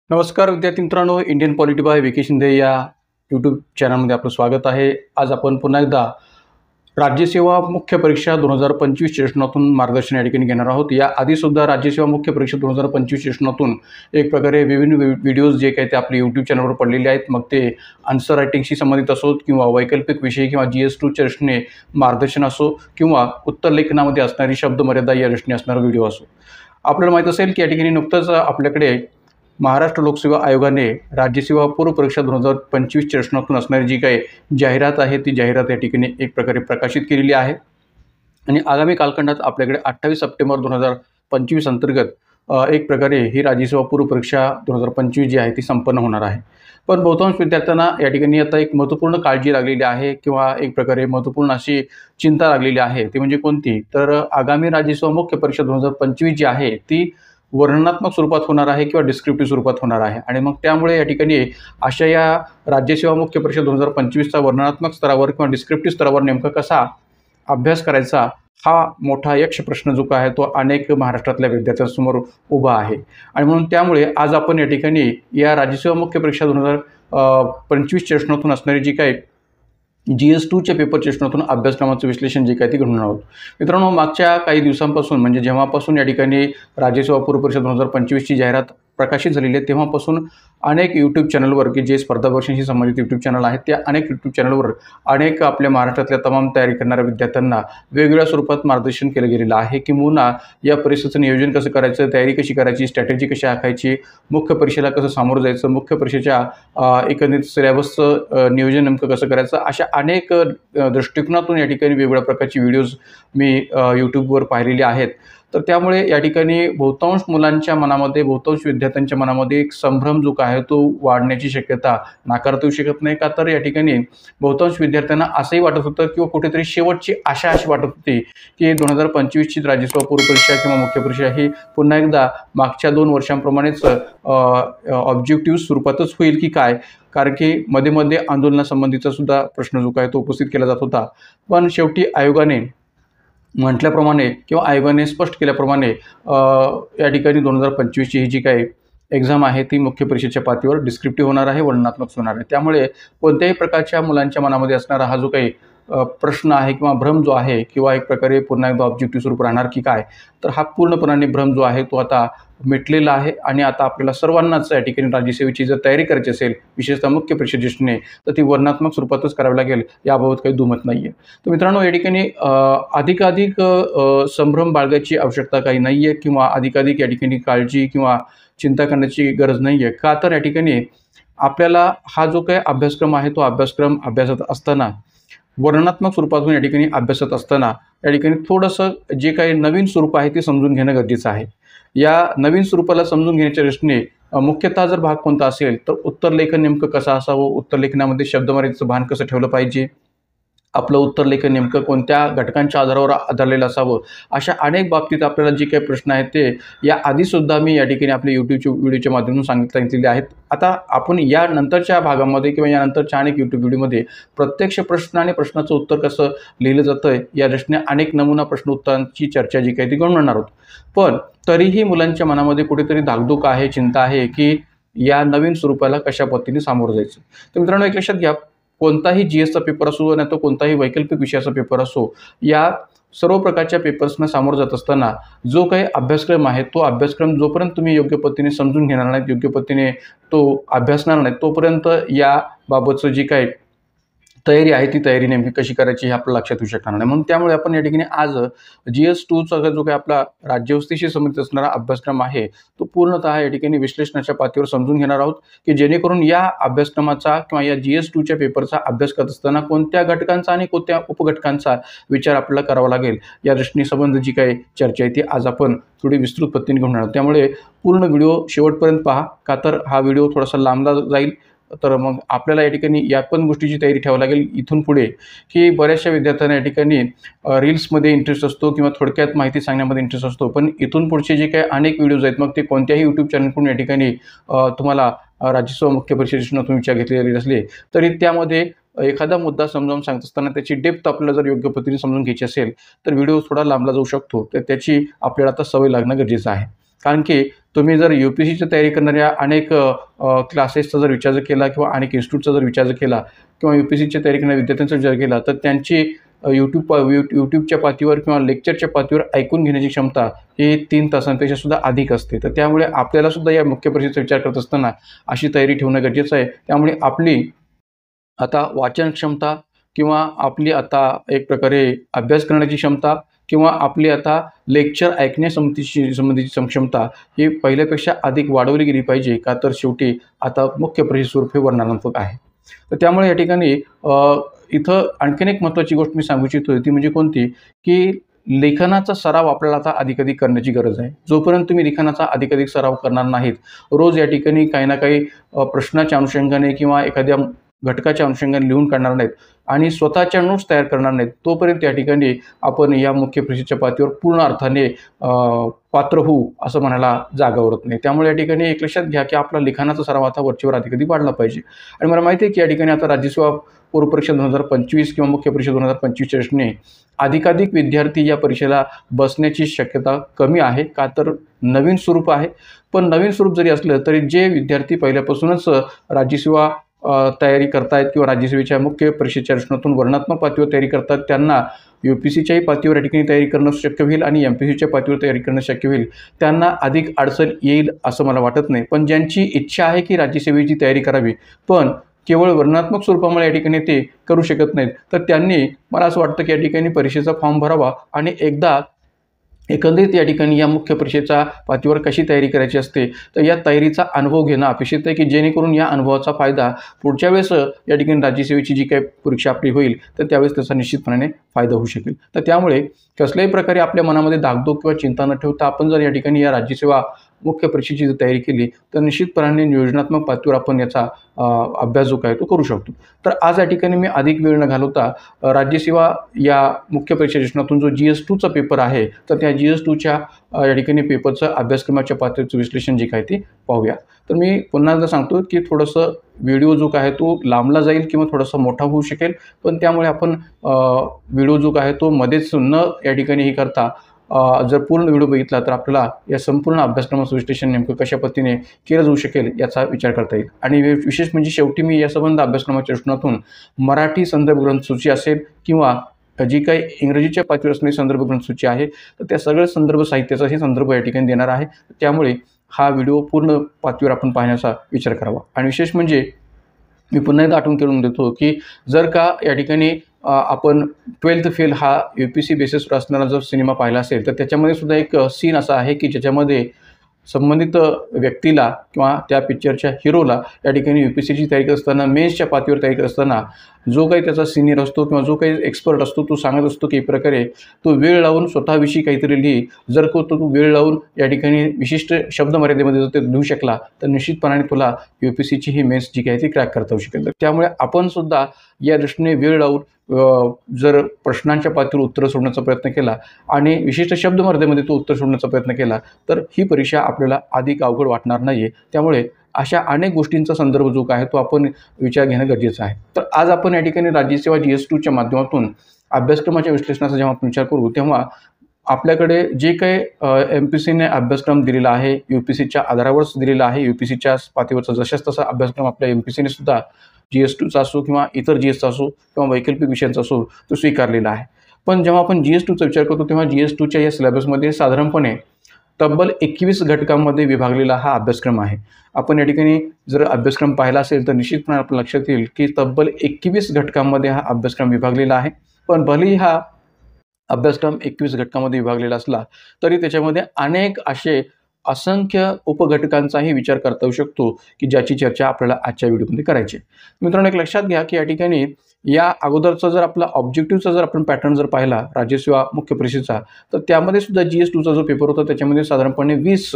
नमस्कार विद्यार्थी मित्रांनो, Indian polity by V K Shinde या यूट्यूब चॅनलमध्ये आपलं स्वागत आहे. आज आपण पुन्हा एकदा राज्यसेवा मुख्य परीक्षा 2025 सेशनातून मार्गदर्शन या ठिकाणी घेणार आहोत. या आधीसुद्धा राज्यसेवा मुख्य परीक्षा 2025 सेशनातून एक प्रकारे विभिन्न व्हिडिओज जे काही ते आपले यूट्यूब चॅनलवर पडलेले आहेत. मग ते आन्सर रायटिंगशी संबंधित असोत किंवा वैकल्पिक विषय किंवा GS2च्या रचने मार्गदर्शन असो किंवा उत्तर लेखनामध्ये असणारी शब्दमर्यादा या रचने असणारा व्हिडिओ असो. आपल्याला माहीत असेल की या ठिकाणी नुकतंच आपल्याकडे महाराष्ट्र लोकसेवा आयोगाने राज्यसेवा पूर्व परीक्षा 2025 सेशनातून असणारी जी काही जाहिरात आहे ती जाहिरात या ठिकाणी एक प्रकारे प्रकाशित केलेली आहे आणि आगामी कालखंडात आपल्याकडे 28 सप्टेंबर 2025 अंतर्गत एक प्रकारे ही राज्यसेवा पूर्व परीक्षा 2025 जी आहे ती संपन्न होणार आहे. पण बहुतांश विद्यार्थ्यांना या ठिकाणी आता एक महत्त्वपूर्ण काळजी लागलेली आहे किंवा एक प्रकारे महत्त्वपूर्ण अशी चिंता लागलेली आहे. ती म्हणजे कोणती? तर आगामी राज्यसेवा मुख्य परीक्षा 2025 जी आहे ती वर्णनात्मक स्वरूपात होणार आहे किंवा डिस्क्रिप्टिव्ह स्वरूपात होणार आहे आणि मग त्यामुळे या ठिकाणी अशा या राज्यसेवा मुख्य परीक्षा 2025चा वर्णनात्मक स्तरावर किंवा डिस्क्रिप्टिव्ह स्तरावर नेमका कसा अभ्यास करायचा हा मोठा यक्ष प्रश्न जो आहे तो अनेक महाराष्ट्रातल्या विद्यार्थ्यांसमोर उभा आहे. आणि म्हणून त्यामुळे आज आपण या ठिकाणी या राज्यसेवा मुख्य परीक्षा 2025 सेशनातून असणारी जी काही GS2च्या पेपर सेशनातून अभ्यासक्रमाचं विश्लेषण जे काय ते घेऊन आहोत. मित्रांनो, मागच्या काही दिवसांपासून म्हणजे जेव्हापासून या ठिकाणी राज्यसेवा पूर्व परीक्षा 2025ची जाहिरात प्रकाशित झालेली आहे तेव्हापासून अनेक यूट्यूब चॅनलवर की जे स्पर्धा परीक्षांशी संबंधित यूट्यूब चॅनल आहेत त्या अनेक यूट्यूब चॅनलवर अनेक आपल्या महाराष्ट्रातल्या तमाम तयारी करणाऱ्या विद्यार्थ्यांना वेगवेगळ्या स्वरूपात मार्गदर्शन केलं गेलेलं आहे. किंवा या परीक्षेचं नियोजन कसं करायचं, तयारी कशी करायची, स्ट्रॅटेजी कशी आखायची, मुख्य परीक्षेला कसं सामोरं जायचं, मुख्य परीक्षेच्या एकंदरीत सिलेबसचं नियोजन नेमकं कसं करायचं, अशा अनेक दृष्टिकोनातून या ठिकाणी वेगवेगळ्या प्रकारची व्हिडिओज मी यूट्यूबवर पाहिलेले आहेत. तर त्यामुळे या ठिकाणी बहुतांश मुलांच्या मनामध्ये, बहुतांश विद्यार्थ्यांच्या मनामध्ये एक संभ्रम जो आहे तो वाढण्याची शक्यता नाकारता येऊ शकत नाही. का तर या ठिकाणी बहुतांश विद्यार्थ्यांना असंही वाटत होतं किंवा कुठेतरी शेवटची आशा अशी वाटत होती की 2025ची राज्यसेवा पूर्व परीक्षा किंवा मुख्य परीक्षा ही पुन्हा एकदा मागच्या 2 वर्षांप्रमाणेच ऑब्जेक्टिव्ह स्वरूपातच होईल की काय, कारण की मध्ये आंदोलनासंबंधीचा सुद्धा प्रश्न जो आहे तो उपस्थित केला जात होता. पण शेवटी आयोगाने म्हटल्याप्रमाणे किंवा आयोगाने स्पष्ट केल्याप्रमाणे या ठिकाणी 2025ची ही जी काही एक्झाम आहे ती मुख्य परीक्षेच्या पातळीवर डिस्क्रिप्टिव्ह होणार आहे, वर्णनात्मक होणार आहे. त्यामुळे कोणत्याही प्रकारच्या मुलांच्या मनामध्ये असणारा हा जो काही प्रश्न आहे किंवा भ्रम जो आहे किंवा एक प्रकारे पुन्हा एकदा ऑब्जेक्टिव्ह स्वरूप राहणार की काय, तर हा पूर्णपणाने भ्रम जो आहे तो आता मिटलेला आहे. आणि आता आपल्याला सर्वांनाच या ठिकाणी राज्यसेवेची जर तयारी करायची असेल विशेषतः मुख्य परीक्षे दृष्टीने तर ती वर्णनात्मक स्वरूपातच करावी लागेल, याबाबत काही दुमत नाही आहे. तर मित्रांनो, या ठिकाणी अधिकाधिक संभ्रम बाळगायची आवश्यकता काही नाही आहे किंवा अधिकाधिक या ठिकाणी काळजी किंवा चिंता करण्याची गरज नाही आहे. का तर या ठिकाणी आपल्याला हा जो काही अभ्यासक्रम आहे तो अभ्यासक्रम अभ्यासत असताना वर्णनात्मक स्वरूपातून या ठिकाणी अभ्यासत असताना या ठिकाणी थोडंसं जे काही नवीन स्वरूप आहे ते समजून घेणं गरजेचं आहे. या नवीन स्वरूपाला समजून घेण्याच्या दृष्टीने मुख्यतः जर भाग कोणता असेल तर उत्तरलेखन नेमकं कसं असावं, उत्तरलेखनामध्ये शब्दमर्यादेचं भान कसं ठेवलं पाहिजे, आपलं उत्तरलेखन नेमकं कोणत्या घटकांच्या आधारावर आधारलेलं असावं, अशा अनेक बाबतीत आपल्याला जे काही प्रश्न आहेत ते या आधीसुद्धा मी या ठिकाणी आपल्या यूट्यूबच्या व्हिडिओच्या माध्यमातून सांगितलेले आहेत. आता आपण या नंतरच्या भागामध्ये किंवा यानंतरच्या अनेक यूट्यूब व्हिडिओमध्ये प्रत्यक्ष प्रश्न आणि प्रश्नाचं उत्तर कसं लिहिलं जातं या दृष्टीने अनेक नमुना प्रश्न उत्तरांची चर्चा जी काही ती घेणार आहोत. पण तरीही मुलांच्या मनामध्ये कुठेतरी धाकधूक आहे, चिंता आहे की या नवीन स्वरूपाला कशा पद्धतीने सामोरं जायचं. तर मित्रांनो, एक लक्षात घ्या, कोणताही GSचा पेपर असो नाही तर कोणताही वैकल्पिक विषयाचा पेपर असो, या सर्व प्रकारच्या पेपर्सना सामोरं जात असताना जो काही अभ्यासक्रम आहे तो अभ्यासक्रम जोपर्यंत तुम्ही योग्य पद्धतीने समजून घेणार नाहीत, योग्य पद्धतीने तो अभ्यासणार नाहीत, तोपर्यंत याबाबतचं जी काही तयारी आहे ती तयारी नेमकी कशी करायची हे आपल्याला लक्षात येऊ शकणार नाही. म्हणून त्यामुळे आपण या ठिकाणी आज GS2चा जो काही आपला राज्यवस्थेशी संबंधित असणारा अभ्यासक्रम आहे तो पूर्णतः या ठिकाणी विश्लेषणाच्या पातळीवर समजून घेणार आहोत की जेणेकरून या अभ्यासक्रमाचा किंवा या GS2च्या पेपरचा अभ्यास करत असताना कोणत्या घटकांचा आणि कोणत्या उपघटकांचा विचार आपल्याला करावा लागेल या दृष्टीने संबंधित जी काही चर्चा आहे ती आज आपण थोडी विस्तृत पद्धतीने घेऊन आहोत. त्यामुळे पूर्ण व्हिडिओ शेवटपर्यंत पहा, का तर हा व्हिडिओ थोडासा लांबला जाईल. तर मग आपल्याला या ठिकाणी या पण गोष्टीची तयारी ठेवावी लागेल इथून पुढे की बऱ्याचशा विद्यार्थ्यांना या ठिकाणी रील्समध्ये इंटरेस्ट असतो किंवा थोडक्यात माहिती सांगण्यामध्ये इंटरेस्ट असतो, पण इथून पुढचे जे काही अनेक व्हिडिओज आहेत मग ते कोणत्याही यूट्यूब चॅनलकडून या ठिकाणी तुम्हाला राज्यसेवा मुख्य परीक्षेतून विचार घेतलेले असले तरी त्यामध्ये एखादा मुद्दा समजावून सांगत असताना त्याची डेप्थ आपल्याला जर योग्य पद्धतीने समजून घ्यायची असेल तर व्हिडिओ थोडा लांबला जाऊ शकतो. तर त्याची आपल्याला आता सवय लागणं गरजेचं आहे. कारण की तुम्ही जर UPSCची तयारी करणाऱ्या अनेक क्लासेसचा जर विचार केला किंवा अनेक इन्स्टिट्यूटचा जर विचार केला किंवा UPSCची तयारी करणाऱ्या विद्यार्थ्यांचा विचार केला तर त्यांची यूट्यूबच्या पातळीवर किंवा लेक्चरच्या पातळीवर ऐकून घेण्याची क्षमता ही 3 तासांपेक्षा सुद्धा अधिक असते. तर त्यामुळे आपल्याला सुद्धा या मुख्य परीक्षेचा विचार करत असताना अशी तयारी ठेवणं गरजेचं आहे. त्यामुळे आपली आता वाचन क्षमता किंवा आपली आता एक प्रकारे अभ्यास करण्याची क्षमता किंवा आपली आता लेक्चर संबंधीची क्षमता ही पहिल्यापेक्षा अधिक वाढवली गेली पाहिजे. का तर शेवटी आता मुख्य परीक्षेचे स्वरूप हे वर्णनात्मक आहे. तर त्यामुळे या ठिकाणी इथं आणखीन एक महत्त्वाची गोष्ट मी सांगू इच्छितो ती म्हणजे कोणती, की लेखनाचा सराव आपल्याला आता अधिकाधिक करण्याची गरज आहे. जोपर्यंत तुम्ही लेखनाचा अधिकाधिक सराव करणार नाहीत, रोज या ठिकाणी काही ना काही प्रश्नाच्या अनुषंगाने किंवा एखाद्या घटकाच्या अनुषंगाने लिहून काढणार नाहीत आणि स्वतःच्या नोट्स तयार करणार नाहीत, तोपर्यंत या ठिकाणी आपण या मुख्य परीक्षेच्या पातळीवर पूर्ण अर्थाने पात्र होऊ असं म्हणायला जागा उरत नाही. त्यामुळे या ठिकाणी एक लक्षात घ्या की आपला लिखाणाचा सराव आता वरचेवर अधिकाधिक वाढला पाहिजे. आणि मला माहिती आहे की या ठिकाणी आता राज्यसेवा पूर्व परीक्षा 2025 किंवा मुख्य परीक्षा 2025च्या दृष्टीने अधिकाधिक विद्यार्थी या परीक्षेला बसण्याची शक्यता कमी आहे. का तर नवीन स्वरूप आहे. पण नवीन स्वरूप जरी असलं तरी जे विद्यार्थी पहिल्यापासूनच राज्यसेवा तयारी करतायत किंवा राज्यसेवेच्या मुख्य परीक्षेच्या दृष्टीतून वर्णनात्मक पातळीवर तयारी करतात त्यांना UPSCच्याही पातळीवर या ठिकाणी तयारी करणं शक्य होईल आणि MPSCच्या पातळीवर तयारी करणं शक्य होईल. त्यांना अधिक अडचण येईल असं मला वाटत नाही. पण ज्यांची इच्छा आहे की राज्यसेवेची तयारी करावी पण केवळ वर्णनात्मक स्वरूपामुळे या ठिकाणी ते करू शकत नाहीत, तर त्यांनी मला असं वाटतं की या ठिकाणी परीक्षेचा फॉर्म भरावा आणि एकदा एकंदरीत या ठिकाणी या मुख्य परीक्षेच्या पातळीवर कशी तयारी करायची असते तर या तयारीचा अनुभव घेणं अपेक्षित आहे की जेणेकरून या अनुभवाचा फायदा पुढच्या वेळेस या ठिकाणी राज्यसेवेची जी काही परीक्षा आपली होईल तर त्यावेळेस त्याचा निश्चितपणे फायदा होऊ शकेल. तर त्यामुळे कसल्याही प्रकारे आपल्या मनामध्ये धाकधूक किंवा चिंता न ठेवता आपण जर या ठिकाणी या राज्यसेवा मुख्य परीक्षेची जर तयारी केली तर निश्चितपणाने नियोजनात्मक पातळीवर आपण याचा अभ्यास जो काय तो करू शकतो. तर आज या ठिकाणी मी अधिक वेळ न घालवता राज्यसेवा या मुख्य परीक्षेच्या दृष्टीतून जो GS2चा पेपर आहे तर त्या GS2च्या या ठिकाणी पेपरचं अभ्यासक्रमाच्या पातळीचं विश्लेषण जे काय ते पाहूया. तर मी पुन्हा एकदा सांगतो की थोडंसं व्हिडिओ जो काय तो लांबला जाईल किंवा थोडासा मोठा होऊ शकेल, पण त्यामुळे आपण व्हिडिओ जो काय तो मध्येच न या ठिकाणी हे करता जर पूर्ण व्हिडिओ बघितला तर आपल्याला या संपूर्ण अभ्यासक्रमाचं विश्लेषण नेमकं कशा पद्धतीने केलं जाऊ शकेल याचा विचार करता येईल. आणि विशेष म्हणजे शेवटी मी या संबंध अभ्यासक्रमाच्या दृष्टीतून मराठी संदर्भ ग्रंथसूची असेल किंवा जी काही इंग्रजीच्या पातळीवर असणारी संदर्भ ग्रंथसूची आहे तर त्या सगळ्या संदर्भ साहित्याचाही संदर्भ या ठिकाणी देणार आहे. त्यामुळे हा व्हिडिओ पूर्ण पातळीवर आपण पाहण्याचा विचार करावा. आणि विशेष म्हणजे मी पुन्हा एकदा आठवण करून देतो की जर का या ठिकाणी आपण 12th फेल हा UPSC बेसिसवर असणारा जर सिनेमा पाहिला असेल तर त्याच्यामध्ये सुद्धा एक सीन असा आहे की ज्याच्यामध्ये संबंधित व्यक्तीला किंवा त्या पिक्चरच्या हिरोला या ठिकाणी UPSCची तयारी करत असताना मेन्सच्या पातळीवर तयारी करत असताना जो काही त्याचा सिनियर असतो किंवा जो काही एक्सपर्ट असतो तो सांगत असतो की एक प्रकारे तो वेळ लावून स्वतःविषयी काहीतरी लिही. जर तो वेळ लावून या ठिकाणी विशिष्ट शब्द मर्यादेमध्ये जर ते लिहू शकला तर निश्चितपणाने तुला UPSCची ही मेन्स जी काही ती क्रॅक करता येऊ शकेल. त्यामुळे आपण सुद्धा या दृष्टीने वेळ लावून जर प्रश्नांच्या पातळीवर उत्तरं सोडण्याचा प्रयत्न केला आणि विशिष्ट शब्द मर्यादेमध्ये तो उत्तर सोडण्याचा प्रयत्न केला तर ही परीक्षा आपल्याला अधिक अवघड वाटणार नाही आहे. त्यामुळे अशा अनेक गोष्टींचा संदर्भ जो काय तो आपण विचार घेणं गरजेचं आहे. तर आज आपण या ठिकाणी राज्यसेवा GS2च्या माध्यमातून अभ्यासक्रमाच्या विश्लेषणाचा जेव्हा आपण विचार करू तेव्हा आपल्याकडे जे काही MPSCने अभ्यासक्रम दिलेला आहे UPSCच्या आधारावरच दिलेला आहे. UPSCच्या पातळीवरचा जशाच तसा अभ्यासक्रम आपल्या MPSCने सुद्धा GS2चा असो किंवा इतर GSचा असो किंवा वैकल्पिक विषयांचा असो तो स्वीकारलेला आहे. पण जेव्हा आपण GS2चा विचार करतो तेव्हा GS2च्या या सिलेबसमध्ये साधारणपणे तब्बल 21 घटकांमध्ये विभागलेला हा अभ्यासक्रम आहे. आपण या ठिकाणी जर अभ्यासक्रम पाहिला असेल तर निश्चितपणे आपल्या लक्षात येईल की तब्बल 21 घटकांमध्ये हा अभ्यासक्रम विभागलेला आहे. पण भलेही हा अभ्यासक्रम 21 घटकांमध्ये विभागलेला असला तरी त्याच्यामध्ये अनेक असे असंख्य उपघटकांचाही विचार करता येऊ शकतो की ज्याची चर्चा आपल्याला आजच्या व्हिडिओमध्ये करायची. मित्रांनो एक लक्षात घ्या की या ठिकाणी या अगोदरचा जर आपला ऑब्जेक्टिव्हचा जर आपण पॅटर्न जर पाहिला राज्यसेवा मुख्य परीक्षेचा तर त्यामध्ये सुद्धा GS2चा जो पेपर होता त्याच्यामध्ये साधारणपणे 20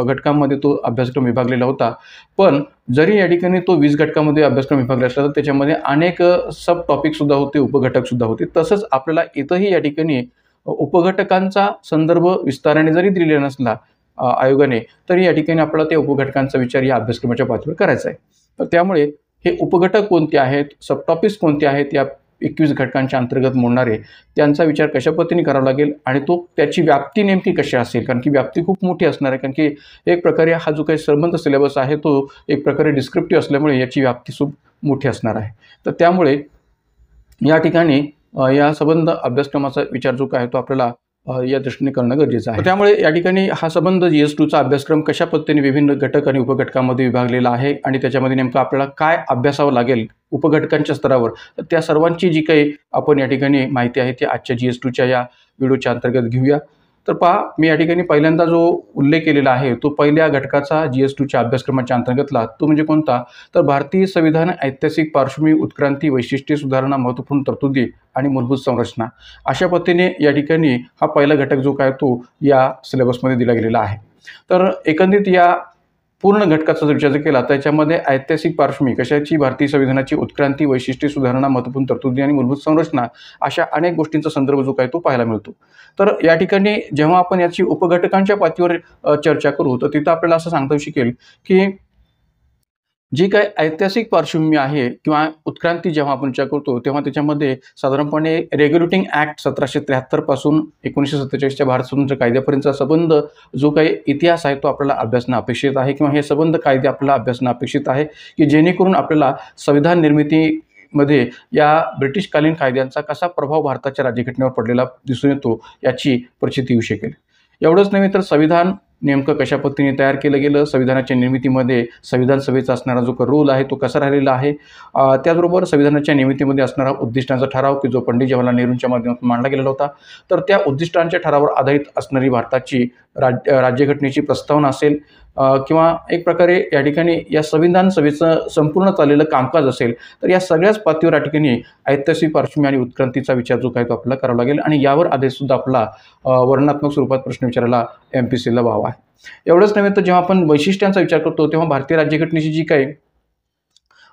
घटकांमध्ये तो अभ्यासक्रम विभागलेला होता. पण जरी या ठिकाणी तो 20 घटकांमध्ये अभ्यासक्रम विभागला असला तर त्याच्यामध्ये अनेक सब टॉपिकसुद्धा होते, उपघटकसुद्धा होते. तसंच आपल्याला इथंही या ठिकाणी उपघटकांचा संदर्भ विस्ताराने जरी दिलेला नसला आयोगाने तरी या ठिकाणी आपल्याला त्या उपघटकांचा विचार या अभ्यासक्रमाच्या पातळीवर करायचा आहे. तर त्यामुळे हे उपघटक कोणते आहेत, सब टॉपिक्स कोणते आहेत या 21 घटकांच्या अंतर्गत मोडणारे त्यांचा विचार कशा पद्धतीने करावा लागेल आणि तो त्याची व्याप्ती नेमकी कशी असेल, कारण की व्याप्ती खूप मोठी असणार आहे. कारण की एक प्रकारे हा जो काही संबंध सिलेबस आहे तो एक प्रकारे डिस्क्रिप्टिव्ह असल्यामुळे याची व्याप्ती खूप मोठी असणार आहे. तर त्यामुळे या ठिकाणी या संबंध अभ्यासक्रमाचा विचार जो काय तो आपल्याला या दृष्टीने करणं गरजेचं आहे. त्यामुळे या ठिकाणी हा संबंध GS2चा अभ्यासक्रम कशा पद्धतीने विभिन्न घटक आणि उपघटकांमध्ये विभागलेला आहे आणि त्याच्यामध्ये नेमकं आपल्याला काय अभ्यासावं लागेल उपघटकांच्या स्तरावर, तर त्या सर्वांची जी काही आपण या ठिकाणी माहिती आहे ती आजच्या GS2च्या या व्हिडिओच्या अंतर्गत घेऊया. तर पहा, मी या ठिकाणी पहिल्यांदा जो उल्लेख केलेला आहे तो पहिल्या घटकाचा GS2च्या अभ्यासक्रमाच्या अंतर्गतला, तो म्हणजे कोणता, तर भारतीय संविधान, ऐतिहासिक पार्श्वभूमी, उत्क्रांती, वैशिष्ट्ये, सुधारणा, महत्त्वपूर्ण तरतुदी आणि मूलभूत संरचना. अशा पद्धतीने या ठिकाणी हा पहिला घटक जो काय तो या सिलेबसमध्ये दिला गेलेला आहे. तर एकंदरीत या पूर्ण घटकाचा जर विचार केला त्याच्यामध्ये ऐतिहासिक पार्श्वभूमी कशाची, भारतीय संविधानाची, उत्क्रांती, वैशिष्ट्ये, सुधारणा, महत्त्वपूर्ण तरतुदी आणि मूलभूत संरचना अशा अनेक गोष्टींचा संदर्भ जो काय तो पाहायला मिळतो. तर या ठिकाणी जेव्हा आपण याची उपघटकांच्या पातळीवर चर्चा करू तर तिथं आपल्याला असं सांगता येऊ शकेल की जी काही ऐतिहासिक पार्श्वभूमी आहे किंवा उत्क्रांती जेव्हा आपण विचार करतो तेव्हा त्याच्यामध्ये साधारणपणे रेग्युलेटिंग ॲक्ट 1773 पासून 1947च्या भारत स्वातंत्र्य कायद्यापर्यंतचा संबंध जो काही इतिहास आहे तो आपल्याला अभ्यासणं अपेक्षित आहे किंवा हे संबंध कायदे आपल्याला अभ्यासणं अपेक्षित आहे की जेणेकरून आपल्याला संविधान निर्मितीमध्ये या ब्रिटिशकालीन कायद्यांचा कसा प्रभाव भारताच्या राज्यघटनेवर पडलेला दिसून येतो याची प्रचिती येऊ शकेल. एवढंच नव्हे तर संविधान नेमकं कशा पद्धतीने तयार केलं गेलं, संविधानाच्या निर्मितीमध्ये संविधान सभेचा असणारा जो रोल आहे तो कसा राहिलेला आहे, त्याचबरोबर संविधानाच्या निर्मितीमध्ये असणारा उद्दिष्टांचा ठराव की जो पंडित जवाहरलाल नेहरूंच्या माध्यमातून मांडला गेलेला होता, तर त्या उद्दिष्टांच्या ठरावावर आधारित असणारी भारताची राज्यघटनेची प्रस्तावना असेल किंवा एक प्रकारे या ठिकाणी या संविधान सभेचं संपूर्ण चाललेलं कामकाज असेल, तर या सगळ्याच पातळीवर या ठिकाणी ऐतिहासिक पार्श्वभूमी आणि उत्क्रांतीचा विचार जो काय तो आपल्याला करावा लागेल आणि यावर आधारितसुद्धा आपला वर्णनात्मक स्वरूपात प्रश्न विचारायला MPSCला वाव आहे. एवढंच नव्हे तर जेव्हा आपण वैशिष्ट्यांचा विचार करतो तेव्हा भारतीय राज्यघटनेची जी काही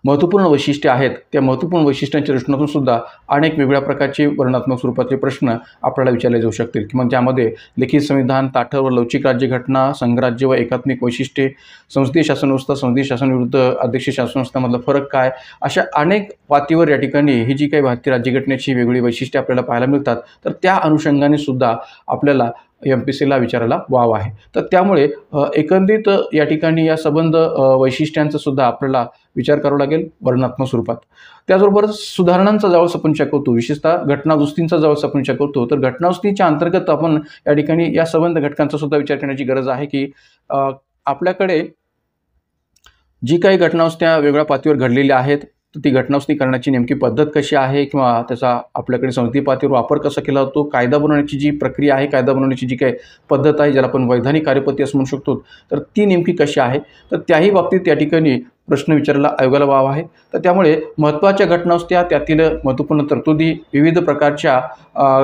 महत्त्वपूर्ण वैशिष्ट्ये आहेत त्या महत्त्वपूर्ण वैशिष्ट्यांच्या दृष्टीतून सुद्धा अनेक वेगवेगळ्या प्रकारचे वर्णनात्मक स्वरूपातले प्रश्न आपल्याला विचारले जाऊ शकतील किंवा ज्यामध्ये लिखित संविधान, ताठर व लवचिक राज्यघटना, संघराज्य व एकात्मिक वैशिष्ट्ये, संसदीय शासनव्यवस्था, संसदीय शासनविरुद्ध अध्यक्षीय शासनव्यवस्थामधला फरक काय, अशा अनेक पातळीवर या ठिकाणी ही जी काही भारतीय राज्यघटनेची वेगवेगळी वैशिष्ट्ये आपल्याला पाहायला मिळतात, तर त्या अनुषंगाने सुद्धा आपल्याला MPSCला विचारायला वाव आहे. तर त्यामुळे एकंदरीत या ठिकाणी या संबंध वैशिष्ट्यांचा सुद्धा आपल्याला विचार करावा लागेल वर्णनात्मक स्वरूपात. त्याचबरोबर सुधारणांचा ज्यावेळेस आपण विचार करतो, विशेषतः घटनादुरुस्तींचा ज्यावेळेस आपण विचार करतो, तर घटनादुरुस्तीच्या अंतर्गत आपण या ठिकाणी या संबंध घटकांचा सुद्धा विचार करण्याची गरज आहे की आपल्याकडे जी काही घटनादुरुस्त्या वेगवेगळ्या पातळीवर घडलेल्या आहेत तर ती घटनादुरुस्ती करण्याची नेमकी पद्धत कशी आहे किंवा त्याचा आपल्याकडे संसदीय पातळीवर वापर कसा केला जातो, कायदा बनवण्याची जी प्रक्रिया आहे, कायदा बनवण्याची जी काही पद्धत आहे ज्याला आपण वैधानिक कार्यपद्धती असं म्हणू शकतो, तर ती नेमकी कशी आहे, तर त्याही बाबतीत या ठिकाणी प्रश्न विचारायला आयोगाला वाव आहे. तर त्यामुळे महत्त्वाच्या घटनादुरुस्त्या, त्यातील महत्त्वपूर्ण तरतुदी, विविध प्रकारच्या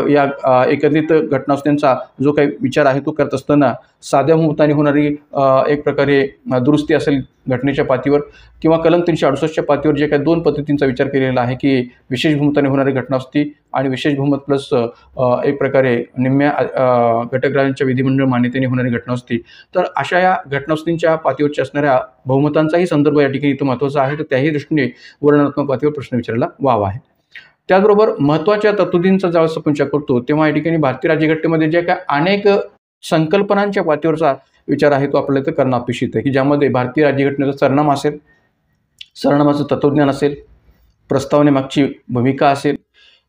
या एकत्रित घटनादुरुस्त्यांचा जो काही विचार आहे तो करत असताना साध्या बहुमताने होणारी एक प्रकारे दुरुस्ती असेल घटनेच्या पातळीवर किंवा कलम 368च्या पातळीवर जे काही दोन पद्धतींचा विचार केलेला आहे की विशेष बहुमताने होणारी घटनादुरुस्ती आणि विशेष बहुमत प्लस एक प्रकारे निम्म्या घटकराज्यांच्या विधिमंडळ मान्यतेने होणारी घटनादुरुस्ती, तर अशा या घटनादुरुस्तींच्या पातळीवरच्या असणाऱ्या बहुमतांचाही संदर्भ या ठिकाणी इथं महत्त्वाचा आहे. तर त्याही दृष्टीने वर्णनात्मक पातळीवर प्रश्न विचारायला वाव आहे. त्याचबरोबर महत्त्वाच्या तरतुदींचा ज्यावेळेस आपण विचार करतो तेव्हा या ठिकाणी भारतीय राज्यघटनेमध्ये ज्या काही अनेक संकल्पनांच्या पातळीवरचा विचार आहे तो आपल्याला इथं करणं अपेक्षित आहे की ज्यामध्ये भारतीय राज्यघटनेचा सरनामा असेल, सरनामाचं तत्त्वज्ञान असेल, प्रस्तावनेमागची भूमिका असेल,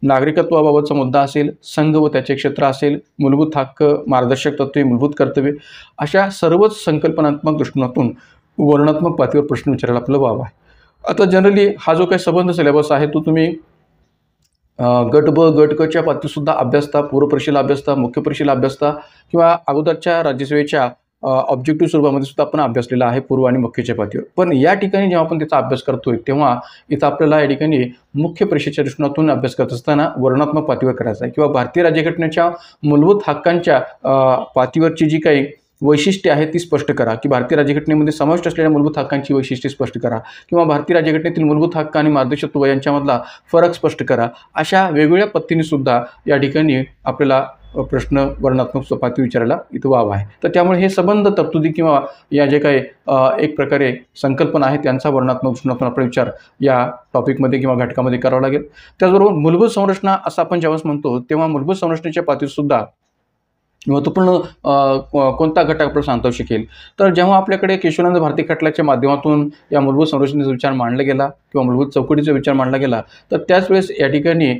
नागरिकत्वाबाबतचा मुद्दा असेल, संघ व त्याचे क्षेत्र असेल, मूलभूत हक्क, मार्गदर्शक तत्त्वे, मूलभूत कर्तव्ये, अशा सर्वच संकल्पनात्मक दृष्टिकोनातून वर्णनात्मक पातळीवर प्रश्न विचारायला आपलं वाव आहे. आता जनरली हा जो काही संबंध सिलेबस आहे तो तुम्ही गट ब गट क च्या पातळीतसुद्धा अभ्यासता, पूर्वपरीक्षेला अभ्यासता, मुख्य परीक्षेला अभ्यासता किंवा अगोदरच्या राज्यसेवेच्या ऑब्जेक्टिव्ह स्वरूपामध्ये सुद्धा आपण अभ्यासलेला आहे पूर्व आणि मुख्यच्या पातळीवर. पण या ठिकाणी जेव्हा आपण त्याचा अभ्यास करतोय तेव्हा इथं आपल्याला या ठिकाणी मुख्य परीक्षेच्या दृष्टिकोनातून अभ्यास करत असताना वर्णनात्मक पातळीवर करायचा आहे किंवा भारतीय राज्यघटनेच्या मूलभूत हक्कांच्या पातळीवरची जी काही वैशिष्ट्ये आहेत ती स्पष्ट करा की भारतीय राज्यघटनेमध्ये समाविष्ट असलेल्या मूलभूत हक्कांची वैशिष्ट्ये स्पष्ट करा किंवा भारतीय राज्यघटनेतील मूलभूत हक्क आणि मार्गदर्शकत्व यांच्यामधला फरक स्पष्ट करा. अशा वेगवेगळ्या पद्धतीने सुद्धा या ठिकाणी आपल्याला प्रश्न वर्णनात्मक पातळीवर विचारायला इथं वाव आहे. तर त्यामुळे हे संबंध तरतुदी किंवा या जे काही एक प्रकारे संकल्पना आहे त्यांचा वर्णनात्मक दृष्टिकोनातून आपला विचार या टॉपिकमध्ये किंवा घटकामध्ये करावा लागेल. त्याचबरोबर मूलभूत संरचना असं आपण जेव्हा म्हणतो तेव्हा मूलभूत संरचनेच्या पातळीसुद्धा महत्त्वपूर्ण कोणता घटक आपल्याला सांगता येऊ शकेल. तर जेव्हा आपल्याकडे केशवानंद भारती खटल्याच्या माध्यमातून या मूलभूत संरचनेचा विचार मांडला गेला किंवा मूलभूत चौकटीचा विचार मांडला गेला, तर त्याच वेळेस या ठिकाणी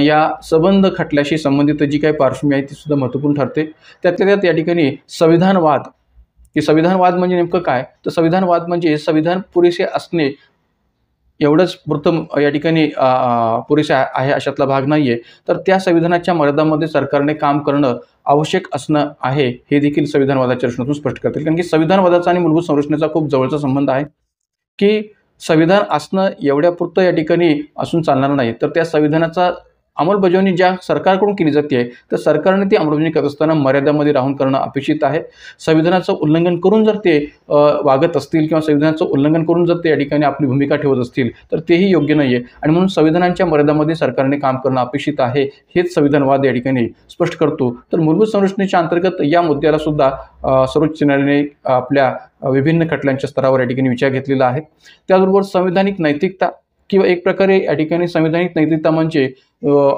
या संबंध खटल्याशी संबंधित जी काही पार्श्वभूमी आहे ती सुद्धा महत्त्वपूर्ण ठरते. त्यातल्या त्यात या ठिकाणी संविधानवाद, की संविधानवाद म्हणजे नेमकं काय, तर संविधानवाद म्हणजे संविधान पुरेसे असणे एवढंच प्रथम या ठिकाणी पुरेसे आहे अशातला भाग नाही आहे. तर त्या संविधानाच्या मर्यादांमध्ये सरकारने काम करणं आवश्यक असणं आहे हे देखील संविधानवादाच्या रचनेतून स्पष्ट करतील. कारण की संविधानवादाचा आणि मूलभूत संरचनेचा खूप जवळचा संबंध आहे, की संविधान असणं एवढ्यापुरतं या ठिकाणी असून चालणार नाही. तर त्या संविधानाचा अंमलबजावणी ज्या सरकारकडून केली जाते आहे तर सरकारने ती अंमलबजावणी करत असताना मर्यादामध्ये राहून करणं अपेक्षित आहे. संविधानाचं उल्लंघन करून जर ते वागत असतील किंवा संविधानाचं उल्लंघन करून जर ते या ठिकाणी आपली भूमिका ठेवत असतील तर तेही योग्य नाही आहे. आणि म्हणून संविधानाच्या मर्यादामध्ये सरकारने काम करणं अपेक्षित आहे हेच संविधानवाद या ठिकाणी स्पष्ट करतो. तर मूलभूत संरचनेच्या अंतर्गत या मुद्द्याला सुद्धा सर्वोच्च न्यायालयाने आपल्या विभिन्न खटल्यांच्या स्तरावर या ठिकाणी विचार घेतलेला आहे. त्याचबरोबर संविधानिक नैतिकता किंवा एक प्रकारे या ठिकाणी संविधानिक नैतिकता म्हणजे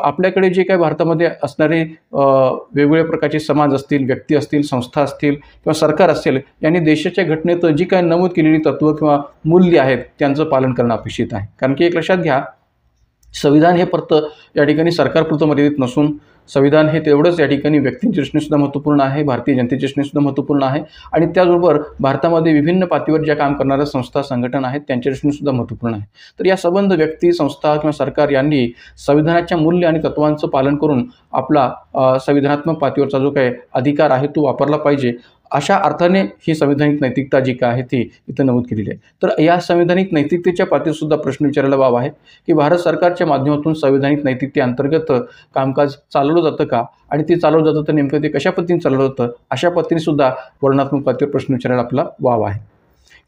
आपल्याकडे जे काही भारतामध्ये असणारे वेगवेगळ्या प्रकारचे समाज असतील, व्यक्ती असतील, संस्था असतील किंवा सरकार असेल यांनी देशाच्या घटनेत जी काही नमूद केलेली तत्त्व किंवा मूल्य आहेत त्यांचं पालन करणं अपेक्षित आहे. कारण की एक लक्षात घ्या, संविधान हे फक्त या ठिकाणी सरकारपुरतं मर्यादित नसून संविधान हे तेवढंच या ठिकाणी व्यक्तींच्या दृष्टीनेसुद्धा महत्त्वपूर्ण आहे, भारतीय जनतेच्या दृष्टीनेसुद्धा महत्त्वपूर्ण आहे आणि त्याचबरोबर भारतामध्ये विभिन्न पातळीवर ज्या काम करणाऱ्या संस्था संघटना आहेत त्यांच्या दृष्टीनेसुद्धा महत्त्वपूर्ण आहे. तर या संबंध व्यक्ती, संस्था किंवा सरकार यांनी संविधानाच्या मूल्य आणि तत्त्वांचं पालन करून आपला संविधानात्मक पातळीवरचा जो काही अधिकार आहे तो वापरला पाहिजे. अशा अर्थाने ही संविधानिक नैतिकता जी काय आहे ती इथं नमूद केलेली आहे. तर या संविधानिक नैतिकतेच्या पातळीसुद्धा प्रश्न विचारायला वाव आहे की भारत सरकारच्या माध्यमातून संविधानिक नैतिकतेअंतर्गत कामकाज चालवलं जातं का आणि ते चालवलं जातं तर नेमकं ते कशा पद्धतीने चालवलं जातं अशा पद्धतीनेसुद्धा वर्णनात्मक पातळीवर प्रश्न विचारायला आपला वाव आहे.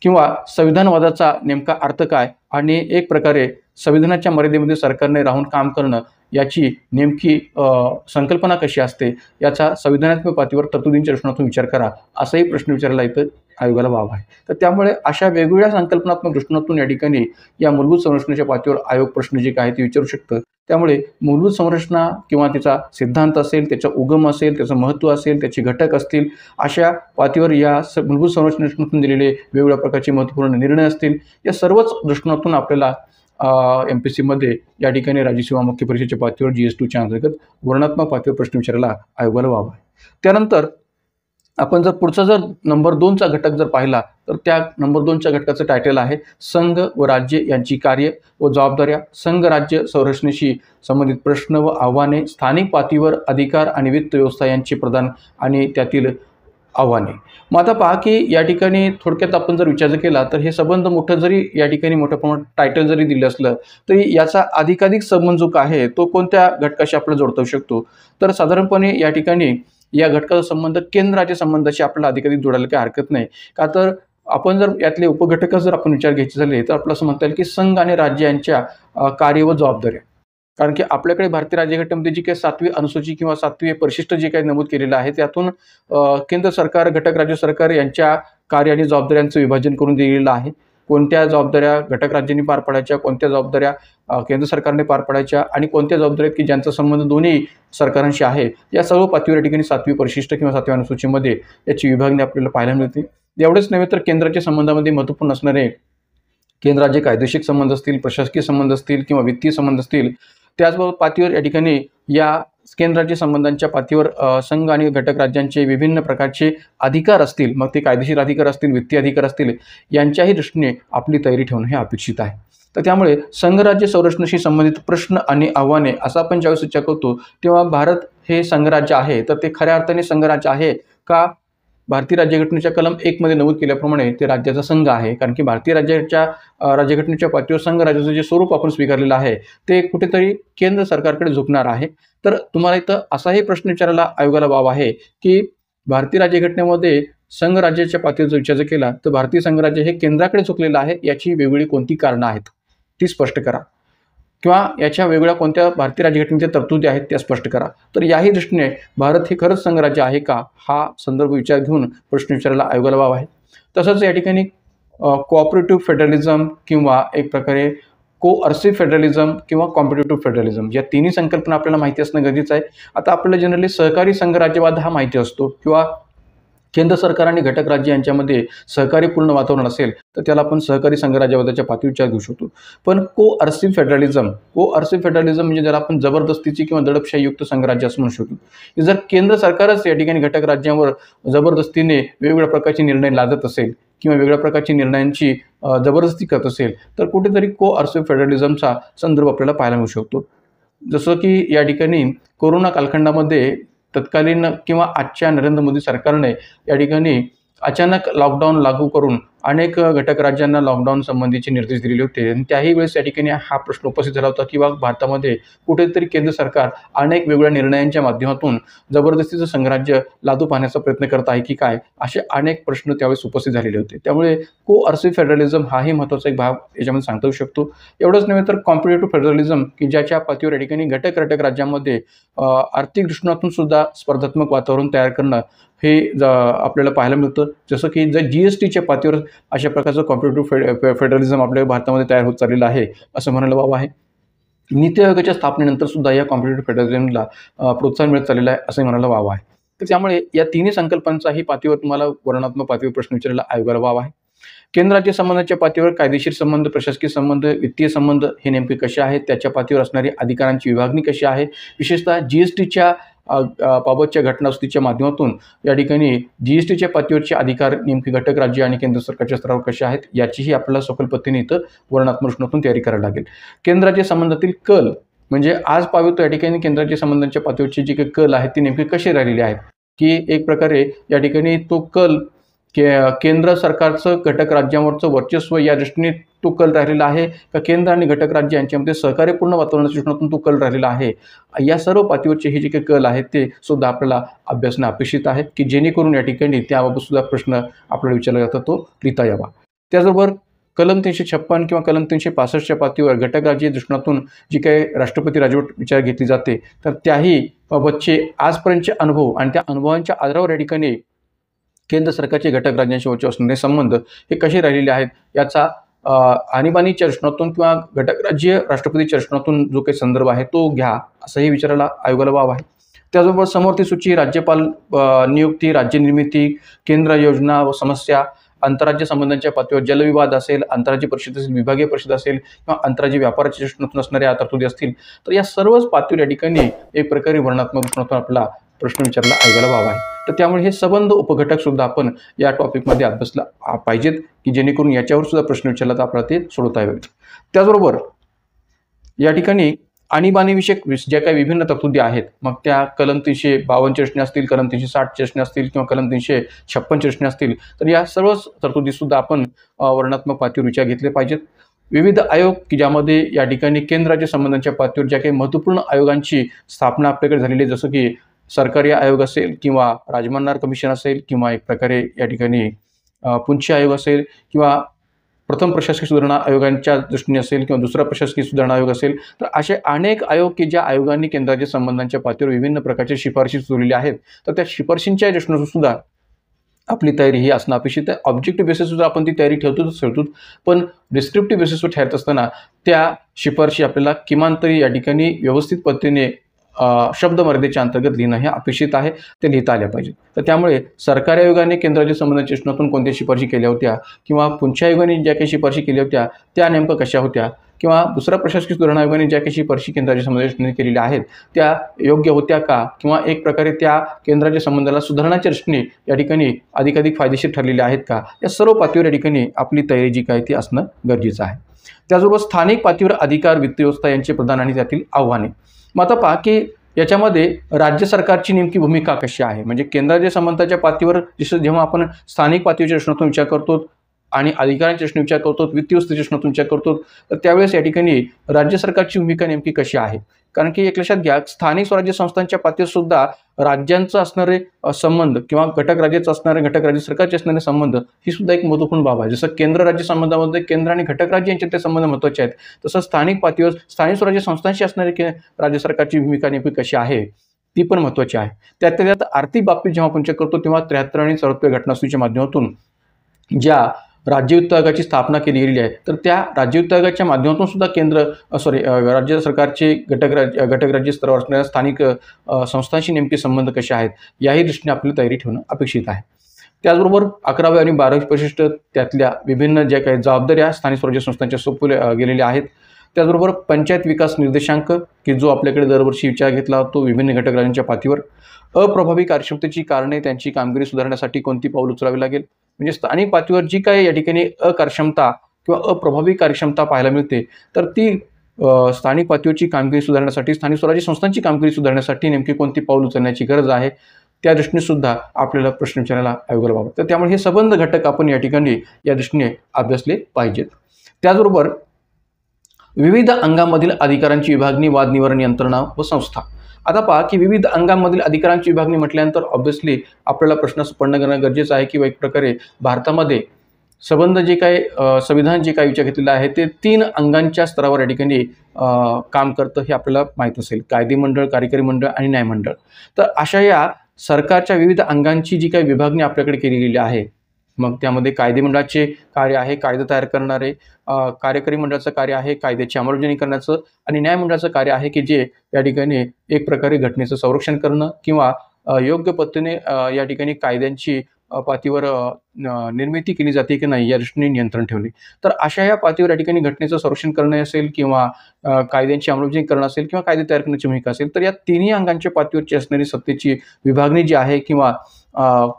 किंवा संविधानवादाचा नेमका अर्थ काय आणि एक प्रकारे संविधानाच्या मर्यादेमध्ये सरकारने राहून काम करणं याची नेमकी संकल्पना कशी असते याचा संविधानात्मक पातळीवर तरतुदींच्या दृष्टिकोनातून विचार करा असाही प्रश्न विचारायला इथं आयोगाला वाव आहे. तर त्यामुळे अशा वेगवेगळ्या संकल्पनात्मक दृष्टिकोनातून या ठिकाणी या मूलभूत संरचनेच्या पातळीवर आयोग प्रश्न जे काय ते विचारू शकतं. त्यामुळे मूलभूत संरचना किंवा तिचा सिद्धांत असेल, त्याचा उगम असेल, त्याचं महत्त्व असेल, त्याचे घटक असतील, अशा पातळीवर या मूलभूत संरचनेतून दिलेले वेगवेगळ्या प्रकारचे महत्त्वपूर्ण निर्णय असतील, या सर्वच दृष्टिकोनातून आपल्याला MPSCमध्ये या ठिकाणी राज्य सेवा मुख्य परीक्षेच्या पातळीवर GS2च्या अंतर्गत वर्णनात्मक पातळीवर प्रश्न विचारायला आयोगाला वाव आहे. त्यानंतर आपण जर पुढचा जर नंबर 2चा घटक जर पाहिला तर त्या नंबर 2च्या घटकाचं टायटल आहे संघ व राज्य यांची कार्य व जबाबदाऱ्या, संघ राज्य संरचनेशी संबंधित प्रश्न व आव्हाने, स्थानिक पातळीवर अधिकार आणि वित्त व्यवस्था यांचे प्रदान आणि त्यातील आव्हाने. मग आता पहा की या ठिकाणी थोडक्यात आपण जर विचार केला तर हे संबंध मोठं जरी या ठिकाणी मोठ्या प्रमाणात टायटल जरी दिलं असलं तरी याचा अधिकाधिक संबंध जो आहे तो कोणत्या घटकाशी आपल्याला जोडता येऊ शकतो. तर साधारणपणे या ठिकाणी या घटकाचा संबंध केंद्र राज्य संबंधाशी आपल्याला अधिकाधिक जोडायला काही हरकत नाही. का तर आपण जर यातले उपघटक जर आपण विचार घ्यायचे झाले तर आपलं असं म्हणता येईल की संघ आणि राज्य यांच्या कार्य व जबाबदाऱ्या. कारण की आपल्याकडे भारतीय राज्यघटनेमध्ये जी काही 7वी अनुसूची किंवा 7वी परिशिष्ट जे काही नमूद केलेलं आहे त्यातून केंद्र सरकार, घटक राज्य सरकार यांच्या कार्य आणि जबाबदाऱ्यांचं विभाजन करून दिलेलं आहे. कोणत्या जबाबदाऱ्या घटक राज्यांनी पार पाडायच्या, कोणत्या जबाबदाऱ्या केंद्र सरकारने पार पाडायच्या आणि कोणत्या जबाबदाऱ्या की ज्यांचा संबंध दोन्ही सरकारांशी आहे, या सर्व पातळीवर या ठिकाणी 7वी परिशिष्ट किंवा 7व्या अनुसूचीमध्ये याची विभागणी आपल्याला पाहायला मिळते. एवढेच नव्हे तर केंद्राच्या संबंधामध्ये महत्त्वपूर्ण असणारे केंद्र राज्य कायदेशीर संबंध असतील, प्रशासकीय संबंध असतील किंवा वित्तीय संबंध असतील, त्याचबरोबर पातळीवर या ठिकाणी या केंद्र राज्य संबंधांच्या पातळीवर संघ आणि घटक राज्यांचे विभिन्न प्रकारचे अधिकार असतील, मग ते कायदेशीर अधिकार असतील, वित्तीय अधिकार असतील, यांच्याही दृष्टीने आपली तयारी ठेवणं हे अपेक्षित आहे. तर त्यामुळे संघराज्य संरचनेशी संबंधित प्रश्न आणि आव्हाने असा आपण ज्यावेळेस विचार करतो तेव्हा भारत हे संघराज्य आहे तर ते खऱ्या अर्थाने संघराज्य आहे का? भारतीय राज्यघटनेच्या कलम 1 मध्ये नमूद केल्याप्रमाणे ते राज्याचा संघ आहे. कारण की भारतीय राज्यघटनेच्या पातळीवर संघ राज्याचं जे स्वरूप आपण स्वीकारलेलं आहे ते कुठेतरी केंद्र सरकारकडे झुकणार आहे. तर तुम्हाला इथं असाही प्रश्न विचारायला आयोगाला वाव आहे की भारतीय राज्यघटनेमध्ये संघ राज्याच्या पातळीवर जर विचार केला तर भारतीय संघराज्य हे केंद्राकडे झुकलेलं आहे, याची वेगवेगळी कोणती कारणं आहेत ती स्पष्ट करा. किंवा याच्या वेगळ्या कोणत्या भारतीय राज्यघटनेच्या तरतुदी आहेत त्या स्पष्ट करा. तर याही दृष्टीने भारत हे खरंच संघराज्य आहे का, हा संदर्भ विचार घेऊन प्रश्न विचारायला आयोगाला वाव आहे. तसंच या ठिकाणी कोऑपरेटिव्ह फेडरलिझम किंवा एक प्रकारे कोअर्सिव्ह फेडरलिझम किंवा कॉम्पिटेटिव्ह फेडरलिझम या तिन्ही संकल्पना आपल्याला माहिती असणं गरजेचं आहे. आता आपल्याला जनरली सहकारी संघराज्यवाद हा माहिती असतो किंवा केंद्र सरकार आणि घटक राज्य यांच्यामध्ये सहकारीपूर्ण वातावरण असेल तर त्याला आपण सहकारी संघराज्यवादाच्या पातळीवर विचार घेऊ शकतो. पण कोअर्सिव्ह फेडरलिझम म्हणजे ज्याला आपण जबरदस्तीची किंवा दडपशाहीयुक्त संघराज्य असं म्हणू शकतो. जर केंद्र सरकारच या ठिकाणी घटक राज्यांवर जबरदस्तीने वेगवेगळ्या प्रकारचे निर्णय लादत असेल किंवा वेगळ्या प्रकारची निर्णयांची जबरदस्ती करत असेल तर कुठेतरी कोअर्सिव्ह फेडरलिझमचा संदर्भ आपल्याला पाहायला मिळू शकतो. जसं की या ठिकाणी कोरोना कालखंडामध्ये तत्कालीन किंवा आजच्या नरेंद्र मोदी सरकारने या ठिकाणी अचानक लॉकडाऊन लागू करून अनेक घटक राज्यांना लॉकडाऊन संबंधीचे निर्देश दिलेले होते आणि त्याही वेळेस या ठिकाणी हा प्रश्न उपस्थित झाला होता की भारतामध्ये कुठेतरी केंद्र सरकार अनेक वेगवेगळ्या निर्णयांच्या माध्यमातून जबरदस्तीचं संघराज्य लादू पाहण्याचा प्रयत्न करत आहे की काय, असे अनेक प्रश्न त्यावेळेस उपस्थित झालेले होते. त्यामुळे कोअर्सिव्ह फेडरलिझम हाही महत्त्वाचा एक भाग याच्यामध्ये सांगता येऊ शकतो. एवढंच नव्हे तर कॉम्पिटेटिव्ह फेडरलिझम की ज्याच्या पातळीवर या ठिकाणी घटक राज्यांमध्ये आर्थिक दृष्टिकोनातून सुद्धा स्पर्धात्मक वातावरण तयार करणं हे आपल्याला पाहायला मिळतं. जसं की जर GSTच्या पातळीवर अशा प्रकारचं कॉम्पिटेटिव्ह फेडरलिझम आपल्या भारतामध्ये तयार होत चाललेलं आहे असं म्हणायला वाव आहे. नीती आयोगाच्या स्थापनेनंतर सुद्धा या कॉम्पिटेटिव्ह फेडरलिझमला प्रोत्साहन मिळत चाललेलं आहे असं म्हणायला वाव आहे. तर त्यामुळे या तिन्ही संकल्पनांचाही पातळीवर तुम्हाला वर्णनात्मक पातळीवर प्रश्न विचारायला आयोगाला वाव आहे. केंद्र राज्य संबंधाच्या पातळीवर कायदेशीर संबंध, प्रशासकीय संबंध, वित्तीय संबंध हे नेमके कसे आहेत, त्याच्या पातळीवर असणारी अधिकारांची विभागणी कशी आहे, विशेषतः GSTच्या बाबतच्या घटनावस्तूच्या माध्यमातून या ठिकाणी GSTच्या पातळीवरचे अधिकार नेमके घटक राज्य आणि केंद्र सरकारच्या स्तरावर कसे आहेत याचीही आपल्याला सखोल पद्धतीने इथं वर्णनात्मक दृष्टीकोनातून तयारी करायला लागेल. केंद्र राज्य संबंधातील कल म्हणजे आज पाहतो या ठिकाणी केंद्र राज्य संबंधांच्या पातळीवरची जी काही कल आहेत ती नेमके कसे राहिलेले आहेत की एक प्रकारे या ठिकाणी तो कल केंद्र सरकारचं घटक राज्यांवरचं वर्चस्व या दृष्टीने तो कल राहिलेला आहे का केंद्र आणि घटक राज्य यांच्यामध्ये सहकार्यपूर्ण वातावरणाच्या दृष्टीकोनातून तो कल राहिलेला आहे. या सर्व पातळीवरचे हे जे काही कल आहेत ते सुद्धा आपल्याला अभ्यासणं अपेक्षित आहे की जेणेकरून या ठिकाणी त्याबाबत सुद्धा प्रश्न आपल्याला विचारला जातो तो लिहिता यावा. त्याचबरोबर कलम 356 किंवा कलम 365च्या पातळीवर घटक राज्य दृष्टिकोनातून जी काही राष्ट्रपती राजवट विचार घेतली जाते तर त्याही बाबतचे आजपर्यंतचे अनुभव आणि त्या अनुभवांच्या आधारावर या ठिकाणी केंद्र सरकारचे घटक राज्यांशी असणारे संबंध हे कसे राहिलेले आहेत याचा आणीबाणीच्या दृष्टिकोनातून किंवा घटक राज्य राष्ट्रपतीच्या दृष्टिकोनातून जो काही संदर्भ आहे तो घ्या असंही विचारायला आयोगाला वाव आहे. त्याचबरोबर समवर्ती सूची, राज्यपाल नियुक्ती, राज्य निर्मिती, केंद्र योजना व समस्या, आंतरराज्य संबंधांच्या पातळीवर जलविवाद असेल, आंतरराज्य परिषद असेल, विभागीय परिषद असेल किंवा आंतरराज्य व्यापाराच्या दृष्टिकोनातून असणाऱ्या तरतुदी असतील तर या सर्वच पातळीवर या ठिकाणी एक प्रकारे वर्णनात्मक दृष्टिकोनातून आपला प्रश्न विचारला आयोगाला वाव आहे. तर त्यामुळे हे संबंध उपघटक सुद्धा आपण या टॉपिकमध्ये अभ्यासला पाहिजेत की जेणेकरून याच्यावर सुद्धा प्रश्न विचारला तर आपल्याला ते सोडवता येईल. त्याचबरोबर या ठिकाणी आणीबाणीविषयक ज्या काही विभिन्न तरतुदी आहेत मग त्या कलम 352 रचने असतील, कलम 360 रचने असतील किंवा कलम 356 रचने असतील तर या सर्व तरतुदी सुद्धा आपण वर्णनात्मक पातळीवर विचार घेतले पाहिजेत. विविध आयोग की ज्यामध्ये या ठिकाणी केंद्र राज्य संबंधांच्या पातळीवर ज्या काही महत्त्वपूर्ण आयोगांची स्थापना आपल्याकडे झालेली आहे जसं की सरकारी आयोग असेल किंवा राजमन्नार कमिशन असेल किंवा एक प्रकारे या ठिकाणी पुंछ आयोग असेल किंवा प्रथम प्रशासकीय सुधारणा आयोगांच्या दृष्टीने असेल किंवा दुसरा प्रशासकीय सुधारणा आयोग असेल तर असे अनेक आयोग की ज्या आयोगांनी केंद्राच्या संबंधांच्या पातळीवर विभिन्न प्रकारच्या शिफारशी सुचवलेल्या आहेत तर त्या शिफारशींच्या दृष्टीने सुद्धा आपली तयारी ही असणं अपेक्षित आहे. ऑब्जेक्टिव्ह बेसिसवर आपण ती तयारी ठेवतो पण डिस्क्रिप्टिव्ह बेसिसवर ठरत असताना त्या शिफारशी आपल्याला किमान तरी या ठिकाणी व्यवस्थित पद्धतीने शब्दमर्यादेच्या अंतर्गत लिहिणं हे अपेक्षित आहे, ते लिहिता आल्या पाहिजे. तर त्यामुळे सरकारी आयोगाने केंद्राच्या संबंधांच्या दृष्टीकोनातून कोणत्या शिफारशी केल्या होत्या किंवा पुंछ आयोगाने ज्या काही शिफारशी केल्या होत्या त्या नेमकं कशा होत्या किंवा दुसरा प्रशासकीय सुधारणा आयोगाने ज्या काही शिफारशी केंद्राच्या संबंधाने केलेल्या आहेत त्या योग्य होत्या का किंवा एक प्रकारे त्या केंद्राच्या संबंधाला सुधारण्याच्या दृष्टीने या ठिकाणी अधिकाधिक फायदेशीर ठरलेल्या आहेत का या सर्व पातळीवर या ठिकाणी आपली तयारी जी काय ती असणं गरजेचं आहे. त्याचबरोबर स्थानिक पातळीवर अधिकार, वित्त व्यवस्था यांचे प्रदान आणि त्यातील आव्हाने. मग आता पहा की याच्यामध्ये राज्य सरकारची नेमकी भूमिका कशी आहे म्हणजे केंद्राच्या संबंधाच्या पातळीवर जेव्हा आपण स्थानिक पातळीच्या दृष्टीने विचार करतो आणि अधिकारांच्या दृष्टीने विचार करतो, वित्त व्यवस्थेच्या दृष्टीने विचार करतो तर त्यावेळेस या ठिकाणी राज्य सरकारची भूमिका नेमकी कशी आहे. कारण की एक लक्षात घ्या, स्थानिक स्वराज्य संस्थांच्या पातळीवर सुद्धा राज्यांचं असणारे संबंध किंवा घटक राज्याचं असणारे घटक राज्य सरकारचे असणारे संबंध ही सुद्धा एक महत्त्वपूर्ण बाब आहे. जसं केंद्र राज्य संबंधामध्ये केंद्र आणि घटक राज्य यांच्यात संबंध महत्त्वाचे आहेत, तसं स्थानिक पातळीवर स्थानिक स्वराज्य संस्थांशी असणारी राज्य सरकारची भूमिका नेमकी कशी आहे ती पण महत्त्वाची आहे. त्यातल्या त्यात आर्थिक बाबतीत जेव्हा आपण चेक करतो तेव्हा 73 आणि 74 घटनासुचीच्या माध्यमातून ज्या राज्ययुक्त आयोगाची स्थापना केली गेलेली आहे, तर त्या राज्ययुक्त आयोगाच्या माध्यमातून सुद्धा राज्य सरकारचे घटक राज्य स्तरावर असणाऱ्या स्थानिक संस्थांशी नेमके संबंध कसे आहेत याही दृष्टीने आपल्याला तयारी ठेवणं अपेक्षित आहे. त्याचबरोबर 11वी आणि 12वी परिशिष्ट त्यातल्या विभिन्न ज्या काही जबाबदाऱ्या स्थानिक स्वराज्य संस्थांच्या सोपवल्या गेलेल्या आहेत. त्याचबरोबर पंचायत विकास निर्देशांक की जो आपल्याकडे दरवर्षी विचार घेतला जातो विभिन्न घटक राज्यांच्या पातळीवर. अप्रभावी कार्यक्षमतेची कारणे, त्यांची कामगिरी सुधारण्यासाठी कोणती पाऊल उचलावी लागेल. म्हणजे स्थानिक पातळीवर जी काही या ठिकाणी अकार्यक्षमता किंवा अप्रभावी कार्यक्षमता पाहायला मिळते, तर ती स्थानिक पातळीवरची कामगिरी सुधारण्यासाठी, स्थानिक स्वराज्य संस्थांची कामगिरी सुधारण्यासाठी नेमकी कोणती पाऊल उचलण्याची गरज आहे, त्या दृष्टीने सुद्धा आपल्याला प्रश्न विचारायला आयोगाला वावरतं. तर त्यामुळे हे संबंध घटक आपण या ठिकाणी या दृष्टीने अभ्यासले पाहिजेत. त्याचबरोबर विविध अंगांमधील अधिकारांची विभागणी, वाद निवारण यंत्रणा व संस्था. आता पहा की विविध अंगांमधील अधिकारांची विभागणी म्हटल्यानंतर ऑब्व्हियसली आपल्याला प्रश्न उत्पन्न करणं गरजेचं आहे की एक प्रकारे भारतामध्ये संबंध जे काही संविधान जे काही विचार घेतलेलं आहे ते 3 अंगांच्या स्तरावर या ठिकाणी काम करतं हे आपल्याला माहीत असेल. कायदे मंडळ, कार्यकारी मंडळ आणि न्यायमंडळ. तर अशा या सरकारच्या विविध अंगांची जी काही विभागणी आपल्याकडे केली गेली आहे, मग त्यामध्ये कायदे मंडळाचे कार्य आहे कायदे तयार करणारे, कार्यकारी मंडळाचं कार्य आहे कायद्याची अंमलबजावणी करण्याचं, आणि न्यायमंडळाचं कार्य आहे की जे या ठिकाणी एक प्रकारे घटनेचं संरक्षण करणं किंवा योग्य पद्धतीने या ठिकाणी कायद्यांची पातळीवर निर्मिती केली जाते की नाही या दृष्टीने नियंत्रण ठेवले. तर अशा या पातळीवर या ठिकाणी घटनेचं संरक्षण करणे असेल किंवा कायद्यांची अंमलबजावणी करणं असेल किंवा कायदे तयार करण्याची भूमिका असेल, तर या तिन्ही अंगांच्या पातळीवरची असणारी सत्तेची विभागणी जी आहे किंवा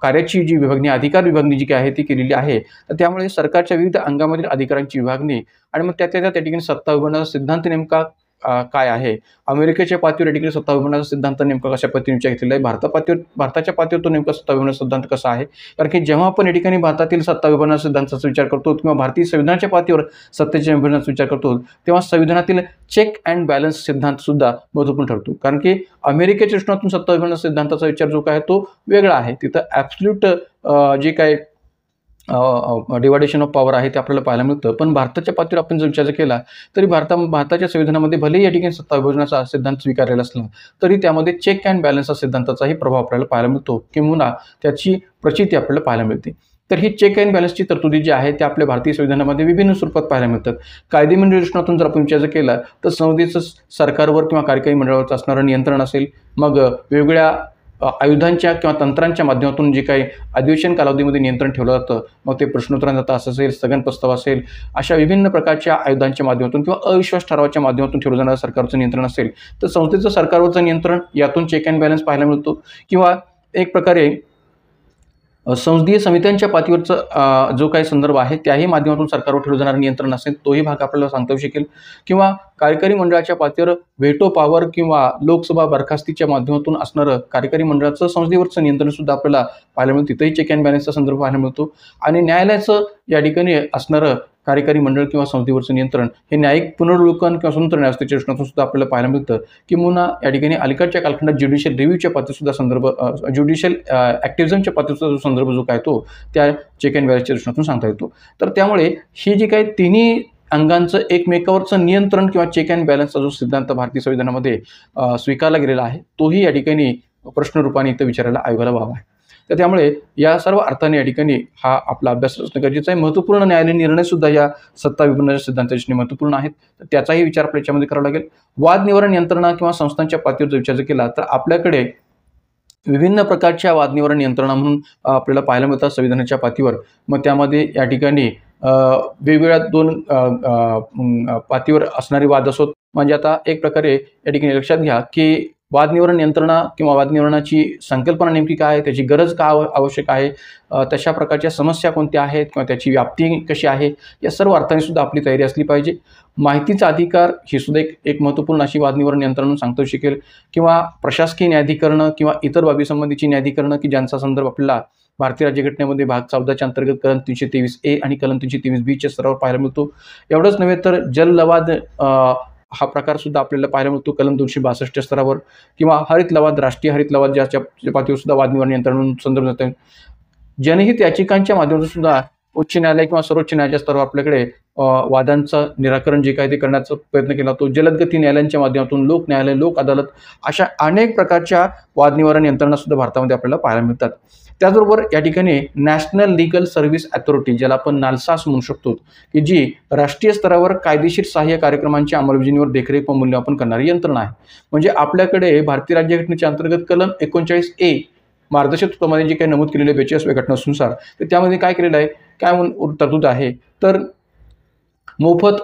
कार्याची जी विभागणी, अधिकार विभागणी जी काही आहे ती केलेली आहे. तर त्यामुळे सरकारच्या विविध अंगामधील अधिकारांची विभागणी आणि मग त्या ठिकाणी सत्ता विभागण्याचा सिद्धांत नेमका काय आहे. अमेरिकेच्या पातळीवर या ठिकाणी सत्ता विभागण्याचा सिद्धांत नेमका कशा पद्धतीने विचार घेतलेला आहे, भारताच्या पातळीवर तो नेमका सत्ता विभागण्याचा सिद्धांत कसा आहे. कारण की जेव्हा आपण या ठिकाणी भारतातील सत्ता विभागण्याच्या सिद्धांताचा विचार करतो किंवा भारतीय संविधानाच्या पातळीवर सत्तेच्या विभागण्याचा विचार करतो, तेव्हा संविधानातील चेक अँड बॅलन्स सिद्धांत सुद्धा महत्त्वपूर्ण ठरतो. कारण की अमेरिकेच्या दृष्टिकोनातून सत्ता विभागण्याच्या सिद्धांताचा विचार जो काय तो वेगळा आहे. तिथं ॲब्सोल्यूट जे काय डिवायडेशन ऑफ पॉवर आहे ते आपल्याला पाहायला मिळतं. पण भारताच्या पातळीवर आपण जर विचार केला तरी भारताच्या संविधानामध्ये भलेही या ठिकाणी सत्ता विभाजनाचा सिद्धांत स्वीकारलेला असला तरी त्यामध्ये चेक अँड बॅलन्सचा सिद्धांताचाही प्रभाव आपल्याला पाहायला मिळतो किंवा त्याची प्रचिती आपल्याला पाहायला मिळते. तर ही चेक अँड बॅलन्सची तरतुदी जी आहे ते आपल्या भारतीय संविधानामध्ये विभिन्न स्वरूपात पाहायला मिळतात. कायदेमंडळ दृष्टिकोनातून जर आपण विचार केला तर संसदेचं सरकारवर किंवा कार्यकारी मंडळावर असणारं नियंत्रण असेल, मग वेगवेगळ्या आयुधांच्या किंवा तंत्रांच्या माध्यमातून जे काही अधिवेशन कालावधीमध्ये नियंत्रण ठेवलं जातं, मग ते प्रश्नोत्तरांचा तास असेल, स्थगन प्रस्ताव असेल, अशा विभिन्न प्रकारच्या आयुधांच्या माध्यमातून किंवा अविश्वास ठरावाच्या माध्यमातून ठेवलं जाणारं सरकारचं नियंत्रण असेल, तर संसदेचं सरकारवरचं नियंत्रण यातून चेक अँड बॅलन्स पाहायला मिळतो. किंवा एक प्रकारे संसदीय समित्यांच्या पातळीवरचा जो काही संदर्भ आहे त्याही माध्यमातून सरकारवर ठेवलं जाणारं नियंत्रण असेल तोही भाग आपल्याला सांगता येऊ शकेल. किंवा कार्यकारी मंडळाच्या पातळीवर व्हेटो पॉवर किंवा लोकसभा बरखास्तीच्या माध्यमातून असणारं कार्यकारी मंडळाचं संसदेवरचं नियंत्रण सुद्धा आपल्याला पाहायला मिळतं. तिथंही चेक अँड बॅलन्सचा संदर्भ पाहायला मिळतो. आणि न्यायालयाचं या ठिकाणी असणारं कार्यकारी मंडळ किंवा संसदेवरचं नियंत्रण हे न्यायिक पुनर्विलोकन किंवा स्वतंत्र न्यायस्थेच्या दृष्टीकोनातून सुद्धा आपल्याला पाहायला मिळतं. किंवा या ठिकाणी अलीकडच्या कालखंडात ज्युडिशियल रिव्ह्यूच्या पातळीसुद्धा संदर्भ, ज्युडिशियल ॲक्टिव्हिझमच्या पातळीचा जो संदर्भ जो काय तो त्या चेक अँड बॅलन्सच्या दृष्टीकोनातून सांगता येतो. तर त्यामुळे ही जी काही तिन्ही अंगांचं एकमेकावरचं नियंत्रण किंवा चेक अँड बॅलन्सचा जो सिद्धांत भारतीय संविधानामध्ये स्वीकारला गेलेला आहे तोही या ठिकाणी प्रश्नरूपाने इथं विचारायला आयोगाला व्हावा आहे. तर त्यामुळे या सर्व अर्थाने या ठिकाणी हा आपला अभ्यास असणं गरजेचं आहे. महत्त्वपूर्ण न्यायालयीन निर्णयसुद्धा या सत्ता विभाजनाच्या सिद्धांताच्या महत्त्वपूर्ण आहेत, तर त्याचाही विचार आपल्या याच्यामध्ये करावा लागेल. वाद निवारण यंत्रणा किंवा संस्थांच्या पातळीवर जर विचार केला तर आपल्याकडे विभिन्न प्रकारच्या वाद निवारण यंत्रणा म्हणून आपल्याला पाहायला मिळतात संविधानाच्या पातळीवर. मग त्यामध्ये या ठिकाणी वेगवेगळ्या 2 पातळीवर असणारे वाद असोत. म्हणजे आता एक प्रकारे या ठिकाणी लक्षात घ्या की वाद निवारण यंत्रणा किंवा वाद निवारणाची संकल्पना नेमकी काय आहे, त्याची गरज का आवश्यक आहे, तशा प्रकारच्या समस्या कोणत्या आहेत किंवा त्याची व्याप्ती कशी आहे, या सर्व अर्थाने सुद्धा आपली तयारी असली पाहिजे. माहितीचा अधिकार ही सुद्धा एक महत्त्वपूर्ण अशी वाद निवारण यंत्रणा सांगता येऊ शकेल. किंवा प्रशासकीय न्यायाधिकरणं किंवा इतर बाबीसंबंधीची न्यायाधिकरणं की ज्यांचा संदर्भ आपल्याला भारतीय राज्यघटनेमध्ये भाग 14च्या अंतर्गत कलम 323A आणि कलम 323B च्या स्तरावर पाहायला मिळतो. एवढंच नव्हे तर जललवाद हा प्रकार सुद्धा आपल्याला पाहायला मिळतो कलम 262 स्तरावर, किंवा हरित लवाद, राष्ट्रीय हरित लवाद ज्याच्या पातळीवर सुद्धा वाद निवारण यंत्रणा म्हणून संदर्भ जाते. जनहित याचिकांच्या माध्यमातून सुद्धा उच्च न्यायालय किंवा सर्वोच्च न्यायालयाच्या स्तरावर आपल्याकडे वादांचं निराकरण जे काही ते करण्याचा प्रयत्न केला जातो. जलदगती न्यायालयांच्या माध्यमातून लोक न्यायालय, लोक अदालत अशा अनेक प्रकारच्या वाद निवारण यंत्रणा सुद्धा भारतामध्ये आपल्याला पाहायला मिळतात. त्याचबरोबर या ठिकाणी नॅशनल लीगल सर्व्हिस अथॉरिटी, ज्याला आपण नालसा असं म्हणू शकतो, की जी राष्ट्रीय स्तरावर कायदेशीर सहाय्य कार्यक्रमांच्या अंमलबजावणीवर देखरेख व मूल्यमापन करणारी यंत्रणा आहे. म्हणजे आपल्याकडे भारतीय राज्यघटनेच्या अंतर्गत कलम 39A मार्गदर्शक तत्वामध्ये जे काही नमूद केलेले 42व्या घटनानुसार, तर त्यामध्ये काय केलेलं आहे, काय तरतूद आहे, तर मोफत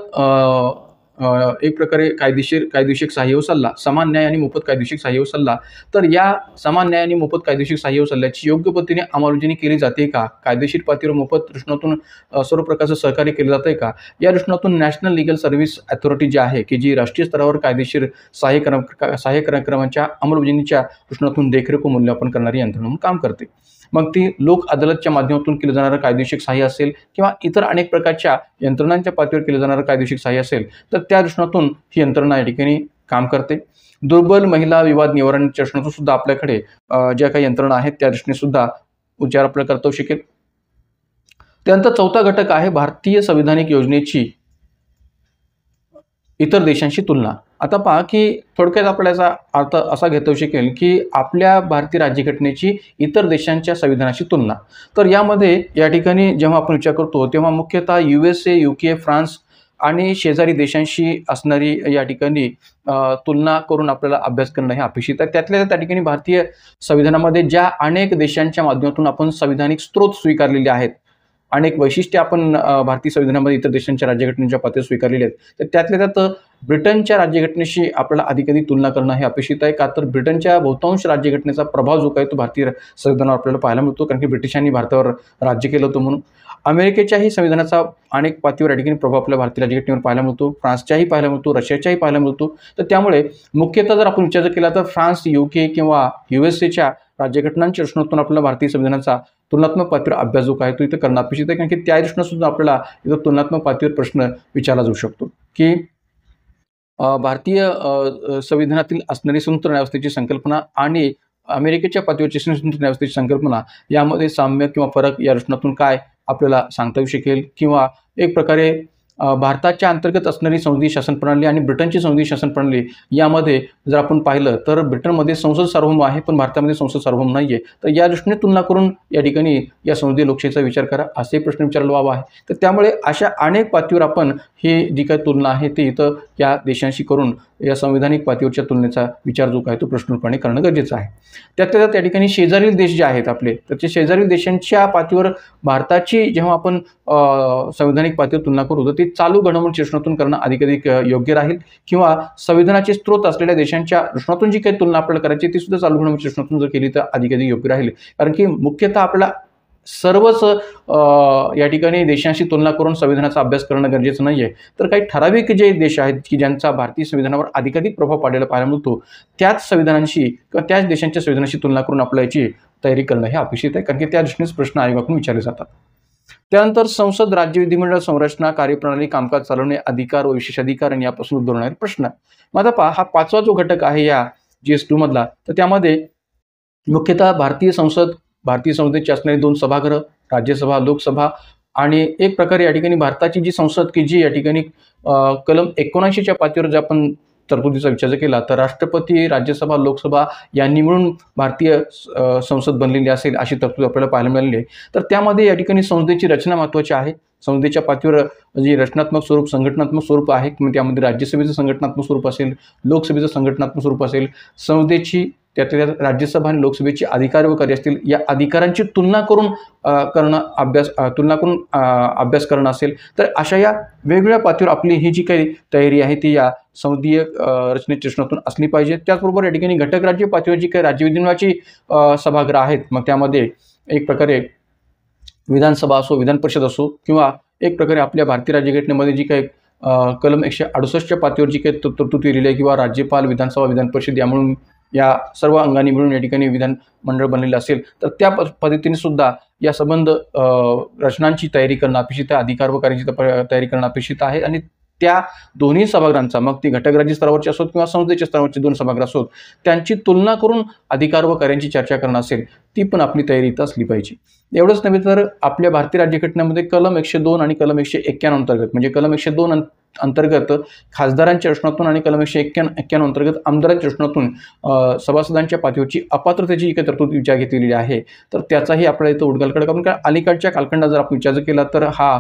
एक प्रकारे कायदेशीर सहाय्य व सल्ला, समान न्याय आणि मोफत कायदेशीर सहाय्य व सल्ला. तर या समान न्याय आणि मोफत कायदेशीर सहाय्य व सल्ल्याची योग्य पद्धतीने अंमलबजावणी केली जाते का, कायदेशीर पातळीवर मोफत दृष्टीतून सर्व प्रकारचं सहकार्य केलं जातं का, या दृष्टीतून नॅशनल लीगल सर्व्हिस अथॉरिटी जी आहे, की जी राष्ट्रीय स्तरावर कायदेशीर सहाय्य कार्यक्रमांच्या अंमलबजावणीच्या दृष्टीतून देखरेख व मूल्यमापन करणारी यंत्रणा म्हणून काम करते. मग ती लोक अदालतच्या माध्यमातून केलं जाणारं कायदेशीर सहाय्य असेल किंवा इतर अनेक प्रकारच्या यंत्रणांच्या पातळीवर केलं जाणारं कायदेशीर सहाय्य असेल, तर त्या दृष्टीतून ही यंत्रणा या ठिकाणी काम करते. दुर्बल महिला विवाद निवारणाच्या दृष्टीतून सुद्धा आपल्याकडे ज्या काही यंत्रणा आहेत त्या दृष्टीने सुद्धा विचार आपल्याला करता येऊ शकेल. त्यानंतर चौथा घटक आहे भारतीय संविधानिक योजनेची इतर देशांशी तुलना. आता पहा की थोडक्यात आपल्याला अर्थ असा घेता येऊ शकेल की आपल्या भारतीय राज्यघटनेची इतर देशांच्या संविधानाशी तुलना. तर यामध्ये या ठिकाणी जेव्हा आपण विचार करतो तेव्हा मुख्यतः USA, UK, फ्रान्स आणि शेजारी देशांशी असणारी या ठिकाणी तुलना करून आपल्याला अभ्यास करणं हे अपेक्षित आहे. त्यातल्या त्या ठिकाणी भारतीय संविधानामध्ये ज्या अनेक देशांच्या माध्यमातून आपण संविधानिक स्रोत स्वीकारलेले आहेत, अनेक वैशिष्ट्ये आपण भारतीय संविधानामध्ये इतर देशांच्या राज्यघटनेच्या पातळीवर स्वीकारलेले आहेत, तर त्यातल्या त्यात ब्रिटनच्या राज्यघटनेशी आपल्याला अधिकाधिक तुलना करणं हे अपेक्षित आहे. का तर ब्रिटनच्या बहुतांश राज्यघटनेचा प्रभाव जो काही तो भारतीय संविधानावर आपल्याला पाहायला मिळतो, कारण की ब्रिटिशांनी भारतावर राज्य केलं होतं म्हणून. अमेरिकेच्याही संविधानाचा अनेक पातळीवर या ठिकाणी प्रभाव आपल्या भारतीय राज्यघटनेवर पाहायला मिळतो, फ्रान्सच्याही पाहायला मिळतो, रशियाच्याही पाहायला मिळतो. तर त्यामुळे मुख्यतः जर आपण विचार केला तर फ्रान्स, UK किंवा USAच्या राज्यघटनांच्या दृष्टीतून आपल्याला भारतीय संविधानाचा तुलनात्मक पातळीवर अभ्यास जो आहे तो इथं करणं अपेक्षित आहे, कारण की त्या दृष्टीने सुद्धा आपल्याला इथं तुलनात्मक पातळीवर प्रश्न विचारला जाऊ शकतो की भारतीय संविधानातील असणारी स्वतंत्र न्यायव्यवस्थेची संकल्पना आणि अमेरिकेच्या पातळीवरची स्वतंत्र न्यायव्यवस्थेची संकल्पना यामध्ये साम्य किंवा फरक या दृष्टीतून काय आपल्याला सांगता येऊ शकेल, किंवा एक प्रकारे भारताच्या अंतर्गत असणारी संसदीय शासन प्रणाली आणि ब्रिटनची संसदीय शासन प्रणाली यामध्ये जर आपण पाहिलं तर ब्रिटनमध्ये संसद सार्वभौम आहे पण भारतामध्ये संसद सार्वभौम नाही आहे. तर या दृष्टीने तुलना करून या ठिकाणी या संसदीय लोकशाहीचा विचार करा असे प्रश्न विचारला व्हावा आहे. तर त्यामुळे अशा अनेक पातळीवर आपण ही जी काही तुलना आहे ते इथं या देशांशी करून या संविधानिक पातळीवरच्या तुलनेचा विचार जो काय तो प्रश्नरूपाने करणं गरजेचं आहे. त्यातल्या त्या ठिकाणी शेजारील देश जे आहेत आपले, तर ते शेजारील देशांच्या पातळीवर भारताची जेव्हा आपण संविधानिक पातळीवर तुलना करू तर ती चालू घडामोडीच्या दृष्टीतून करणं अधिकाधिक योग्य राहील, किंवा संविधानाचे स्रोत असलेल्या देशांच्या दृष्टीतून जी काही तुलना आपल्याला करायची ती सुद्धा चालू घडामोडीच्या दृष्टीतून जर केली तर अधिकाधिक योग्य राहील. कारण की मुख्यतः आपल्याला सर्वच या ठिकाणी देशांशी तुलना करून संविधानाचा अभ्यास करणं गरजेचं नाही आहे, तर काही ठराविक जे देश आहेत की ज्यांचा भारतीय संविधानावर अधिकाधिक प्रभाव पाडलेला पाहायला मिळतो त्याच संविधानांशी किंवा त्याच देशांच्या संविधानाशी तुलना करून आपल्याला याची तयारी करणं हे अपेक्षित आहे, कारण की त्या दृष्टीनेच प्रश्न आयोगाकडून विचारले जातात. त्यानंतर संसद, राज्य विधिमंडळ संरचना, कार्यप्रणाली, कामकाज चालवणे, अधिकार व विशेषाधिकार आणि यापासून उद्भवणारे प्रश्न. मग आता पहा हा पाचवा जो घटक आहे या GS2 मधला, तर त्यामध्ये मुख्यतः भारतीय संसदेची असणारी 2 सभागृह, राज्यसभा, लोकसभा आणि एक प्रकारे या ठिकाणी भारताची जी संसद की जी या ठिकाणी कलम 79च्या पातळीवर जर आपण तरतुदीचा विचार केला तर राष्ट्रपती, राज्यसभा, लोकसभा यांनी मिळून भारतीय संसद बनलेली असेल अशी तरतूद आपल्याला पाहायला मिळाली आहे. तर त्यामध्ये या ठिकाणी संसदेची रचना महत्त्वाची आहे. संसदेच्या पातळीवर जी रचनात्मक स्वरूप, संघटनात्मक स्वरूप आहे, किंवा त्यामध्ये राज्यसभेचं संघटनात्मक स्वरूप असेल, लोकसभेचं संघटनात्मक स्वरूप असेल, संसदेची त्यातल्या राज्यसभा आणि लोकसभेची अधिकार व कार्य असतील या अधिकारांची तुलना करून अभ्यास करणं असेल, तर अशा या वेगवेगळ्या पातळीवर आपली ही जी काही तयारी आहे ती या संसदीय रचनेच्या दृष्टीतून असली पाहिजे. त्याचबरोबर या ठिकाणी घटक राज्य पातळीवर जी काही राज्य विधिमंडळाची सभागृह आहेत, मग त्यामध्ये एक प्रकारे विधानसभा असो, विधान परिषद असो, किंवा एक प्रकारे आपल्या भारतीय राज्यघटनेमध्ये जी काही कलम 168च्या पातळीवर जी काही तरतूद केलेली आहे, किंवा राज्यपाल, विधानसभा, विधान परिषद यामुळे या सर्व अंगांनी मिळून या ठिकाणी विधानमंडळ बनलेलं असेल, तर त्या पद्धतीने सुद्धा या संबंध रचनांची तयारी करणं अपेक्षित आहे, अधिकार व कार्याची तयारी करणं अपेक्षित आहे. आणि त्या दोन्ही सभागृहांचा, मग ती घटकराज्य स्तरावरची असोत किंवा संसदेच्या स्तरावरची दोन सभागृह असोत, त्यांची तुलना करून अधिकार व कार्यांची चर्चा करणं असेल, ती पण आपली तयारी इथं असली पाहिजे. एवढंच नव्हे तर आपल्या भारतीय राज्यघटनेमध्ये कलम 102 आणि कलम 191 अंतर्गत, म्हणजे कलम 102 अंतर्गत खासदारांच्या रचनातून आणि कलम 191 अंतर्गत आमदारांच्या रचनातून सभासदांच्या पातळीवरची अपात्रतेची जी तरतूद विचार घेतलेली आहे, तर त्याचाही आपल्याला इथं उडगल करणं, कारण अलीकडच्या कालखंडात जर आपण विचार केला तर हा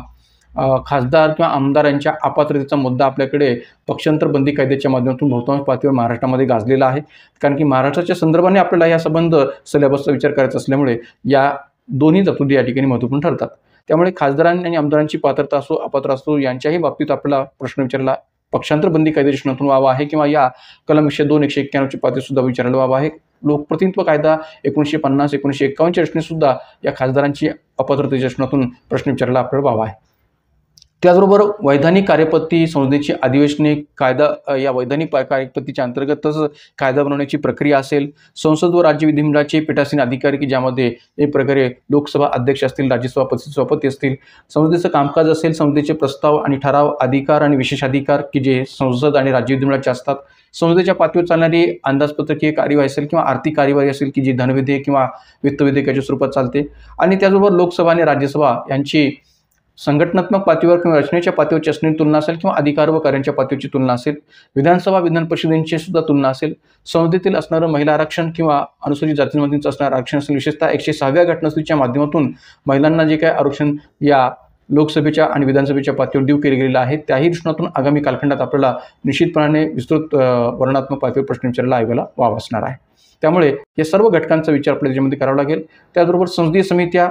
खासदार किंवा आमदारांच्या अपात्रतेचा मुद्दा आपल्याकडे पक्षांतर बंदी कायद्याच्या माध्यमातून बहुतांश पातळीवर महाराष्ट्रामध्ये गाजलेला आहे. कारण की महाराष्ट्राच्या संदर्भाने आपल्याला या संबंध सिलेबसचा विचार करायचा असल्यामुळे या दोन्ही तरतुदी या ठिकाणी महत्त्वपूर्ण ठरतात. त्यामुळे खासदारांनी आणि आमदारांची पात्रता असो अपात्र असो यांच्याही बाबतीत आपल्याला प्रश्न विचारला पक्षांतर बंदी कायद्याच्या रचनातून व्हावा आहे किंवा या कलम 102 191ची पातळीसुद्धा विचारायला व्हावा आहे. लोकप्रतिनिधित्व कायदा 1950 1951च्या रचनेतसुद्धा या खासदारांची अपात्रतेच्या रचनातून प्रश्न विचारायला आपल्याला व्हावा आहे. त्याचबरोबर वैधानिक कार्यपद्धती, संसदेची अधिवेशने, कायदा या वैधानिक कार्यपद्धतीच्या अंतर्गतच कायदा बनवण्याची प्रक्रिया असेल, संसद व राज्य विधिमंडळाचे पीठासीन अधिकारी की ज्यामध्ये एक प्रकारे लोकसभा अध्यक्ष असतील, राज्यसभा सभापती असतील, संसदेचं कामकाज असेल, संसदेचे प्रस्ताव आणि ठराव, अधिकार आणि विशेष अधिकार की जे संसद आणि राज्य विधिमंडळाचे असतात, संसदेच्या पातळीवर चालणारी अंदाजपत्रकीय कार्यवाही असेल किंवा आर्थिक कार्यवाही असेल की जी धनविधेयक किंवा वित्त विधेयकाच्या स्वरूपात चालते, आणि त्याचबरोबर लोकसभा आणि राज्यसभा यांची संघटनात्मक पातळीवर किंवा रचनेच्या पातळीवरची असणारी तुलना असेल किंवा अधिकार व कार्यांच्या पातळीवरची तुलना असेल, विधानसभा विधान परिषदेची सुद्धा तुलना असेल, संसदेतील असणारं महिला आरक्षण किंवा अनुसूचित जातींमधील असणारं आरक्षण असेल, विशेषतः 106व्या घटनादुरुस्तीच्या माध्यमातून महिलांना जे काय आरक्षण या लोकसभेच्या आणि विधानसभेच्या पातळीवर देऊ केले गेलेलं आहे, त्याही दृष्टीतून आगामी कालखंडात आपल्याला निश्चितपणाने विस्तृत वर्णनात्मक पातळीवर प्रश्न विचारायला आयोगाला वाव असणार आहे. त्यामुळे या सर्व घटकांचा विचार आपल्याला त्याच्यामध्ये करावा लागेल. त्याचबरोबर संसदीय समित्या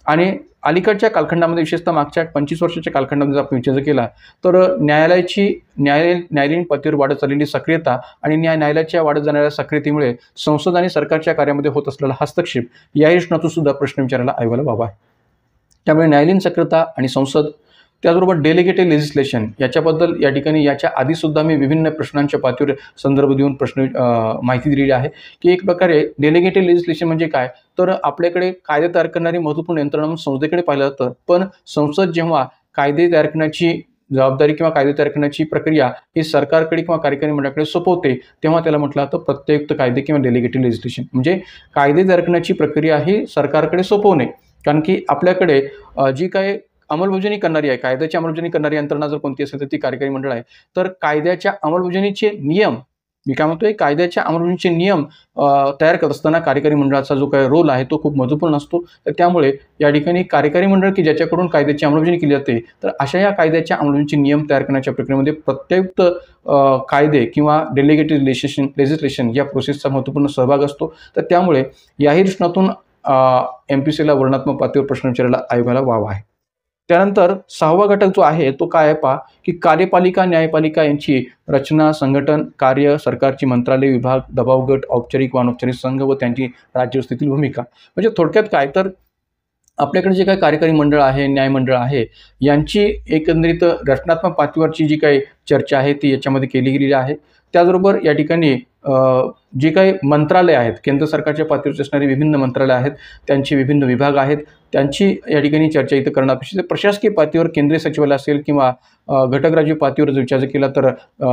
आणि अलीकडच्या कालखंडामध्ये विशेषतः मागच्या 25 वर्षाच्या कालखंडामध्ये आपण विचार केला तर न्यायालयीन पातळीवर वाढत चाललेली सक्रियता आणि न्यायालयाच्या वाढत जाणाऱ्या सक्रियतेमुळे संसद आणि सरकारच्या कार्यामध्ये होत असलेला हस्तक्षेप या दृष्टीतून सुद्धा प्रश्न विचारायला आयोगाला व्हावा आहे. त्यामुळे न्यायालयीन सक्रियता आणि संसद, त्याचबरोबर डेलिगेटेड लेजिस्लेशन याच्याबद्दल या ठिकाणी याच्या आधीसुद्धा मी विभिन्न प्रश्नांच्या पातळीवर संदर्भ देऊन माहिती दिलेली आहे की एक प्रकारे डेलिगेटेड लेजिस्लेशन म्हणजे काय, तर आपल्याकडे कायदे तयार करणारी महत्त्वपूर्ण यंत्रणा म्हणून संसदेकडे पाहिलं जातं, पण संसद जेव्हा कायदे तयार करण्याची जबाबदारी किंवा कायदे तयार करण्याची प्रक्रिया ही सरकारकडे किंवा कार्यकारी मंडळाकडे सोपवते, तेव्हा त्याला म्हटलं जातं प्रत्ययुक्त कायदे किंवा डेलिगेटेड लेजिस्लेशन. म्हणजे कायदे तयार करण्याची प्रक्रिया ही सरकारकडे सोपवणे, कारण की आपल्याकडे जी काही अंमलबजावणी करणारी आहे, कायद्याची अंमलबजावणी करणारी यंत्रणा जर कोणती असेल तर ती कार्यकारी मंडळ आहे. तर कायद्याच्या अंमलबजावणीचे नियम, मी काय म्हणतोय, कायद्याच्या अंमलबजावणीचे नियम तयार करत असताना कार्यकारी मंडळाचा जो काही रोल आहे तो खूप महत्त्वपूर्ण असतो. तर त्यामुळे या ठिकाणी कार्यकारी मंडळ की ज्याच्याकडून कायद्याची अंमलबजावणी केली जाते, तर अशा या कायद्याच्या अंमलबजावणीचे नियम तयार करण्याच्या प्रक्रियेमध्ये प्रत्ययुक्त कायदे किंवा डेलिगेटेड लेजिस्लेशन या प्रोसेसचा महत्त्वपूर्ण सहभाग असतो. तर त्यामुळे याही दृष्टीतून MPSCला वर्णनात्मक पातळीवर प्रश्न विचारायला आयोगाला वाव आहे. त्यानंतर 6वा घटक जो आहे तो काय आहे पहा, की कार्यपालिका न्यायपालिका यांची रचना, संघटन, कार्य, सरकारची मंत्रालय, विभाग, दबाव गट, औपचारिक व अनौपचारिक संघ व त्यांची राज्यव्यवस्थेतील भूमिका. म्हणजे थोडक्यात काय, तर आपल्याकडे जे काही कार्यकारी मंडळ आहे, न्यायमंडळ आहे, यांची एकंदरीत रचनात्मक पातळीवरची जी काही चर्चा आहे ती याच्यामध्ये केली गेलेली आहे. त्याचबरोबर या ठिकाणी जे काही मंत्रालय आहेत, केंद्र सरकारच्या पातळीवर असणारी विभिन्न मंत्रालय आहेत, त्यांचे विभिन्न विभाग आहेत, त्यांची या ठिकाणी चर्चा इथं करणं अपेक्षित आहे. प्रशासकीय पातळीवर केंद्रीय सचिवालय असेल किंवा घटक राज्य पातळीवर जर विचार केला तर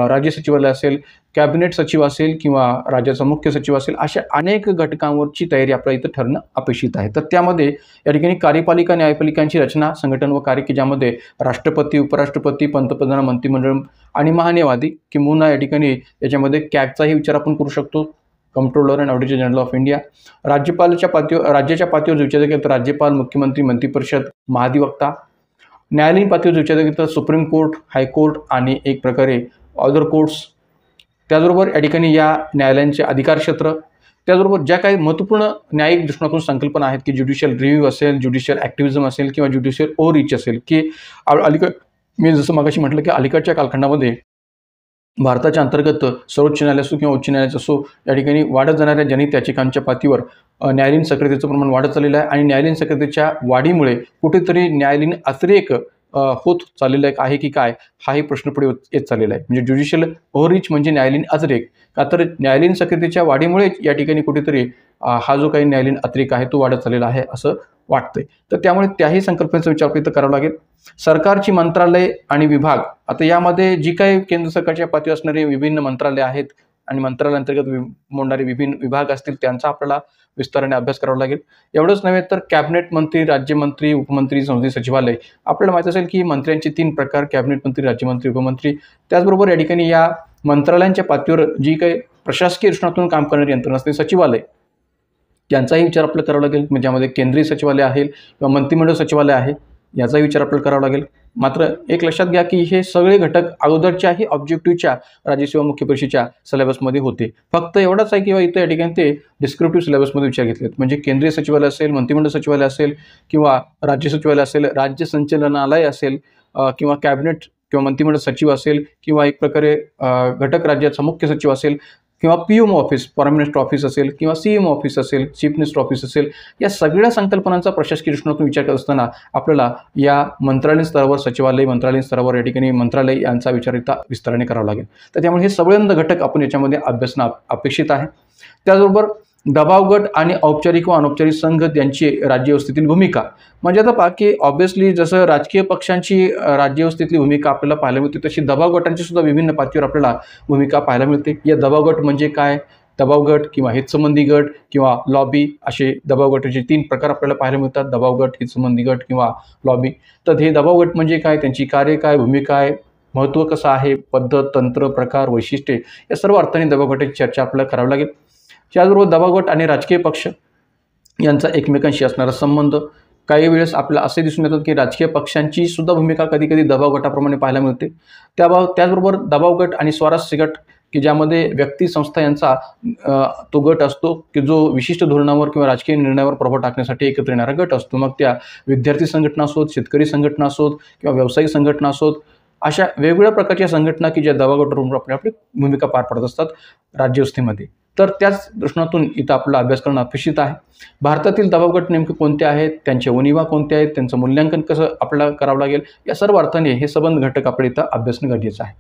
राज्य सचिवालय असेल, कॅबिनेट सचिव असेल किंवा राज्याचा मुख्य सचिव असेल, अशा अनेक घटकांवरची तयारी आपल्याला इथं ठरणं अपेक्षित आहे. तर त्यामध्ये या ठिकाणी कार्यपालिका न्यायपालिकांची रचना, संघटन व कार्य की ज्यामध्ये राष्ट्रपती, उपराष्ट्रपती, पंतप्रधान, मंत्रिमंडळ आणि महान्यायवादी किंवा या ठिकाणी याच्यामध्ये कॅगचाही विचार आपण करू शकतो, controller and auditor general of India. राज्याच्या पातळीवर विचार केला तर राज्यपाल, मुख्यमंत्री, मंत्रिपरिषद, महाधिवक्ता. न्यायालयीन पातळीवर विचार केला तर सुप्रीम कोर्ट, हायकोर्ट आणि एक प्रकारे अदर कोर्ट्स. त्याचबरोबर या ठिकाणी या न्यायालयांचे अधिकार क्षेत्र, त्याचबरोबर ज्या काही महत्त्वपूर्ण न्यायिक दृष्टिकोनातून संकल्पना आहेत की ज्युडिशियल रिव्ह्यू असेल, ज्युडिशियल ॲक्टिव्हिझम असेल किंवा ज्युडिशियल ओव्हररीच असेल, की मी जसं मगाशी म्हटलं की अलीकडच्या कालखंडामध्ये भारताच्या अंतर्गत सर्वोच्च न्यायालय असो किंवा उच्च न्यायालय असो, या ठिकाणी वाढत जाणाऱ्या जनहित याचिकांच्या पातळीवर न्यायालयीन सक्रियतेचं प्रमाण वाढत चाललेलं आहे आणि न्यायालयीन सक्रियतेच्या वाढीमुळे कुठेतरी न्यायालयीन अतिरेक होत चाललेलं आहे की काय, हाही प्रश्न पुढे येत चाललेला आहे. म्हणजे ज्युडिशियल ओव्हररीच म्हणजे न्यायालयीन अतिरेक. का तर न्यायालयीन सक्रियतेच्या वाढीमुळे या ठिकाणी कुठेतरी हा जो काही न्यायालयीन अतिरेक आहे तो वाढत चाललेला आहे असं वाटतंय. तर त्यामुळे त्याही संकल्पनेचा विचार आपल्याला इथं करावा लागेल. सरकारची मंत्रालय आणि विभाग, आता यामध्ये जी काही केंद्र सरकारच्या पातळीवर असणारी विभिन्न मंत्रालय आहेत आणि मंत्रालयाअंतर्गत मोडणारे विभिन्न विभाग असतील त्यांचा आपल्याला विस्ताराने अभ्यास करावा लागेल. एवढंच नव्हे तर कॅबिनेट मंत्री, राज्यमंत्री, उपमंत्री, संसदीय सचिवालय, आपल्याला माहीत असेल की मंत्र्यांचे 3 प्रकार: कॅबिनेट मंत्री, राज्यमंत्री, उपमंत्री. त्याचबरोबर या ठिकाणी या मंत्रालयांच्या पातळीवर जी काही प्रशासकीय दृष्टिकोनातून काम करणारी यंत्रणा असते सचिवालय, यांचाही विचार आपल्याला करावा लागेल. म्हणजे यामध्ये केंद्रीय सचिवालय आहे किंवा मंत्रिमंडळ सचिवालय आहे, याचाही विचार आपल्याला करावा लागेल. मात्र एक लक्षात घ्या की हे सगळे घटक अगोदरच्याही ऑब्जेक्टिव्हच्या राज्यसेवा मुख्य परीक्षेच्या सिलेबसमध्ये होते. फक्त एवढंच आहे की इथं या ठिकाणी ते डिस्क्रिप्टिव्ह सिलेबसमध्ये विचार घेतलेत. म्हणजे केंद्रीय सचिवालय असेल, मंत्रिमंडळ सचिवालय असेल किंवा राज्य सचिवालय असेल, राज्य संचालनालय असेल किंवा कॅबिनेट किंवा मंत्रिमंडळ सचिव असेल किंवा एक प्रकारे घटक राज्याचा मुख्य सचिव असेल किंवा PM office, prime minister office असेल किंवा सीएम ऑफिस असेल, चीफ मिनिस्टर ऑफिस असेल, या सगळ्या संकल्पनांचा प्रशासकीय दृष्टिकोनातून विचार करत असताना आपल्याला या मंत्रालयीन स्तरावर सचिवालय, मंत्रालयीन स्तरावर या ठिकाणी मंत्रालय यांचा विचार इथं विस्ताराने करावा लागेल. तर त्यामुळे हे सगळे घटक आपण याच्यामध्ये अभ्यासणं अपेक्षित आहे. त्याचबरोबर दबाव गट आणि औपचारिक व अनौपचारिक संघ यांची राज्यव्यवस्थेतील भूमिका. म्हणजे आता पहा की ऑब्व्हियसली जसं राजकीय पक्षांची राज्यव्यवस्थेतली भूमिका आपल्याला पाहायला मिळते, तशी दबाव गटांची सुद्धा विभिन्न पातळीवर आपल्याला भूमिका पाहायला मिळते. या दबाव गट म्हणजे काय? दबाव गट किंवा हितसंबंधी गट किंवा लॉबी, असे दबाव गटाचे 3 प्रकार आपल्याला पाहायला मिळतात: दबाव गट, हितसंबंधी गट किंवा लॉबी. तर हे दबाव गट म्हणजे काय, त्यांची कार्य काय, भूमिका काय, महत्त्व कसं आहे, पद्धत, तंत्र, प्रकार, वैशिष्ट्ये, या सर्व अर्थाने दबाव गटाची चर्चा आपल्याला करावी लागेल. त्याचबरोबर दबाव गट आणि राजकीय पक्ष यांचा एकमेकांशी असणारा संबंध. काही वेळेस आपल्याला असे दिसून येतात की राजकीय पक्षांची सुद्धा भूमिका कधी कधी दबाव गटाप्रमाणे पाहायला मिळते. त्याचबरोबर दबाव गट आणि स्वारस्य गट, की ज्यामध्ये व्यक्ती, संस्था यांचा तो गट असतो की जो विशिष्ट धोरणावर किंवा राजकीय निर्णयावर प्रभाव टाकण्यासाठी एकत्र येणारा गट असतो. मग त्या विद्यार्थी संघटना असोत, शेतकरी संघटना असोत किंवा व्यावसायिक संघटना असोत, अशा वेगवेगळ्या प्रकारच्या संघटना की ज्या दबाव गटावरून आपली भूमिका पार पाडत असतात राज्यव्यवस्थेमध्ये. तर त्याच दृष्टिकोनातून इथं आपला अभ्यास करणं अपेक्षित आहे. भारतातील दबाव गट नेमके कोणते आहेत, त्यांचे उणिवा कोणत्या आहेत, त्यांचं मूल्यांकन कसं आपल्याला करावं लागेल, या सर्व अर्थाने हे संबंध घटक आपल्या इथं अभ्यासणं गरजेचं आहे.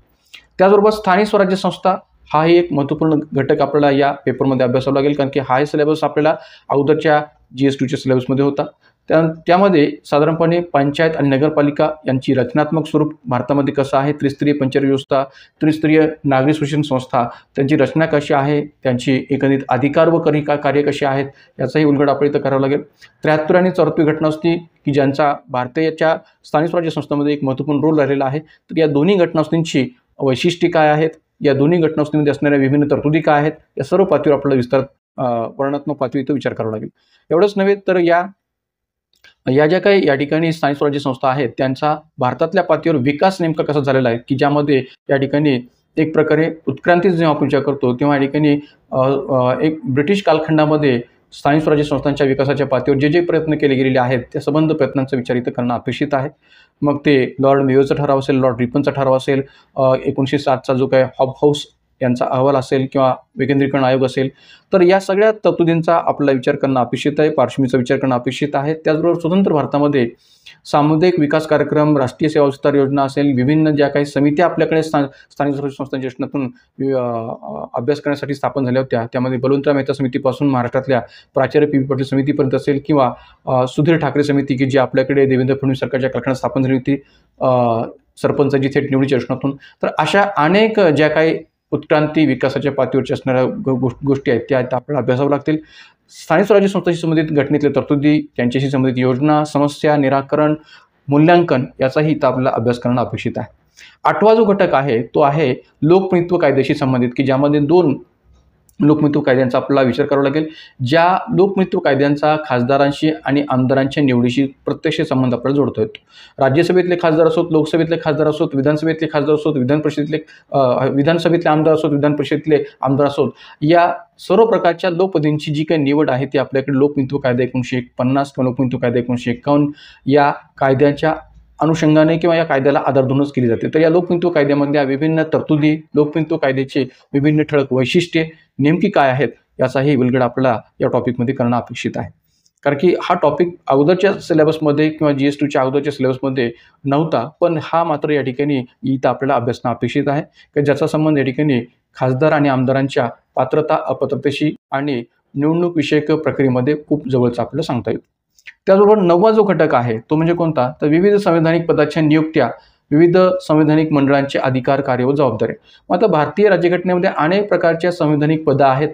त्याचबरोबर स्थानिक स्वराज्य संस्था हाही एक महत्त्वपूर्ण घटक आपल्याला या पेपरमध्ये अभ्यासावा लागेल, कारण की हाही सिलेबस आपल्याला अगोदरच्या GS2च्या सिलेबसमध्ये होता. त्यामध्ये साधारणपणे पंचायत आणि नगरपालिका यांची रचनात्मक स्वरूप भारतामध्ये कसं आहे, त्रिस्तरीय पंचायत व्यवस्था, त्रिस्तरीय नागरी सूचना संस्था, त्यांची रचना कशी आहे, त्यांची एकंदरीत अधिकार व कार्य कशी आहेत, याचाही उलगडा आपल्याला इथं करावा लागेल. 73 आणि 74 घटनावली की ज्यांचा भारताच्या स्थानिक स्वराज्य संस्थांमध्ये एक महत्त्वपूर्ण रोल राहिलेला आहे. तर या दोन्ही घटनावलींची वैशिष्ट्ये काय आहेत, या दोन्ही घटनावलींमध्ये असणाऱ्या विभिन्न तरतुदी काय आहेत, या सर्व पातळीवर आपल्याला वर्णनात्मक पातळीवर विचार करावा लागेल. एवढंच नव्हे तर या ज्या काही या ठिकाणी स्थानिक स्वराज्य संस्था आहेत त्यांचा भारतातल्या पातळीवर विकास नेमका कसा झालेला आहे, की ज्यामध्ये या ठिकाणी एक प्रकारे उत्क्रांतीचा जेव्हा आपण विचार करतो तेव्हा या ठिकाणी एक ब्रिटिश कालखंडामध्ये स्थानिक स्वराज्य संस्थांच्या विकासाच्या पातळीवर जे प्रयत्न केले गेलेले आहेत त्या संबंध प्रयत्नांचा विचार इथं करणं अपेक्षित आहे. मग ते लॉर्ड मेयोचा ठराव असेल, लॉर्ड रिपनचा ठराव असेल, 1907चा जो काही हॉब हाऊस यांचा अहवाल असेल किंवा विकेंद्रीकरण आयोग असेल, तर या सगळ्या तरतुदींचा आपला विचार करणं अपेक्षित आहे, पार्श्वभूमीचा विचार करणं अपेक्षित आहे. त्याचबरोबर स्वतंत्र भारतामध्ये सामुदायिक विकास कार्यक्रम, राष्ट्रीय सेवा विस्तार योजना असेल, विभिन्न ज्या काही समित्या आपल्याकडे स्थानिक स्वराज्य संस्थांच्या रचनेतून अभ्यास करण्यासाठी स्थापन झाल्या होत्या, त्यामध्ये बलवंतराव मेहता समितीपासून महाराष्ट्रातल्या प्राचार्य PB पाटील समितीपर्यंत असेल किंवा सुधीर ठाकरे समिती की जी आपल्याकडे देवेंद्र फडणवीस सरकारच्या काळात स्थापन झाली होती सरपंचाची थेट निवडीच्या रचनातून. तर अशा अनेक ज्या काही उत्क्रांती विकासाच्या पातळीवरच्या असणाऱ्या गोष्टी आहेत त्या आपल्याला अभ्यासावं लागतील. स्थानिक स्वराज्य संस्थांशी संबंधित घटनेतल्या तरतुदी, त्यांच्याशी संबंधित योजना, समस्या, निराकरण, मूल्यांकन याचाही इथं आपल्याला अभ्यास करणं अपेक्षित आहे. 8वा जो घटक आहे तो आहे लोकप्रतिनिधित्व कायद्याशी संबंधित, की ज्यामध्ये 2 लोकप्रतिनिधित्व कायद्यांचा आपल्याला विचार करावा लागेल. ज्या लोकप्रतिनिधित्व कायद्यांचा खासदारांशी आणि आमदारांच्या निवडीशी प्रत्यक्ष संबंध आपल्याला जोडता येतो. राज्यसभेतले खासदार असोत, लोकसभेतले खासदार असोत, विधानसभेतले खासदार असोत, विधानसभेतले आमदार असोत, विधान परिषदेतले आमदार असोत, या सर्व प्रकारच्या लोकप्रतिनिधींची जी काही निवड आहे ती आपल्याकडे लोकप्रतिनिधित्व कायदा 1950 किंवा लोकप्रतिनिधित्व कायदा 1951 या कायद्याच्या अनुषंगाने किंवा या कायद्याला आधार धरूनच केली जाते. तर या लोकप्रतिनिधित्व कायद्यामधल्या विभिन्न तरतुदी, लोकप्रतिनिधित्व कायद्याचे विभिन्न ठळक वैशिष्ट्ये नेमकी काय आहेत याचाही उलगडा आपल्याला या टॉपिकमध्ये करणं अपेक्षित आहे. कारण की हा टॉपिक अगोदरच्या सिलेबसमध्ये किंवा GS2च्या अगोदरच्या सिलेबसमध्ये नव्हता, पण हा मात्र या ठिकाणी इथं आपल्याला अभ्यासणं अपेक्षित आहे, की ज्याचा संबंध या ठिकाणी खासदार आणि आमदारांच्या पात्रता अपात्रतेशी आणि निवडणूक विषयक प्रक्रियेमध्ये खूप जवळचा आपल्याला सांगता येईल. त्याचबरोबर 9वा जो घटक आहे तो म्हणजे कोणता, तर विविध संवैधानिक पदाच्या नियुक्त्या, विविध संवैधानिक मंडळांचे अधिकार, कार्य व जबाबदारी. मग आता भारतीय राज्यघटनेमध्ये अनेक प्रकारच्या संवैधानिक पदं आहेत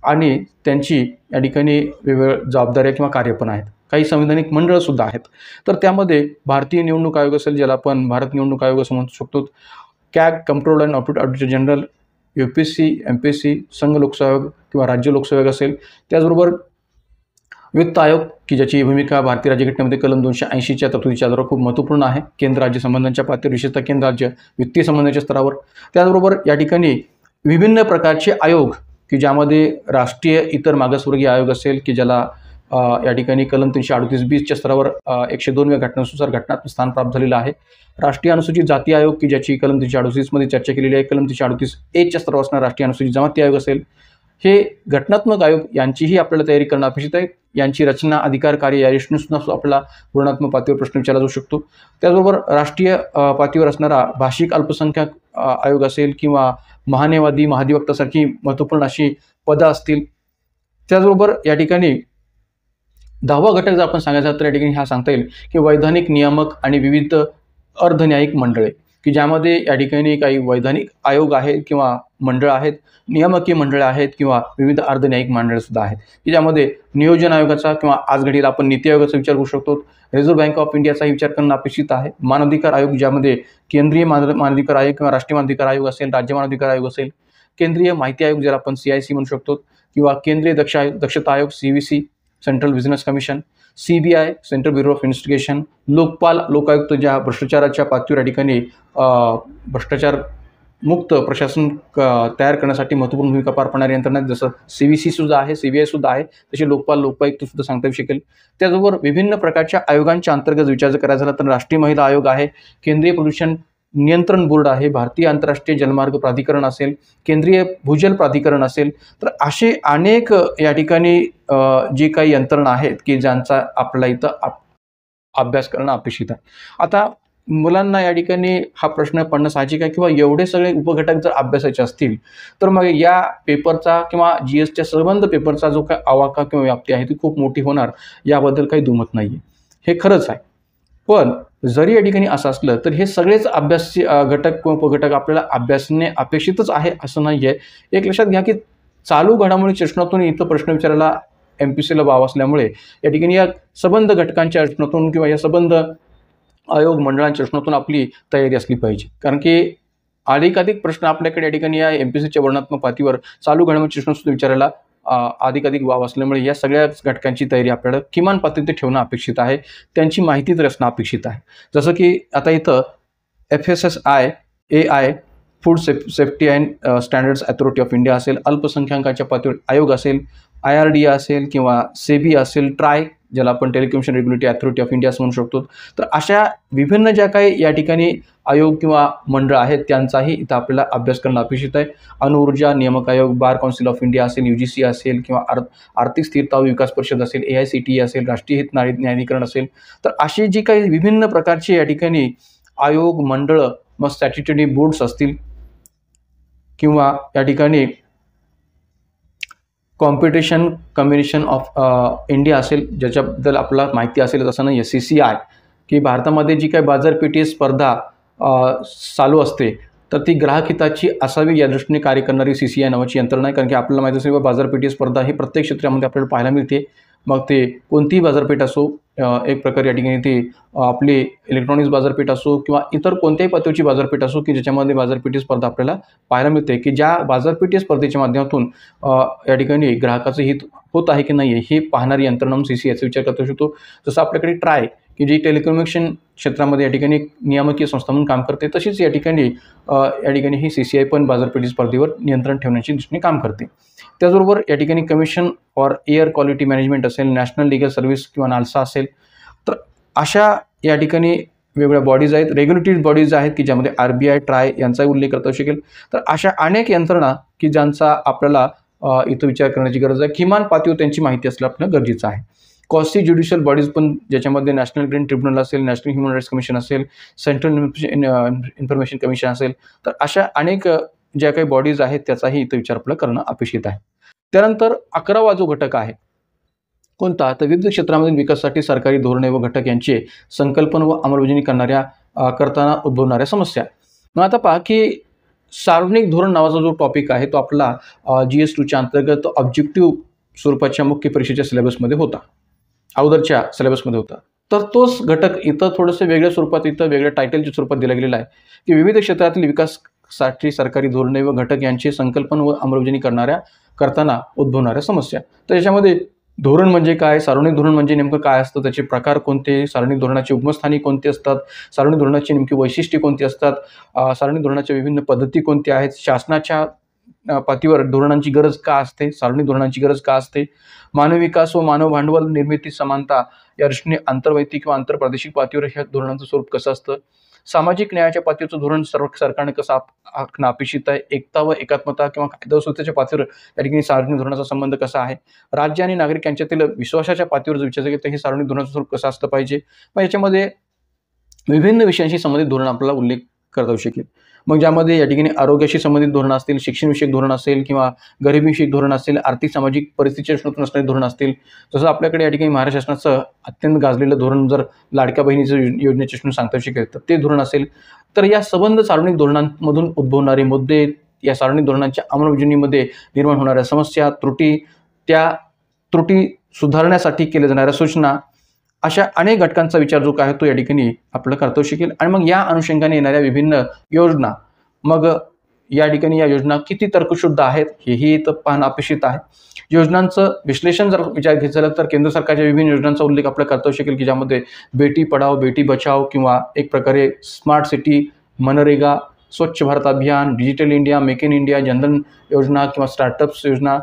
आणि त्यांची या ठिकाणी वेगवेगळ्या जबाबदाऱ्या किंवा कार्य पण आहेत. काही संवैधानिक मंडळसुद्धा आहेत. तर त्यामध्ये भारतीय निवडणूक आयोग असेल, ज्याला आपण भारत निवडणूक आयोग असं म्हणू शकतो, CAG controller and auditor general, UPSC, MPSC, संघ लोकसेवा आयोग किंवा राज्य लोकसेवा आयोग असेल. त्याचबरोबर वित्त आयोग, की ज्याची भूमिका भारतीय राज्यघटनेमध्ये कलम 280च्या तरतुदीच्या आधारावर खूप महत्त्वपूर्ण आहे, केंद्र राज्य संबंधांच्या पातळीवर, विशेषतः केंद्र राज्य वित्तीय संबंधांच्या स्तरावर. त्याचबरोबर या ठिकाणी विभिन्न प्रकारचे आयोग, की ज्यामध्ये राष्ट्रीय इतर मागासवर्गीय आयोग असेल, की ज्याला या ठिकाणी कलम 338(20)च्या स्तरावर 102व्या घटनेनुसार घटनात्मक स्थान प्राप्त झालेलं आहे. राष्ट्रीय अनुसूचित जाती आयोग, की ज्याची कलम 338मध्ये चर्चा केलेली आहे, कलम 338(1)च्या स्तरावर असणारा राष्ट्रीय अनुसूचित जमाती आयोग असेल. हे घटनात्मक आयोग यांचीही आपल्याला तयारी करणं अपेक्षित आहे. यांची रचना, अधिकार, कार्य याविषयीसुद्धा आपला वर्णनात्मक पातळीवर प्रश्न विचारला जाऊ शकतो. त्याचबरोबर राष्ट्रीय पातळीवर असणारा भाषिक अल्पसंख्याक आयोग असेल किंवा महान्यायवादी, महाधिवक्तासारखी महत्त्वपूर्ण अशी पदं असतील. त्याचबरोबर या ठिकाणी 10वा घटक जर आपण सांगायचा तर या ठिकाणी हा सांगता येईल की वैधानिक, नियामक आणि विविध अर्धन्यायिक मंडळे, की ज्यामध्ये या ठिकाणी काही वैधानिक आयोग आहेत किंवा मंडळ आहेत, नियामकीय मंडळं आहेत किंवा विविध अर्धन्यायिक मंडळंसुद्धा आहेत, की ज्यामध्ये नियोजन आयोगाचा किंवा आज घडीला आपण नीती आयोगाचा विचार करू शकतो. रिझर्व्ह बँक ऑफ इंडियाचाही विचार करणं अपेक्षित आहे. मानवाधिकार आयोग, ज्यामध्ये केंद्रीय मानवाधिकार आयोग किंवा राष्ट्रीय मानवाधिकार आयोग असेल, राज्य मानवाधिकार आयोग असेल. केंद्रीय माहिती आयोग, ज्याला आपण CIC म्हणू शकतो, किंवा केंद्रीय दक्षता आयोग CVC, central business commission. CBI, central bureau of investigation. Lokpal, Lokayukta, ज्या भ्रष्टाचाराच्या पातळीवर या ठिकाणी भ्रष्टाचार मुक्त प्रशासन तयार करण्यासाठी महत्त्वपूर्ण भूमिका पार पाडणारी यंत्रणा, जसं CVC सुद्धा आहे, CBI सुद्धा आहे, तसे लोकपाल, लोकायुक्त सुद्धा सांगता येऊ शकेल. त्याचबरोबर विभिन्न प्रकारच्या आयोगांच्या अंतर्गत विचार जर करायचा झाला तर राष्ट्रीय महिला आयोग आहे, केंद्रीय प्रदूषण नियंत्रण बोर्ड आहे, भारतीय आंतरराष्ट्रीय जलमार्ग प्राधिकरण असेल, केंद्रीय भूजल प्राधिकरण असेल. तर असे अनेक या ठिकाणी जी काही यंत्रणा आहेत की ज्यांचा आपल्याला इथं अभ्यास करणं अपेक्षित आहे. आता मुलांना या ठिकाणी हा प्रश्न पडणं साहजिक आहे किंवा एवढे सगळे उपघटक जर अभ्यासाचे असतील तर मग या पेपरचा किंवा GSच्या संबंध पेपरचा जो काही आवाका किंवा व्याप्ती आहे ती खूप मोठी होणार, याबद्दल काही दुमत नाही आहे. हे खरंच आहे. पण जरी या ठिकाणी असं असलं तर हे सगळेच घटक किंवा उपघटक आपल्याला अभ्यासणे अपेक्षितच आहे असं नाही आहे. एक लक्षात घ्या की चालू घडामोडी चष्णातून इथं प्रश्न विचारायला MPSCला वाव असल्यामुळे या ठिकाणी या संबंध घटकांच्या रचनातून किंवा या संबंध आयोग मंडळांच्या रचनातून आपली तयारी असली पाहिजे. कारण की अधिकाधिक प्रश्न आपल्याकडे या ठिकाणी या MPSCच्या वर्णनात्मक पातळीवर चालू घडामोडी चष्णातून विचारायला अधिकाधिक वाव असल्यामुळे या सगळ्याच घटकांची तयारी आपल्याला किमान पातळीत ठेवणं अपेक्षित आहे, त्यांची माहिती तर असणं अपेक्षित आहे. जसं की आता इथं FSSAI, AI, food safety and standards authority of India असेल, अल्पसंख्याकांच्या पातळीवर आयोग असेल, IRDA असेल किंवा SEBI असेल, ट्राय, ज्याला आपण telecommunication regulatory authority of India असं म्हणू शकतो. तर अशा विभिन्न ज्या काही या ठिकाणी आयोग किंवा मंडळ आहेत त्यांचाही इथं आपल्याला अभ्यास करणं अपेक्षित आहे. अणुऊर्जा नियामक आयोग, बार काउन्सिल ऑफ इंडिया असेल, UGC असेल किंवा आर्थिक स्थिरता व विकास परिषद असेल, AICTE असेल, राष्ट्रीय हित न्यायाधिकरण असेल. तर अशी जी काही विभिन्न प्रकारची या ठिकाणी आयोग, मंडळं, मग स्टॅट्युटरी बोर्ड्स असतील किंवा या ठिकाणी कॉम्पिटिशन कमिशन ऑफ इंडिया असेल, ज्याच्याबद्दल आपल्याला माहिती असेल असं नाही आहे. CCI, की भारतामध्ये जी काही बाजारपेठी स्पर्धा चालू असते तर ती ग्राहक हिताची असावी या दृष्टीने कार्य करणारी CCI नावाची यंत्रणा आहे. कारण की आपल्याला माहिती असेल बाजारपेठी स्पर्धा ही प्रत्येक क्षेत्रामध्ये आपल्याला पाहायला मिळते. मग ते कोणतीही बाजारपेठ असो, एक प्रकारे या ठिकाणी ती आपली इलेक्ट्रॉनिक्स बाजारपेठ असो किंवा इतर कोणत्याही पातळीची बाजारपेठ असो की ज्याच्यामध्ये बाजारपेठी स्पर्धा आपल्याला पाहायला मिळते, की ज्या बाजारपेठी स्पर्धेच्या माध्यमातून या ठिकाणी ग्राहकाचं हित होत आहे की नाही हे पाहणारी यंत्रणा म्हणून CCIचा विचार करता शकतो. जसं आपल्याकडे ट्राय, की जी टेलिकम्युनिकेशन क्षेत्रामध्ये या ठिकाणी नियामकीय संस्था म्हणून काम करते, तशीच या ठिकाणी ही CCI पण बाजारपेठी स्पर्धेवर नियंत्रण ठेवण्याची दृष्टीने काम करते. त्याचबरोबर या ठिकाणी commission for air quality management असेल, नॅशनल लीगल सर्व्हिस किंवा नालसा असेल. तर अशा या ठिकाणी वेगवेगळ्या बॉडीज आहेत, रेग्युलेटरी बॉडीज आहेत की ज्यामध्ये RBI, ट्राय यांचाही उल्लेख करता येऊ शकेल. तर अशा अनेक यंत्रणा की ज्यांचा आपल्याला इथं विचार करण्याची गरज आहे. किमान पातळीवर त्यांची माहिती असणं आपलं गरजेचं आहे. कॉस्टी ज्युडिशियल बॉडीज पण, ज्याच्यामध्ये नॅशनल ग्रीन ट्रिब्युनल असेल, नॅशनल ह्युमन राईट्स कमिशन असेल, सेंट्रल इन्फॉर्मेशन कमिशन असेल, तर अशा अनेक ज्या काही बॉडीज आहेत त्याचाही इथं विचार आपल्याला करणं अपेक्षित आहे. त्यानंतर 11वा जो घटक आहे कोणता, तर विविध क्षेत्रामधील विकासासाठी सरकारी धोरणे व घटक यांचे संकल्पन व अंमलबजावणी करताना उद्भवणाऱ्या समस्या. मग आता पहा की सार्वजनिक धोरण नावाचा जो टॉपिक आहे तो आपला GS2च्या अंतर्गत ऑब्जेक्टिव्ह स्वरूपाच्या मुख्य परीक्षेच्या सिलेबसमध्ये होता, अगोदरच्या सिलेबसमध्ये होता. तर तोच घटक इथं थोडंसं वेगळ्या स्वरूपात, इथं वेगळ्या टायटलच्या स्वरूपात दिला गेलेला आहे की विविध क्षेत्रातील विकासासाठी सरकारी धोरणे व घटक यांचे संकल्पन व अंमलबजावणी करताना उद्भवणाऱ्या समस्या. तर याच्यामध्ये धोरण म्हणजे काय, सार्वजनिक धोरण म्हणजे नेमकं काय असतं, त्याचे प्रकार कोणते, सार्वजनिक धोरणाचे उगमस्थानी कोणते असतात, सार्वजनिक धोरणाची नेमकी वैशिष्ट्ये कोणती असतात, सार्वजनिक धोरणाच्या विभिन्न पद्धती कोणत्या आहेत, शासनाच्या पातळीवर धोरणांची गरज का असते, सार्वजनिक धोरणांची गरज का असते, मानव विकास व मानव भांडवल निर्मिती समानता या दृष्टीने आंतरवैयक्तिक किंवा आंतरप्रादेशिक पातळीवर ह्या धोरणांचं स्वरूप कसं असतं, सामाजिक न्यायाच्या पातळीचं धोरण सरकारने कसं आखणं अपेक्षित आहे, एकता व एकात्मता किंवा कायदा व सुव्यवस्थेच्या पातळीवर या ठिकाणी सार्वजनिक धोरणाचा संबंध कसा आहे, राज्य आणि नागरिक यांच्यातील विश्वासाच्या पातळीवर जर विचार केला तर हे सार्वजनिक धोरणाचं स्वरूप कसं असलं पाहिजे. मग याच्यामध्ये विभिन्न विषयांशी संबंधित धोरण आपल्याला उल्लेख करता येऊ शकेल. मग ज्यामध्ये या ठिकाणी आरोग्याशी संबंधित धोरण असतील, शिक्षणविषयक धोरण असेल किंवा गरिबीविषयक धोरण असेल, आर्थिक सामाजिक परिस्थितीच्या दृष्टीतून असणारे धोरण असतील. जसं आपल्याकडे या ठिकाणी महाराष्ट्र शासनाचं अत्यंत गाजलेलं धोरण जर लाडक्या बहिणीचं योजनेच्या दृष्टीने सांगता येऊ शकेल तर ते धोरण असेल. तर या संबंध सार्वजनिक धोरणांमधून उद्भवणारे मुद्दे, या सार्वजनिक धोरणांच्या अंमलबजावणीमध्ये निर्माण होणाऱ्या समस्या, त्रुटी, त्या त्रुटी सुधारण्यासाठी केल्या जाणाऱ्या सूचना, अशा अनेक घटकांचा विचार जो काय तो या ठिकाणी आपल्याला करता येऊ शकेल. आणि मग या अनुषंगाने येणाऱ्या विभिन्न योजना, मग या ठिकाणी या योजना किती तर्कशुद्ध आहेत हेही इथं पाहणं अपेक्षित आहे. योजनांचं विश्लेषण जर विचार घ्यायचं झालं तर केंद्र सरकारच्या विभिन्न योजनांचा उल्लेख आपल्याला करता येऊ शकेल की ज्यामध्ये बेटी पढाओ बेटी बचाओ किंवा एक प्रकारे स्मार्ट सिटी, मनरेगा, स्वच्छ भारत अभियान, digital India, make in India, Jan Dhan योजना किंवा स्टार्टअप्स योजना,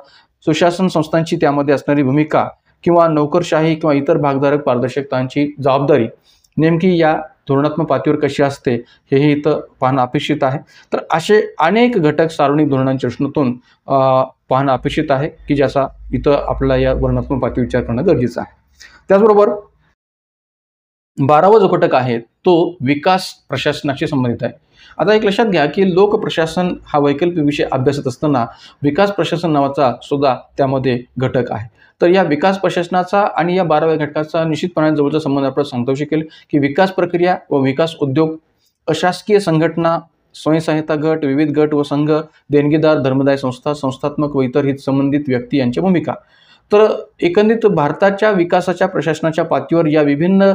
सुशासन संस्थांची त्यामध्ये असणारी भूमिका किंवा नोकरशाही किंवा इतर भागधारक पारदर्शकतांची जबाबदारी नेमकी या धोरणात्मक पातळीवर कशी असते हेही इथं पाहणं अपेक्षित आहे. तर असे अनेक घटक सार्वजनिक धोरणांच्या दृष्टीतून पाहणं अपेक्षित आहे की ज्याचा इथं आपल्याला या वर्णनात्मक पातळीवर विचार करणं गरजेचं आहे. त्याचबरोबर 12वा जो घटक आहे तो विकास प्रशासनाशी संबंधित आहे. आता एक लक्षात घ्या की लोक प्रशासन हा वैकल्पिक विषय अभ्यासत असताना विकास प्रशासन नावाचा सुद्धा त्यामध्ये घटक आहे. तर या विकास प्रशासनाचा आणि या 12व्या घटकाचा निश्चितपणे जवळचा संबंध आपल्याला सांगता येऊ शकेल की विकास प्रक्रिया व विकास उद्योग, अशासकीय संघटना, स्वयंसहायता गट, विविध गट व संघ, देणगीदार, धर्मदाय संस्था, संस्थात्मक व इतर हित संबंधित व्यक्ती यांच्या भूमिका. तर एकंदरीत भारताच्या विकासाच्या प्रशासनाच्या पातळीवर या विभिन्न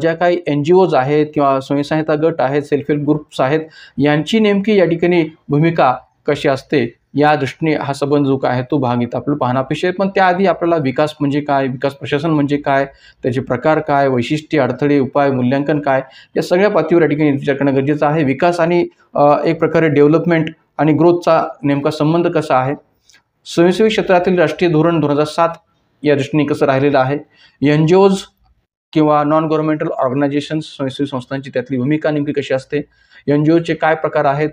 ज्या काही NGOज आहेत किंवा स्वयंसहायता गट आहेत, सेल्फ हेल्प ग्रुप्स आहेत, यांची नेमकी या ठिकाणी भूमिका कशी असते या दृष्टीने हा संबंध जो काय आहे तो भाग इथं आपल्याला पाहणं अपेक्षित आहे. पण त्याआधी आपल्याला विकास म्हणजे काय, विकास प्रशासन म्हणजे काय, त्याचे प्रकार काय, वैशिष्ट्ये, अडथळे, उपाय, मूल्यांकन काय, या सगळ्या पातळीवर या ठिकाणी विचार करणं गरजेचं आहे. विकास आणि एक प्रकारे डेव्हलपमेंट आणि ग्रोथचा नेमका संबंध कसा आहे, स्वयंसेवी क्षेत्रातील राष्ट्रीय धोरण 2007 या दृष्टीने कसं राहिलेलं आहे, NGOज किंवा नॉन गव्हर्नमेंटल ऑर्गनायझेशन्स, स्वयंसेवी संस्थांची त्यातली भूमिका नेमकी कशी असते, NGOचे काय प्रकार आहेत,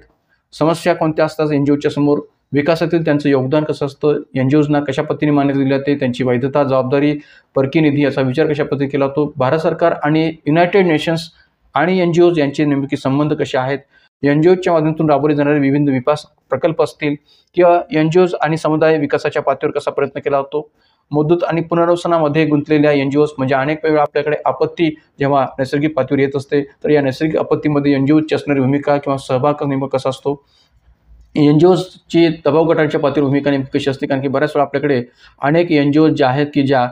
समस्या कोणत्या असतात NGOच्या समोर, विकासातील त्यांचं योगदान कसं असतं, NGOजना कशा पद्धतीने मान्यता दिली जाते, त्यांची वैधता, जबाबदारी, परकीय निधी याचा विचार कशा पद्धतीने केला जातो, भारत सरकार आणि युनायटेड नेशन्स आणि NGOज यांचे नेमके संबंध कसे आहेत, NGOजच्या माध्यमातून राबवले जाणारे विविध विकास प्रकल्प असतील किंवा NGOज आणि समुदाय विकासाच्या पातळीवर कसा प्रयत्न केला जातो, मुदत आणि पुनर्वसनामध्ये गुंतलेल्या NGOज, म्हणजे अनेक वेळा आपल्याकडे आपत्ती जेव्हा नैसर्गिक पातळीवर येत असते तर या नैसर्गिक आपत्तीमध्ये NGOजची असणारी भूमिका किंवा सहभाग नेमका कसा असतो, NGOजची दबाव गटांच्या पातळीवर भूमिका नेमकी कशी असते. कारण की बऱ्याच वेळा आपल्याकडे अनेक NGOज ज्या आहेत की ज्या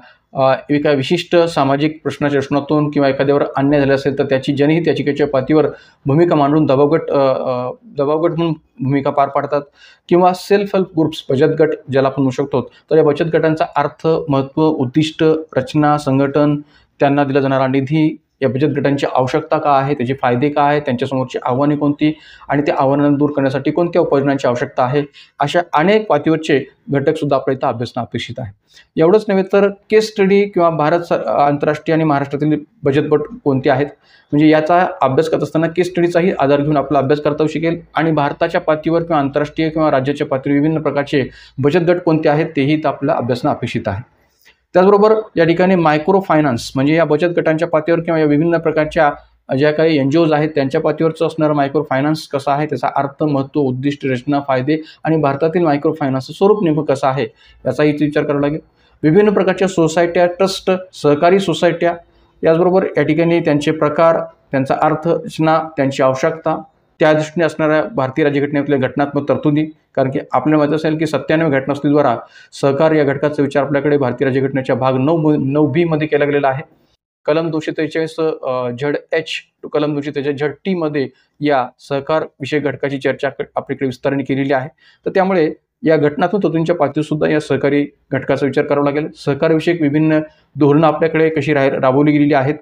एका विशिष्ट सामाजिक प्रश्नाच्या दृष्टीतून किंवा एखाद्यावर अन्याय झाला असेल तर त्याची जनहित याचिकेच्या पातळीवर भूमिका मांडून दबावगट म्हणून भूमिका पार पाडतात किंवा सेल्फ हेल्प ग्रुप्स, बचत गट ज्याला आपण म्हणू शकतो. तर या बचत गटांचा अर्थ, महत्त्व, उद्दिष्ट, रचना, संघटन, त्यांना दिला जाणारा निधी, या बचत गटांची आवश्यकता का आहे, त्याचे फायदे काय आहेत, त्यांच्यासमोरची आव्हाने कोणती आणि त्या आव्हानांना दूर करण्यासाठी कोणत्या उपाययोजनांची आवश्यकता आहे, अशा अनेक पातळीवरचे घटकसुद्धा आपल्या इथं अभ्यासणं अपेक्षित आहे. एवढंच नव्हे तर केस स्टडी किंवा भारत आंतरराष्ट्रीय आणि महाराष्ट्रातील बचत गट कोणते आहेत, म्हणजे याचा अभ्यास करत असताना केस स्टडीचाही आधार घेऊन आपला अभ्यास करता येऊ शकेल. आणि भारताच्या पातळीवर किंवा आंतरराष्ट्रीय किंवा राज्याच्या पातळीवर विभिन्न प्रकारचे बचत गट कोणते आहेत तेही इथं आपल्याला अभ्यासणं अपेक्षित आहे. त्याचबरोबर या ठिकाणी मायक्रो फायनान्स म्हणजे या बचत गटांच्या पातळीवर किंवा या विभिन्न प्रकारच्या ज्या काही NGOज आहेत त्यांच्या पातळीवरचं असणारं मायक्रो फायनान्स कसं आहे, त्याचा अर्थ, महत्त्व, उद्दिष्ट, रचना, फायदे आणि भारतातील मायक्रो फायनान्सचं स्वरूप नेमकं कसं आहे याचाही विचार करावा लागेल. विभिन्न प्रकारच्या सोसायट्या, ट्रस्ट, सहकारी सोसायट्या, याचबरोबर या ठिकाणी त्यांचे प्रकार, त्यांचा अर्थ, रचना, त्यांची आवश्यकता, त्या दृष्टीने असणाऱ्या भारतीय राज्यघटनेतल्या घटनात्मक तरतुदी. कारण की आपल्याला माहिती असेल की 97 घटनासुद्धाद्वारा सहकार या घटकाचा विचार आपल्याकडे भारतीय राज्यघटनेच्या भाग 9B मध्ये केला गेलेला आहे. कलम 243 ZH टू कलम 243 ZT मध्ये या सहकार विषयक घटकाची चर्चा आपल्याकडे विस्ताराने केलेली आहे. तर त्यामुळे या घटनात्मक तरतुदींच्या पातळीवर सुद्धा या सहकारी घटकाचा विचार करावा लागेल. सहकारविषयक विभिन्न धोरणं आपल्याकडे कशी राबवली गेलेली आहेत,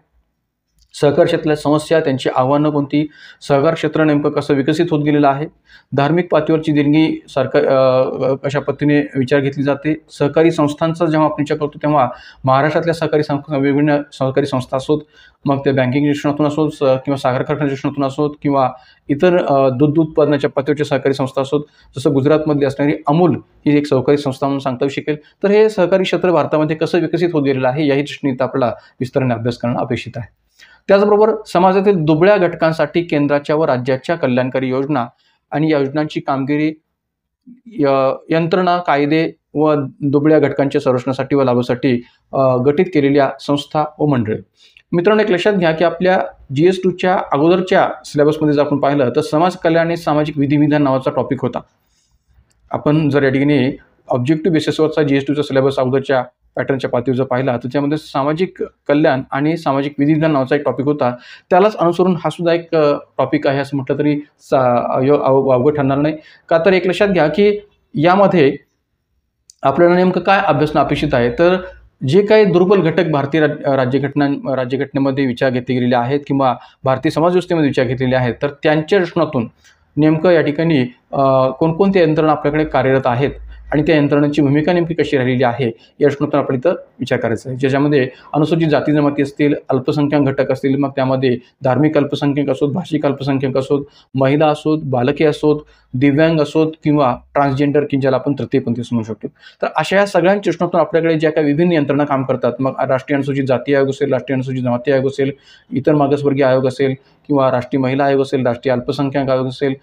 सहकार क्षेत्रातल्या समस्या, त्यांची आव्हानं कोणती, सहकार क्षेत्र नेमकं कसं विकसित होत गेलेलं आहे, धार्मिक पातळीवरची देणगी सरकार कशा पद्धतीने विचार घेतली जाते, सहकारी संस्थांचा जेव्हा आपण विचार करतो तेव्हा महाराष्ट्रातल्या सहकारी संस्था, वेगवेगळ्या सहकारी संस्था असोत, मग त्या बँकिंग दृष्टिकोनातून असोत किंवा साखर कारखान्याच्या दृष्टिकोनातून असोत किंवा इतर दूध उत्पादनाच्या पातळीवरच्या सहकारी संस्था असोत, जसं गुजरातमधली असणारी अमूल ही एक सहकारी संस्था म्हणून सांगता येऊ शकेल. तर हे सहकारी क्षेत्र भारतामध्ये कसं विकसित होत गेलेलं आहे याही दृष्टीने आपल्याला विस्ताराने अभ्यास करणं अपेक्षित आहे. त्याचबरोबर समाजातील दुबळ्या घटकांसाठी केंद्राच्या व राज्याच्या कल्याणकारी योजना आणि या योजनांची कामगिरी, यंत्रणा, कायदे व दुबळ्या घटकांच्या संरक्षणासाठी व लाभासाठी गठीत केलेल्या संस्था व मंडळे. मित्रांनो, एक लक्षात घ्या की आपल्या GS2च्या अगोदरच्या सिलेबसमध्ये जर आपण पाहिलं तर समाज कल्याण आणि सामाजिक विधिविधान नावाचा टॉपिक होता. आपण जर या ठिकाणी ऑब्जेक्टिव्ह बेसिसवरचा GS2चा सिलेबस अगोदरच्या पॅटर्नच्या पातळीवर जर पाहिला तर त्यामध्ये सामाजिक कल्याण आणि सामाजिक विधिविधान नावाचा एक टॉपिक होता. त्यालाच अनुसरून हा सुद्धा एक टॉपिक आहे असं म्हटलं तरी अवघड ठरणार नाही. का तर एक लक्षात घ्या की यामध्ये आपल्याला नेमकं काय अभ्यासणं अपेक्षित आहे, तर जे काही दुर्बल घटक भारतीय राज्यघटनेमध्ये विचार घेतले गेलेले आहेत किंवा भारतीय समाजव्यवस्थेमध्ये विचार घेतलेले आहेत, तर त्यांच्या दृष्टिकोनातून नेमकं या ठिकाणी कोणकोणत्या यंत्रणा आपल्याकडे कार्यरत आहेत आणि त्या यंत्रणांची भूमिका नेमकी कशी राहिलेली आहे या दृष्टिकोनातून आपण इथं विचार करायचा आहे. ज्याच्यामध्ये अनुसूचित जाती जमाती असतील, अल्पसंख्याक घटक असतील, मग त्यामध्ये धार्मिक अल्पसंख्याक असोत, भाषिक अल्पसंख्याक असोत, महिला असोत, बालके असोत, दिव्यांग असोत किंवा ट्रान्सजेंडर की ज्याला आपण तृतीयपंथी म्हणू शकतो. तर अशा या सगळ्यांच्या दृष्टिकोनातून आपल्याकडे ज्या काही विभिन्न यंत्रणा काम करतात, मग राष्ट्रीय अनुसूचित जाती आयोग असेल, राष्ट्रीय अनुसूचित जमाती आयोग असेल, इतर मागासवर्गीय आयोग असेल किंवा राष्ट्रीय महिला आयोग असेल, राष्ट्रीय अल्पसंख्याक आयोग असेल,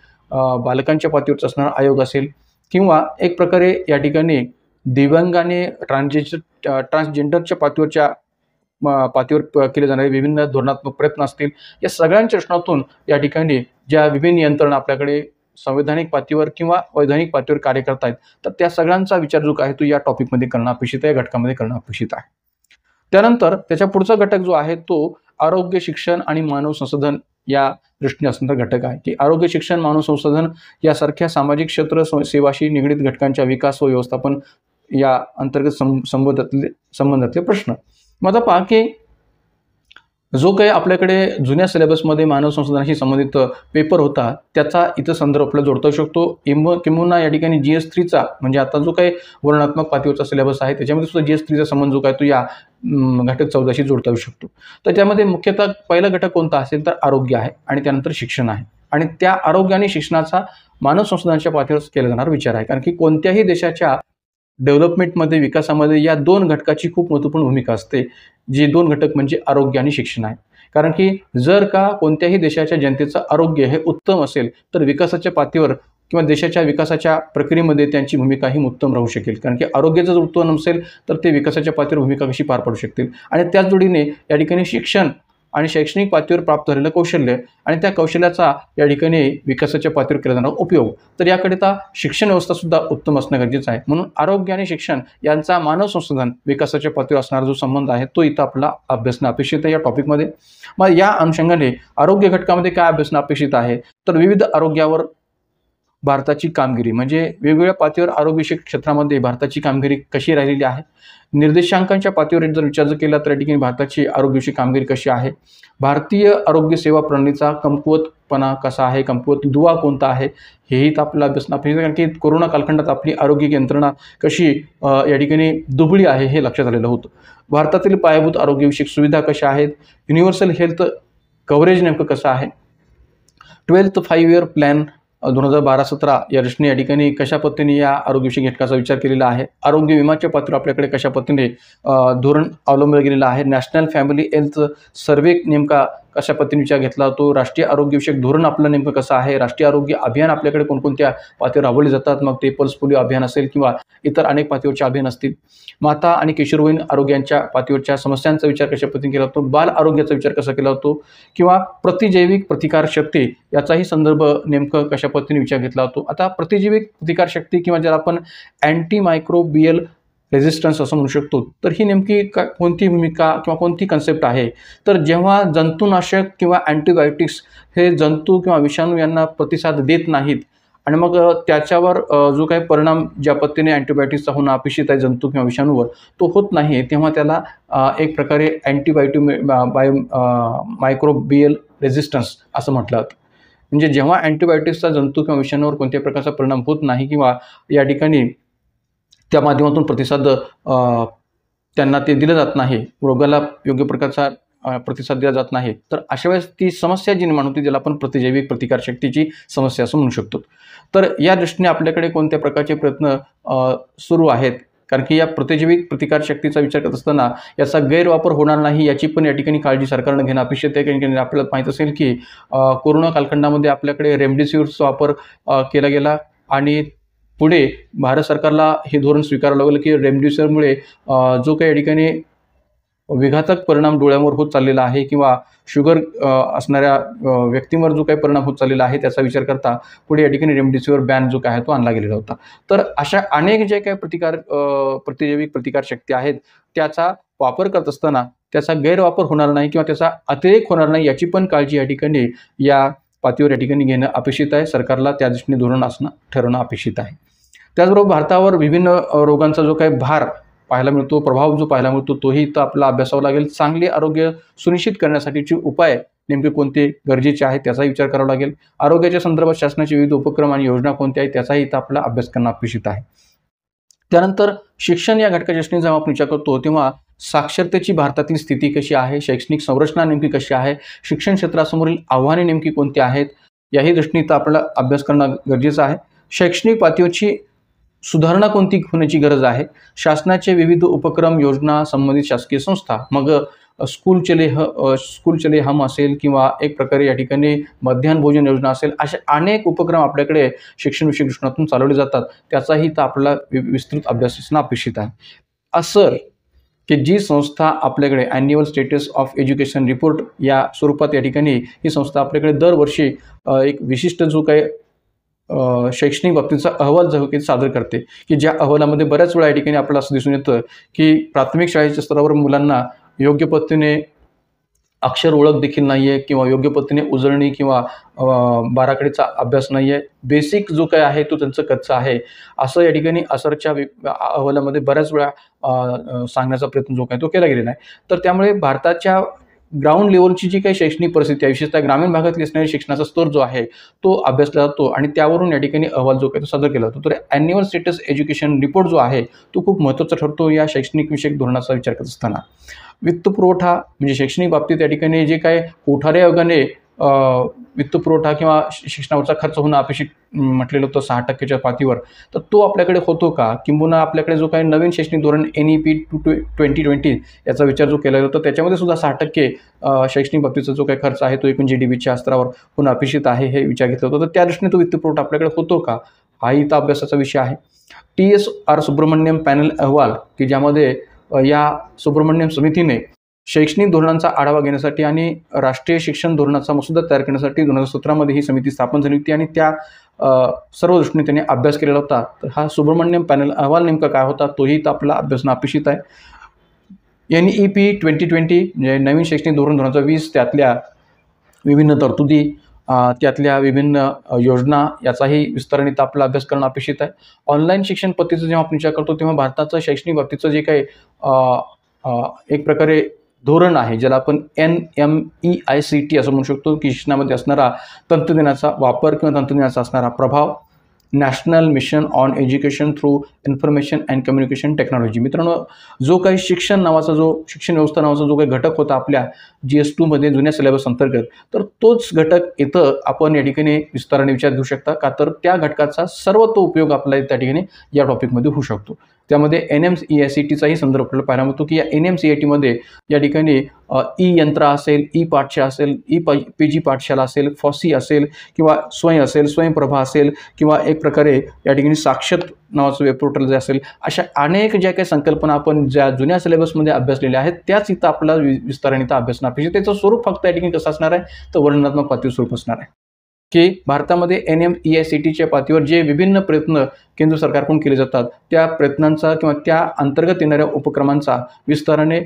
बालकांच्या पातळीवरचा असणारा आयोग असेल किंवा एक प्रकारे या ठिकाणी दिव्यांगाने ट्रान्सजेंडरच्या पातळीवर केले जाणारे विभिन्न धोरणात्मक प्रयत्न असतील, या सगळ्यांच्या दृष्टिकोनातून या ठिकाणी ज्या विभिन्न यंत्रणा आपल्याकडे संवैधानिक पातळीवर किंवा वैधानिक पातळीवर कार्य करत आहेत, तर त्या सगळ्यांचा विचार जो आहे तो या टॉपिकमध्ये करणं अपेक्षित आहे, या घटकामध्ये करणं अपेक्षित आहे. त्यानंतर त्याच्या पुढचा घटक जो आहे तो आरोग्य, शिक्षण आणि मानव संसाधन या दृष्टीने असणारा घटक आहे की आरोग्य, शिक्षण, मानव संसाधन यासारख्या सामाजिक क्षेत्र सेवाशी निगडीत घटकांच्या विकास व व्यवस्थापन या अंतर्गत संबंधातले प्रश्न. मग आता पहा की जो काही आपल्याकडे जुन्या सिलेबसमध्ये मानव संसाधनाशी संबंधित पेपर होता त्याचा इथं संदर्भ आपल्याला जोडता येऊ शकतो. किंवा या ठिकाणी GS3चा म्हणजे आता जो काही वर्णनात्मक पातळीवरचा सिलेबस आहे त्याच्यामध्ये सुद्धा GS3चा संबंध जो काय तो या घटक 14शी जोडता येऊ शकतो. तर त्यामध्ये मुख्यतः पहिला घटक कोणता असेल तर आरोग्य आहे आणि त्यानंतर शिक्षण आहे आणि त्या आरोग्य आणि शिक्षणाचा मानव संसाधनाच्या पातळीवर केला जाणारा विचार आहे. कारण की कोणत्याही देशाच्या डेव्हलपमेंटमध्ये, विकासामध्ये या दोन घटकाची खूप महत्त्वपूर्ण भूमिका असते. जे दोन घटक म्हणजे आरोग्य आणि शिक्षण आहे. कारण की जर का कोणत्याही देशाच्या जनतेचं आरोग्य हे उत्तम असेल तर विकासाच्या पातळीवर किंवा देशाच्या विकासाच्या प्रक्रियेमध्ये त्यांची भूमिका ही उत्तम राहू शकेल. कारण की आरोग्याचं जर उत्तम नसेल तर ते विकासाच्या पातळीवर भूमिका कशी पार पाडू शकतील. आणि त्याच जोडीने या ठिकाणी शिक्षण आणि शैक्षणिक पातळीवर प्राप्त झालेलं कौशल्य आणि त्या कौशल्याचा या ठिकाणी विकासाच्या पातळीवर केला जाणारा उपयोग, तर याकरिता शिक्षण व्यवस्था सुद्धा उत्तम असणं गरजेचं आहे. म्हणून आरोग्य आणि शिक्षण यांचा मानव संसाधन विकासाच्या पातळीवर असणारा जो संबंध आहे तो इथं आपला अभ्यासणं अपेक्षित आहे या टॉपिकमध्ये. मग या अनुषंगाने आरोग्य घटकामध्ये काय अभ्यासणं अपेक्षित आहे तर विविध आरोग्यावर भारताची कामगिरी म्हणजे वेगवेगळ्या पातळीवर आरोग्यविषयक क्षेत्रामध्ये भारताची कामगिरी कशी राहिलेली आहे, निर्देशांकांच्या पातळीवर जर विचार केला तर या ठिकाणी भारताची आरोग्यविषयक कामगिरी कशी आहे, भारतीय आरोग्य सेवा प्रणालीचा कमकुवतपणा कसा आहे, कमकुवत दुवा कोणता आहे, हेही आपल्याला अभ्यासणं अपेक्षित आहे. कारण की कोरोना कालखंडात आपली आरोग्य यंत्रणा कशी या ठिकाणी दुबळी आहे हे लक्षात आलेलं होतं. भारतातील पायाभूत आरोग्यविषयक सुविधा कशा आहेत, युनिव्हर्सल हेल्थ कव्हरेज नेमकं कसं आहे, 12th 5 year प्लॅन 2012-17 या दृष्टीने या ठिकाणी कशा पद्धतीने या आरोग्यविषयक घटकाचा विचार केलेला आहे, आरोग्य विम्याच्या पात्र आपल्याकडे कशा पद्धतीने धोरण अवलंबलं गेलेलं आहे, नॅशनल फॅमिली हेल्थ सर्व्हे नेमका कशा पद्धतीने विचार घेतला जातो, राष्ट्रीय आरोग्यविषयक धोरण आपलं नेमकं कसं आहे, राष्ट्रीय आरोग्य अभियान आपल्याकडे कोणकोणत्या पातळीवर राबवले जातात, मग ते पल्स पोलिओ अभियान असेल किंवा इतर अनेक पातळीवरचे अभियान असतील, माता आणि किशोरवयीन आरोग्यांच्या पातळीवरच्या समस्यांचा विचार कशा पद्धतीने केला जातो, बाल आरोग्याचा विचार कसा केला जातो किंवा प्रतिजैविक प्रतिकारशक्ती याचाही संदर्भ नेमकं कशा पद्धतीने विचार घेतला जातो. आता प्रतिजैविक प्रतिकारशक्ती किंवा ज्याला आपण अँटी मायक्रोबियल रेझिस्टन्स असं म्हणू शकतो, तर ही नेमकी कोणती भूमिका किंवा कोणती कन्सेप्ट आहे, तर जेव्हा जंतुनाशक किंवा अँटीबायोटिक्स हे जंतू किंवा विषाणू यांना प्रतिसाद देत नाहीत आणि मग त्याच्यावर जो काही परिणाम ज्या पद्धतीने अँटीबायोटिक्सचा होणं अपेक्षित आहे जंतू किंवा विषाणूवर तो होत नाही, तेव्हा त्याला एक प्रकारे मायक्रोबियल रेझिस्टन्स असं म्हटलं जातं. म्हणजे जेव्हा अँटीबायोटिक्सचा जंतू किंवा विषाणूवर कोणत्याही प्रकारचा परिणाम होत नाही किंवा या ठिकाणी त्या माध्यमातून प्रतिसाद त्यांना ते दिलं जात नाही, रोगाला योग्य प्रकारचा प्रतिसाद दिला जात नाही, तर अशा वेळेस ती समस्या जी निर्माण होती ज्याला आपण प्रतिजैविक प्रतिकारशक्तीची समस्या असं म्हणू शकतो. तर या दृष्टीने आपल्याकडे कोणत्या प्रकारचे प्रयत्न सुरू आहेत, कारण की या प्रतिजैविक प्रतिकारशक्तीचा विचार करत असताना याचा गैरवापर होणार नाही याची पण या ठिकाणी काळजी सरकारनं घेणं अपेक्षित आहे. कारण की आपल्याला माहीत असेल की कोरोना कालखंडामध्ये आपल्याकडे रेमडेसिवीरचा वापर केला गेला आणि पुढे भारत सरकारला हे धोरण स्वीकारावं लागलं की रेमडेसिवीरमुळे जो काही या ठिकाणी विघातक परिणाम डोळ्यांवर होत चाललेला आहे किंवा शुगर असणाऱ्या व्यक्तींवर जो काही परिणाम होत चाललेला आहे त्याचा विचार करता पुढे या ठिकाणी रेमडेसिवीर बॅन जो काय आहे तो आणला गेलेला होता. तर अशा अनेक जे काही प्रतिजैविक प्रतिकारशक्ती आहेत त्याचा वापर करत असताना त्याचा गैरवापर होणार नाही किंवा त्याचा अतिरेक होणार नाही याची पण काळजी या ठिकाणी या पातळीवर या ठिकाणी घेणं अपेक्षित आहे. सरकारला त्या दृष्टीने धोरण ठरवणं अपेक्षित आहे. त्याचबरोबर भारतावर विभिन्न रोगांचा जो काही भार पाहायला मिळतो, प्रभाव जो पाहायला मिळतो तोही इथं आपल्याला अभ्यासावा लागेल. चांगले आरोग्य सुनिश्चित करण्यासाठीचे उपाय नेमके कोणते गरजेचे आहेत त्याचाही विचार करावा लागेल. आरोग्याच्या संदर्भात शासनाचे विविध उपक्रम आणि योजना कोणत्या आहेत त्याचाही इथं आपल्याला अभ्यास करणं अपेक्षित आहे. त्यानंतर शिक्षण या घटकाच्या दृष्टीने जेव्हा आपण विचार करतो तेव्हा साक्षरतेची भारतातील स्थिती कशी आहे, शैक्षणिक संरचना नेमकी कशी आहे, शिक्षण क्षेत्रासमोरील आव्हाने नेमकी कोणती आहेत याही दृष्टीने इथं आपल्याला अभ्यास करणं गरजेचं आहे. शैक्षणिक पातळीवरची सुधारणा कोणती होण्याची गरज आहे, शासनाचे विविध उपक्रम योजना संबंधित शासकीय संस्था, मग स्कूल चले हम असेल किंवा एक प्रकारे या ठिकाणी मध्यान्ह भोजन योजना असेल, असे अनेक उपक्रम आपल्याकडे शिक्षण विषयक दृष्टिकोनातून चालवले जातात. त्याचाही तर आपल्याला विस्तृत अभ्यास असणं अपेक्षित आहे. असं की जी संस्था आपल्याकडे annual status of education report या स्वरूपात या ठिकाणी ही संस्था आपल्याकडे दरवर्षी एक विशिष्ट जो काही शैक्षणिक बाबतीचा अहवाल जो काही सादर करते की ज्या अहवालामध्ये बऱ्याच वेळा या ठिकाणी आपल्याला असं दिसून येतं की प्राथमिक शाळेच्या स्तरावर मुलांना योग्य पद्धतीने अक्षर ओळख देखील नाही आहे किंवा योग्य पद्धतीने उजळणी किंवा बाराखडीचा अभ्यास नाही आहे, बेसिक जो काय आहे तो त्यांचं कच्चा आहे असं या ठिकाणी असरच्या अहवालामध्ये बऱ्याच वेळा सांगण्याचा प्रयत्न जो काय तो केला गेलेला आहे. तर त्यामुळे भारताच्या ग्राउंड लेवलची जी काही शैक्षणिक परिस्थिती आहे, विशेषतः ग्रामीण भागातली असणारी शिक्षणाचा स्तर जो आहे तो अभ्यासला जातो आणि त्यावरून या ठिकाणी अहवाल जो काही तो सादर केला जातो. तर ॲन्युअल स्टेटस एज्युकेशन रिपोर्ट जो आहे तो खूप महत्त्वाचा ठरतो या शैक्षणिक विषयक धोरणाचा विचार करत असताना. वित्तपुरवठा म्हणजे शैक्षणिक बाबतीत या ठिकाणी जे काय कोठारे आयोगाने वित्तपुरवठा किंवा शिक्षणावरचा खर्च होणं अपेक्षित म्हटलेलं होतं 6% पातळीवर, तर तो आपल्याकडे होतो का, किंबहुना आपल्याकडे जो काही नवीन शैक्षणिक धोरण NEP 2020 याचा विचार जो केला जातो त्याच्यामध्ये सुद्धा 6% शैक्षणिक बाबतीचा जो काही खर्च आहे तो एकूण GDPच्या स्तरावर होणं अपेक्षित आहे हे विचार घेतला होता. तर त्या दृष्टीने तो वित्तपुरवठा आपल्याकडे होतो का हाही इथं अभ्यासाचा विषय आहे. TSR सुब्रमण्यम पॅनल अहवाल की ज्यामध्ये या सुब्रमण्यम समितीने शैक्षणिक धोरणांचा आढावा घेण्यासाठी आणि राष्ट्रीय शिक्षण धोरणाचा मसुदा तयार करण्यासाठी 2017 मध्ये ही समिती स्थापन झाली होती आणि त्या सर्व दृष्टीने त्यांनी अभ्यास केलेला होता. तर हा सुब्रमण्यम पॅनल अहवाल नेमका काय होता तोही तर आपला अभ्यासणं अपेक्षित आहे. NEP 2020 म्हणजे नवीन शैक्षणिक धोरण 2020 त्यातल्या विभिन्न तरतुदी त्यातल्या विभिन्न योजना याचाही विस्ताराने इथं आपला अभ्यास करणं अपेक्षित आहे. ऑनलाईन शिक्षण पद्धतीचा जेव्हा आपण विचार करतो तेव्हा भारताचं शैक्षणिक बाबतीचं जे काही एक प्रकारे धोरण आहे ज्याला आपण NMEICT असं म्हणू शकतो की शिक्षणामध्ये असणारा तंत्रज्ञानाचा वापर किंवा तंत्रज्ञानाचा असणारा प्रभाव, national mission on education through information and communication technology. मित्रांनो, जो काही शिक्षण व्यवस्था नावाचा जो काही घटक होता आपल्या GS2मध्ये जुन्या सिलेबस अंतर्गत, तर तोच घटक इथं आपण या ठिकाणी विस्ताराने विचार घेऊ शकता का, तर त्या घटकाचा सर्व तो उपयोग आपल्याला त्या ठिकाणी या टॉपिकमध्ये होऊ शकतो. त्यामध्ये NMCIT-चाही संदर्भ आपल्याला पाहायला मिळतो की या NMCIT-मध्ये या ठिकाणी ई यंत्रा असेल, ई पाठशाळा असेल, PG पाठशाला असेल, फॉसी असेल किंवा स्वयंप्रभा असेल किंवा एक प्रकारे या ठिकाणी साक्षत नावाचं वेब पोर्टल जे असेल, अशा अनेक ज्या काही संकल्पना आपण ज्या जुन्या सिलेबसमध्ये अभ्यासलेल्या आहेत त्याच इथं आपल्याला विस्ताराने इथं अभ्यासणं अपेक्षित. त्याचं स्वरूप फक्त या ठिकाणी कसं असणार आहे, तर वर्णनात्मक पातळी स्वरूप असणार आहे की भारतामध्ये NMEICTच्या पातळीवर जे विभिन्न प्रयत्न केंद्र सरकारकडून केले जातात त्या प्रयत्नांचा किंवा त्या अंतर्गत येणाऱ्या उपक्रमांचा विस्ताराने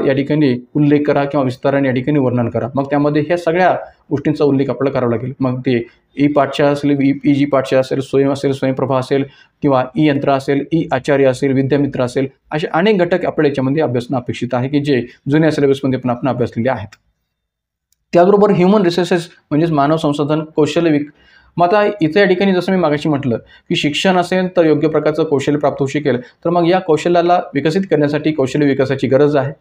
या ठिकाणी उल्लेख करा किंवा विस्ताराने या ठिकाणी वर्णन करा. मग त्यामध्ये ह्या सगळ्या गोष्टींचा उल्लेख आपल्याला करावा लागेल. मग ते ई पाठशाळा असेल, PG पाठशाळा असेल, स्वयंप्रभा असेल किंवा ई यंत्र असेल, ई आचार्य असेल, विद्यामित्र असेल, असे अनेक घटक आपल्याला याच्यामध्ये अभ्यासणं अपेक्षित आहे की जे जुन्या सिलेबसमध्ये पण आपण अभ्यासलेले आहेत. त्याचबरोबर ह्युमन रिसोर्सेस म्हणजेच मानव संसाधन कौशल्य मग आता इथे या ठिकाणी जसं मी मागाशी म्हटलं की शिक्षण असेल तर योग्य प्रकारचं कौशल्य प्राप्त होऊ शकेल, तर मग या कौशल्याला विकसित करण्यासाठी कौशल्य विकासाची गरज आहे.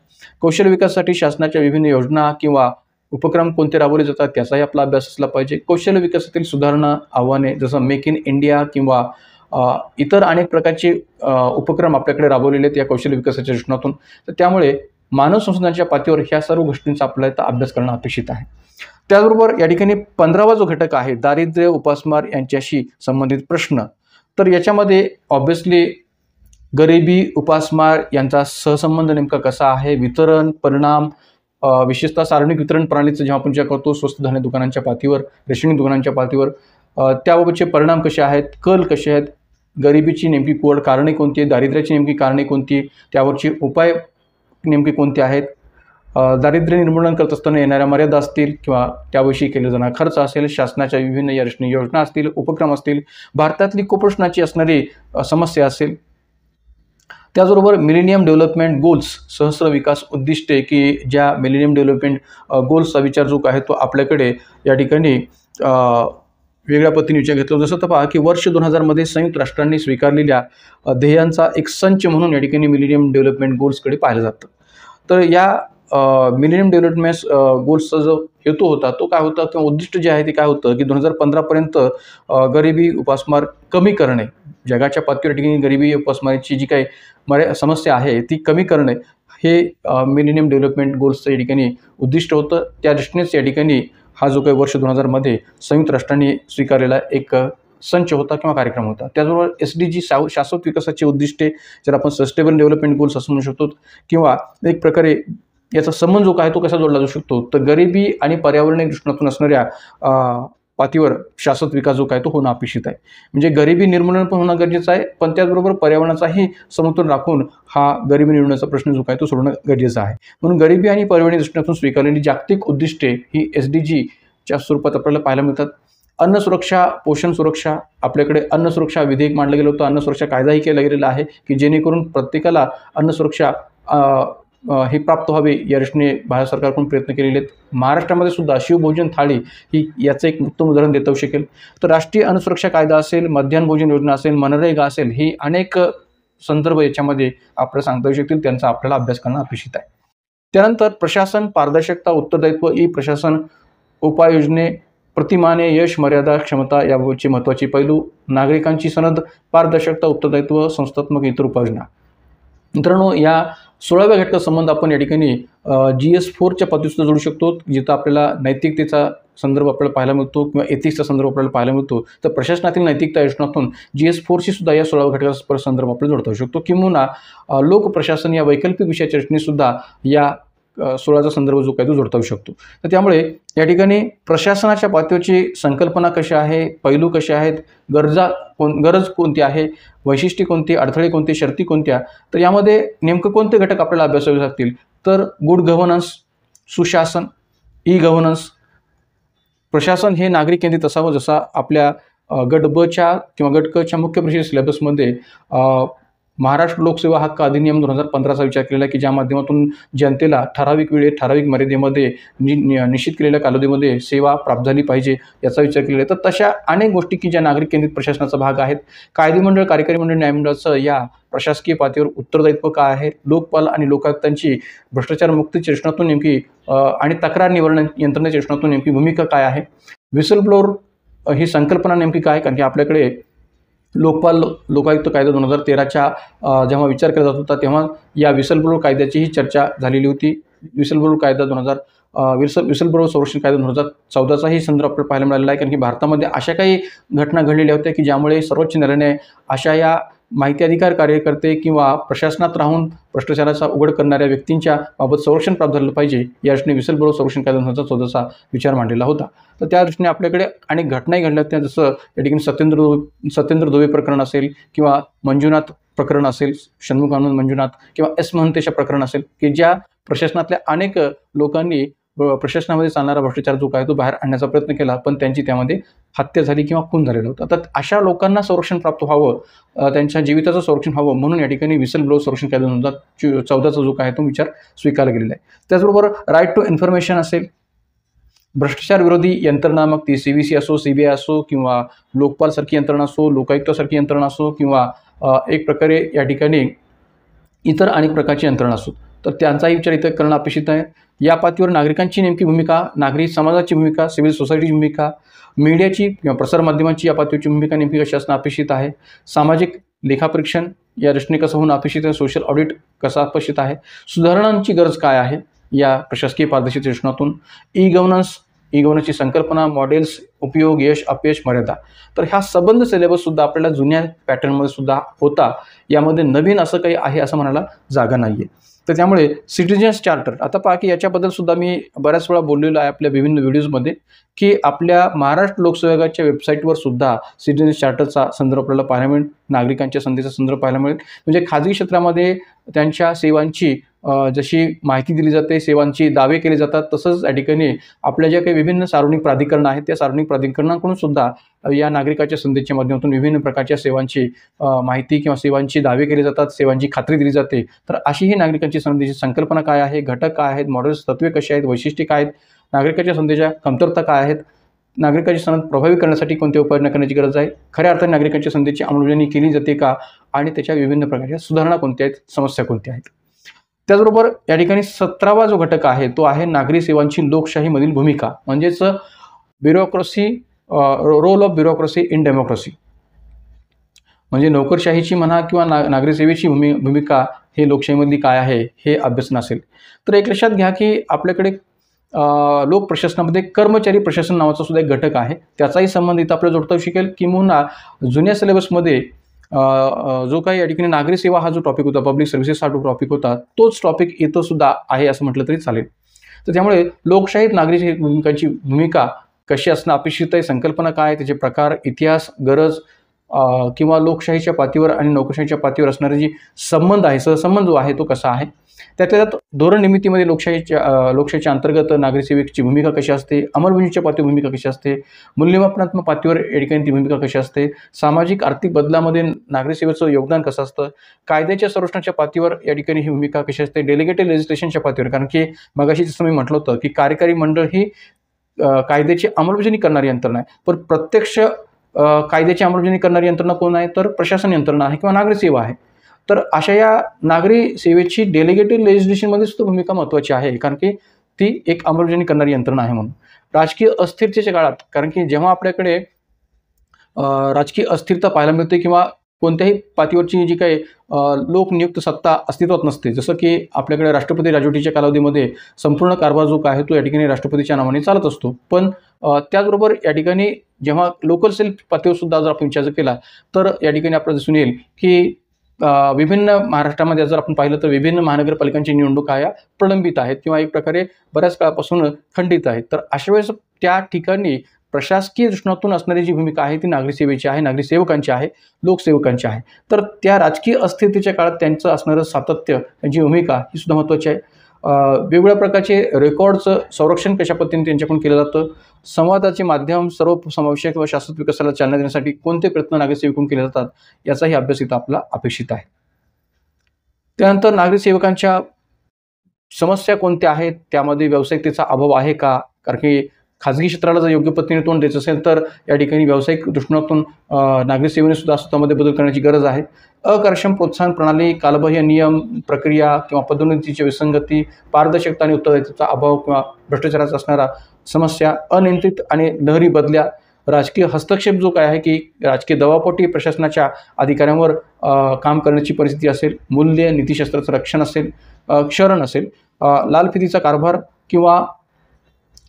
कौशल्य विकासासाठी शासनाच्या विभिन्न योजना किंवा उपक्रम कोणते राबवले जातात त्याचाही आपला अभ्यास असला पाहिजे. कौशल्य विकासातील सुधारणा आव्हाने जसं मेक इन इंडिया किंवा इतर अनेक प्रकारचे उपक्रम आपल्याकडे राबवलेले आहेत या कौशल्य विकासाच्या दृष्टिकोनातून. तर त्यामुळे मानव संसाधनाच्या पातळीवर ह्या सर्व गोष्टींचा आपल्याला इथं अभ्यास करणं अपेक्षित आहे. त्याचबरोबर या ठिकाणी 15वा जो घटक आहे दारिद्र्य उपासमार यांच्याशी संबंधित प्रश्न, तर याच्यामध्ये ऑब्व्हियसली गरिबी उपासमार यांचा सहसंबंध नेमका कसा आहे, वितरण परिणाम, विशेषतः सार्वजनिक वितरण प्रणालीचं जेव्हा आपण विचार करतो स्वस्त धान्य दुकानांच्या पातळीवर, रेशनिंग दुकानांच्या पातळीवर, त्याबाबतचे परिणाम कसे आहेत, कल कसे आहेत, गरिबीची नेमकी कारणे कोणती आहेत, दारिद्र्याची नेमकी कारणे कोणती, त्यावरचे उपाय नेमके कोणते आहेत, दारिद्र्य निर्मूलन करत असताना येणाऱ्या मर्यादा असतील किंवा त्याविषयी केले जाणारा खर्च असेल, शासनाच्या विभिन्न योजना असतील, उपक्रम असतील, भारतातली कुपोषणाची असणारी समस्या असेल. त्याचबरोबर मिलेनियम डेव्हलपमेंट गोल्स सहस्र विकास उद्दिष्टे की ज्या मिलेनियम डेव्हलपमेंट गोल्सचा विचार जो आहे तो आपल्याकडे या ठिकाणी वेगळ्या पद्धतीने विचार घेतला. जसं तर पहा की वर्ष 2000मध्ये संयुक्त राष्ट्रांनी स्वीकारलेल्या ध्येयांचा एक संच म्हणून या ठिकाणी मिलेनियम डेव्हलपमेंट गोल्सकडे पाहिलं जातं. तर या मिलेनियम डेव्हलपमेंट गोल्सचा जो हेतू होता तो काय होता किंवा उद्दिष्ट जे आहे ते काय होतं की 2015पर्यंत गरिबी उपासमार कमी करणे, जगाच्या पातळीवर ठिकाणी गरिबी उपासमारीची जी काही समस्या आहे ती कमी करणे हे मिलेनियम डेव्हलपमेंट गोल्सचं या ठिकाणी उद्दिष्ट होतं. त्या दृष्टीनेच या ठिकाणी हा जो काही वर्ष 2000मध्ये संयुक्त राष्ट्रांनी स्वीकारलेला एक संच होता किंवा कार्यक्रम होता. त्याचबरोबर SDG शाश्वत विकासाची उद्दिष्टे ज्याला आपण सस्टेनेबल डेव्हलपमेंट गोल्स असं म्हणू शकतो किंवा एक प्रकारे याचा संबंध जो काय तो कसा जोडला जाऊ शकतो, तर गरिबी आणि पर्यावरणीय दृष्टिकोनातून असणाऱ्या पातळीवर शाश्वत विकास जो काय तो होणं अपेक्षित आहे. म्हणजे गरिबी निर्मूलन पण होणं गरजेचं आहे, पण त्याचबरोबर पर्यावरणाचाही समतोल राखून हा गरिबी निर्मूलनाचा प्रश्न जो काय तो सोडवणं गरजेचं आहे. म्हणून गरिबी आणि पर्यावरणीय दृष्टिकोनातून स्वीकारलेली जागतिक उद्दिष्टे ही SDGच्या स्वरूपात आपल्याला पाहायला मिळतात. अन्न सुरक्षा, पोषण सुरक्षा, आपल्याकडे अन्न सुरक्षा विधेयक मांडलं गेलं होतं, अन्न सुरक्षा कायदाही केला गेलेला आहे की जेणेकरून प्रत्येकाला अन्न सुरक्षा हे प्राप्त व्हावे या दृष्टीने भारत सरकारकडून प्रयत्न केलेले आहेत. महाराष्ट्रामध्ये सुद्धा शिवभोजन थाळी ही याचं एक उत्तम उदाहरण देता येऊ शकेल. तर राष्ट्रीय अन्न सुरक्षा कायदा असेल, मध्यान्ह भोजन योजना असेल, मनरेगा असेल, ही अनेक संदर्भ याच्यामध्ये आपल्याला सांगता येऊ शकतील, त्यांचा आपल्याला अभ्यास करणं अपेक्षित आहे. त्यानंतर प्रशासन, पारदर्शकता, उत्तरदायित्व, ई प्रशासन, उपाययोजने, प्रतिमाने, यश, मर्यादा, क्षमता याबाबतचे महत्त्वाचे पैलू, नागरिकांची सनद, पारदर्शकता, उत्तरदायित्व, संस्थात्मक इतर उपाययोजना. मित्रांनो, या 16व्या घटका संबंध आपण या ठिकाणी GS4च्या पातळीसुद्धा जोडू शकतो, जिथं आपल्याला नैतिकतेचा संदर्भ आपल्याला पाहायला मिळतो किंवा एथिक्सचा संदर्भ आपल्याला पाहायला मिळतो. तर प्रशासनातील नैतिकता योजनातून GS4शी सुद्धा या 16व्या घटकाचा संदर्भ आपल्याला जोडता येऊ शकतो. किंवा लोकप्रशासन या वैकल्पिक विषयाच्या दृष्टीने या 16चा संदर्भ जो काय तो जोडता येऊ शकतो. तर त्यामुळे या ठिकाणी प्रशासनाच्या पातळीवरची संकल्पना कशी आहे, पैलू कसे आहेत, गरज कोणती आहे, वैशिष्ट्ये कोणती, अडथळे कोणते, शर्ती कोणत्या, तर यामध्ये नेमकं कोणते घटक आपल्याला अभ्यासावे लागतील, तर गुड गव्हर्नन्स, सुशासन, ई गव्हर्नन्स, प्रशासन हे नागरिक केंद्रित असावं, जसा आपल्या गट बच्या किंवा गट कच्या मुख्य परीक्षेच्या सिलेबसमध्ये महाराष्ट्र लोकसेवा हक्क अधिनियम 2015चा विचार केलेला आहे, की ज्या माध्यमातून जनतेला ठराविक वेळेत, ठराविक मर्यादेमध्ये, निश्चित केलेल्या कालावधीमध्ये सेवा प्राप्त झाली पाहिजे याचा विचार केलेला आहे. तर तशा अनेक गोष्टी की ज्या नागरिक केंद्रित प्रशासनाचा भाग आहेत. कायदेमंडळ, कार्यकारी मंडळ, न्यायमंडळाचं या प्रशासकीय पातळीवर उत्तरदायित्व काय आहे? लोकपाल आणि लोकायुक्तांची भ्रष्टाचार मुक्ती रचनातून नेमकी आणि तक्रार निवारण यंत्रणेच्या रचनातून नेमकी भूमिका काय आहे? व्हिसल ब्लोअर ही संकल्पना नेमकी काय? कारण की आपल्याकडे लोकपाल लोकायुक्त कायदा 2013च्या जेव्हा विचार केला जात होता तेव्हा या व्हिसल ब्लोअर कायद्याचीही चर्चा झालेली होती. व्हिसल ब्लोअर कायदा व्हिसल ब्लोअर संरक्षण कायदा 2014चाही संदर्भ आपल्याला पाहायला मिळालेला आहे. कारण की भारतामध्ये अशा काही घटना घडलेल्या होत्या की ज्यामुळे सर्वोच्च न्यायालयाने अशा या माहिती अधिकार कार्यकर्ते किंवा प्रशासनात राहून भ्रष्टाचाराचा उघड करणाऱ्या व्यक्तींच्या बाबत संरक्षण प्राप्त झालं पाहिजे या दृष्टीने व्हिसल ब्लोअर संरक्षण कायदा 2014चा विचार मांडलेला होता. तर त्या दृष्टीने आपल्याकडे अनेक घटनाही घडल्या होत्या. जसं या ठिकाणी सत्येंद्र दुबे प्रकरण असेल किंवा मंजुनाथ प्रकरण असेल, षण्मुखानंद मंजुनाथ किंवा एस महंतेच्या प्रकरण असेल की ज्या प्रशासनातल्या अनेक लोकांनी प्रशासनामध्ये चालणारा भ्रष्टाचार जो काय तो बाहेर आणण्याचा प्रयत्न केला, पण त्यांची त्यामध्ये हत्या झाली किंवा खून झालेला होता. तर अशा लोकांना संरक्षण प्राप्त व्हावं, त्यांच्या जीविताचं संरक्षण व्हावं म्हणून या ठिकाणी व्हिसल ब्लोअर संरक्षण कायदा 2014चा जो काय तो विचार स्वीकारला गेलेला आहे. त्याचबरोबर राईट टू इन्फॉर्मेशन असेल, भ्रष्टाचार विरोधी यंत्रणा, मग ती CVC असो, CBI असो किंवा लोकपालसारखी यंत्रणा असो, लोकायुक्तासारखी यंत्रणा असो किंवा एक प्रकारे या ठिकाणी इतर अनेक प्रकारची यंत्रणा असो, तर त्यांचाही विचार इथं करणं अपेक्षित आहे. या पातळीवर नागरिकांची नेमकी भूमिका, नागरिक समाजाची भूमिका, सिव्हिल सोसायटीची भूमिका, मीडियाची किंवा प्रसारमाध्यमांची या पातळीची भूमिका नेमकी कशी असणं अपेक्षित आहे. सामाजिक लेखापरीक्षण या दृष्टीने कसं होणं अपेक्षित आहे. सोशल ऑडिट कसा अपेक्षित आहे. सुधारणांची गरज काय आहे या प्रशासकीय पारदर्शकतेच्या दृष्टीतून. ई गव्हर्नन्सची संकल्पना, मॉडेल्स, उपयोग, यश, अपयश, मर्यादा. तर हा संबंध सिलेबससुद्धा आपल्याला जुन्या पॅटर्नमध्ये सुद्धा होता. यामध्ये नवीन असं काही आहे असं म्हणायला जागा नाही आहे. तर त्यामुळे सिटिझन्स चार्टर, आता पहा की याच्याबद्दल सुद्धा मी बऱ्याच वेळा बोललेलो आहे आपल्या विभिन्न व्हिडिओजमध्ये की आपल्या महाराष्ट्र लोकसेवा आयोगाच्या वेबसाईटवर सुद्धा सिटिझन्स चार्टरचा संदर्भ आपल्याला पाहायला मिळेल. नागरिकांच्या संधीचा संदर्भ पाहायला मिळेल. म्हणजे खाजगी क्षेत्रामध्ये त्यांच्या सेवांची जशी माहिती दिली जाते, सेवांची दावे केले जातात, तसंच या ठिकाणी आपल्या ज्या काही विभिन्न सार्वजनिक प्राधिकरणं आहेत त्या सार्वजनिक प्राधिकरणाकडून सुद्धा या नागरिकाच्या संधीच्या माध्यमातून विभिन्न प्रकारच्या सेवांची माहिती किंवा सेवांची दावे केले जातात, सेवांची खात्री दिली जाते. तर अशी ही नागरिकांची संधीची संकल्पना काय आहे, घटक काय आहेत, मॉडेल्स, तत्त्वे कशी आहेत, वैशिष्ट्ये काय आहेत, नागरिकाच्या संधीच्या कमतरता काय आहेत, नागरिकाची सनद प्रभावी करण्यासाठी कोणते उपाययोजना करण्याची गरज आहे, खऱ्या अर्थाने नागरिकांच्या संधीची अंमलबजावणी केली जाते का आणि त्याच्या विभिन्न प्रकारच्या सुधारणा कोणत्या आहेत, समस्या कोणत्या आहेत. त्याचबरोबर या ठिकाणी 17वा जो घटक आहे तो आहे नागरी सेवांची लोकशाहीमधील भूमिका, म्हणजेच bureaucracy, role of bureaucracy in democracy. म्हणजे नोकरशाहीची म्हणा किंवा नागरी सेवेची भूमिका हे लोकशाहीमधली काय आहे हे अभ्यासन असेल. तर एक लक्षात घ्या की आपल्याकडे लोक प्रशासनामध्ये कर्मचारी प्रशासन नावाचा सुद्धा एक घटक आहे. त्याचाही संबंध इथं आपल्याला जोडता शिकेल. किंवा जुन्या सिलेबसमध्ये जो काही या ठिकाणी नागरी सेवा हा जो टॉपिक होता, पब्लिक सर्व्हिसेस हा जो टॉपिक होता, तोच टॉपिक इथं सुद्धा आहे असं म्हटलं तरी चालेल. तर त्यामुळे लोकशाहीत नागरी भूमिकांची भूमिका कशी असणं अपेक्षित आहे, संकल्पना काय, त्याचे प्रकार, इतिहास, गरज किंवा लोकशाहीच्या पातळीवर आणि नोकरशाहीच्या पातळीवर असणारा जी संबंध आहे, सहसंबंध जो आहे तो कसा आहे. त्यातल्या त्यात धोरण निर्मितीमध्ये लोकशाहीच्या अंतर्गत नागरी सेवेची भूमिका कशी असते, अंमलबजावणीच्या पातळीवर भूमिका कशी असते, मूल्यमापनात्मक पातळीवर या ठिकाणी ती भूमिका कशी असते, सामाजिक आर्थिक बदलामध्ये नागरी सेवेचं योगदान कसं असतं, कायद्याच्या संरक्षणाच्या पातळीवर या ठिकाणी ही भूमिका कशी असते, डेलिगेटेड लेजिस्लेशनच्या पातळीवर. कारण की मगाशी जसं मी म्हटलं होतं की कार्यकारी मंडळ ही कायद्याची अंमलबजावणी करणारी यंत्रणा आहे, पण प्रत्यक्ष कायद्याची अंमलबजावणी करणारी यंत्रणा कोण आहे, तर प्रशासन यंत्रणा आहे किंवा नागरी सेवा आहे. तर अशा या नागरी सेवेची डेलिगेटेड लेजिस्लेशनमध्ये सुद्धा भूमिका महत्त्वाची आहे, कारण की ती एक अंमलबजावणी करणारी यंत्रणा आहे. म्हणून राजकीय अस्थिरतेच्या काळात, कारण की जेव्हा आपल्याकडे राजकीय अस्थिरता पाहायला मिळते किंवा कोणत्याही पातळीवरची जी काही लोकनियुक्त सत्ता अस्तित्वात नसते, जसं की आपल्याकडे राष्ट्रपती राजवटीच्या कालावधीमध्ये संपूर्ण कारभार जो आहे तो या ठिकाणी राष्ट्रपतीच्या नावाने चालत असतो. पण त्याचबरोबर या ठिकाणी जेव्हा लोकल सेल्फ पातळीवर सुद्धा जर आपण विचार केला तर या ठिकाणी आपल्याला दिसून येईल की विभिन्न महाराष्ट्रामध्ये जर आपण पाहिलं तर विभिन्न महानगरपालिकांची निवडणुका या प्रलंबित आहेत किंवा एक प्रकारे बऱ्याच काळापासून खंडित आहेत. तर अशा वेळेस त्या ठिकाणी प्रशासकीय दृष्टीतून असणारी जी भूमिका आहे ती नागरी सेवेची आहे, नागरी सेवकांची आहे, लोकसेवकांची आहे. तर त्या राजकीय अस्थिरतेच्या काळात त्यांचं असणारं सातत्य, त्यांची भूमिका ही सुद्धा महत्त्वाची आहे. वेगवेगळ्या प्रकारचे रेकॉर्डचं संरक्षण कशा पद्धतीने त्यांच्याकडून केलं जातं, संवादाचे माध्यम सर्वसमावेशक व शाश्वत विकासाला चालना देण्यासाठी कोणते प्रयत्न नागरी सेवेकडून केले जातात, याचाही अभ्यास इथं आपला अपेक्षित आहे. त्यानंतर नागरी सेवकांच्या समस्या कोणत्या आहेत, त्यामध्ये व्यावसायिकतेचा अभाव आहे का? कारण की खाजगी क्षेत्राला जर योग्य पद्धतीने तोंड द्यायचं असेल तर या ठिकाणी व्यावसायिक दृष्टिकोनातून नागरी सेवेने सुद्धा स्वतःमध्ये बदल करण्याची गरज आहे. अकार्यक्षम प्रोत्साहन प्रणाली, कालबाह्य नियम, प्रक्रिया किंवा पदोन्नतीची विसंगती, पारदर्शकता आणि उत्तरदायित्वाचा अभाव किंवा भ्रष्टाचाराचा असणारा समस्या, अनियंत्रित आणि लहरी बदल्या, राजकीय हस्तक्षेप जो काय आहे की राजकीय दबावपोटी प्रशासनाच्या अधिकाऱ्यांवर काम करण्याची परिस्थिती असेल, मूल्य नीतिशास्त्राचं रक्षण असेल, क्षरण असेल, लालफितीचा कारभार किंवा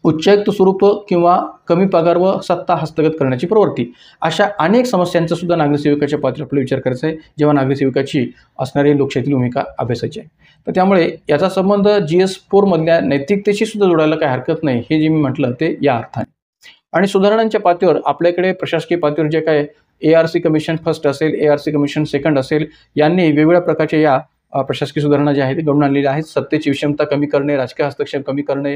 उच्चायुक्त स्वरूप किंवा कमी पगार व सत्ता हस्तगत करण्याची प्रवृत्ती, अशा अनेक समस्यांचा सुद्धा नागरी सेवकाच्या पातळीवर आपल्याला विचार करायचा आहे, जेव्हा नागरी सेवकाची असणारी लोकशाहीतील भूमिका अभ्यासायची आहे. तर त्यामुळे याचा संबंध GS4 मधल्या नैतिकतेशी सुद्धा जोडायला काही हरकत नाही, हे जे मी म्हटलं ते या अर्थाने. आणि सुधारणांच्या पातळीवर आपल्याकडे प्रशासकीय पातळीवर जे काय ARC कमिशन फर्स्ट असेल, ARC कमिशन सेकंड असेल, यांनी वेगवेगळ्या प्रकारच्या या प्रशासकीय सुधारणा ज्या आहेत ते घडून आणलेल्या आहेत. सत्तेची विषमता कमी करणे, राजकीय हस्तक्षेप कमी करणे,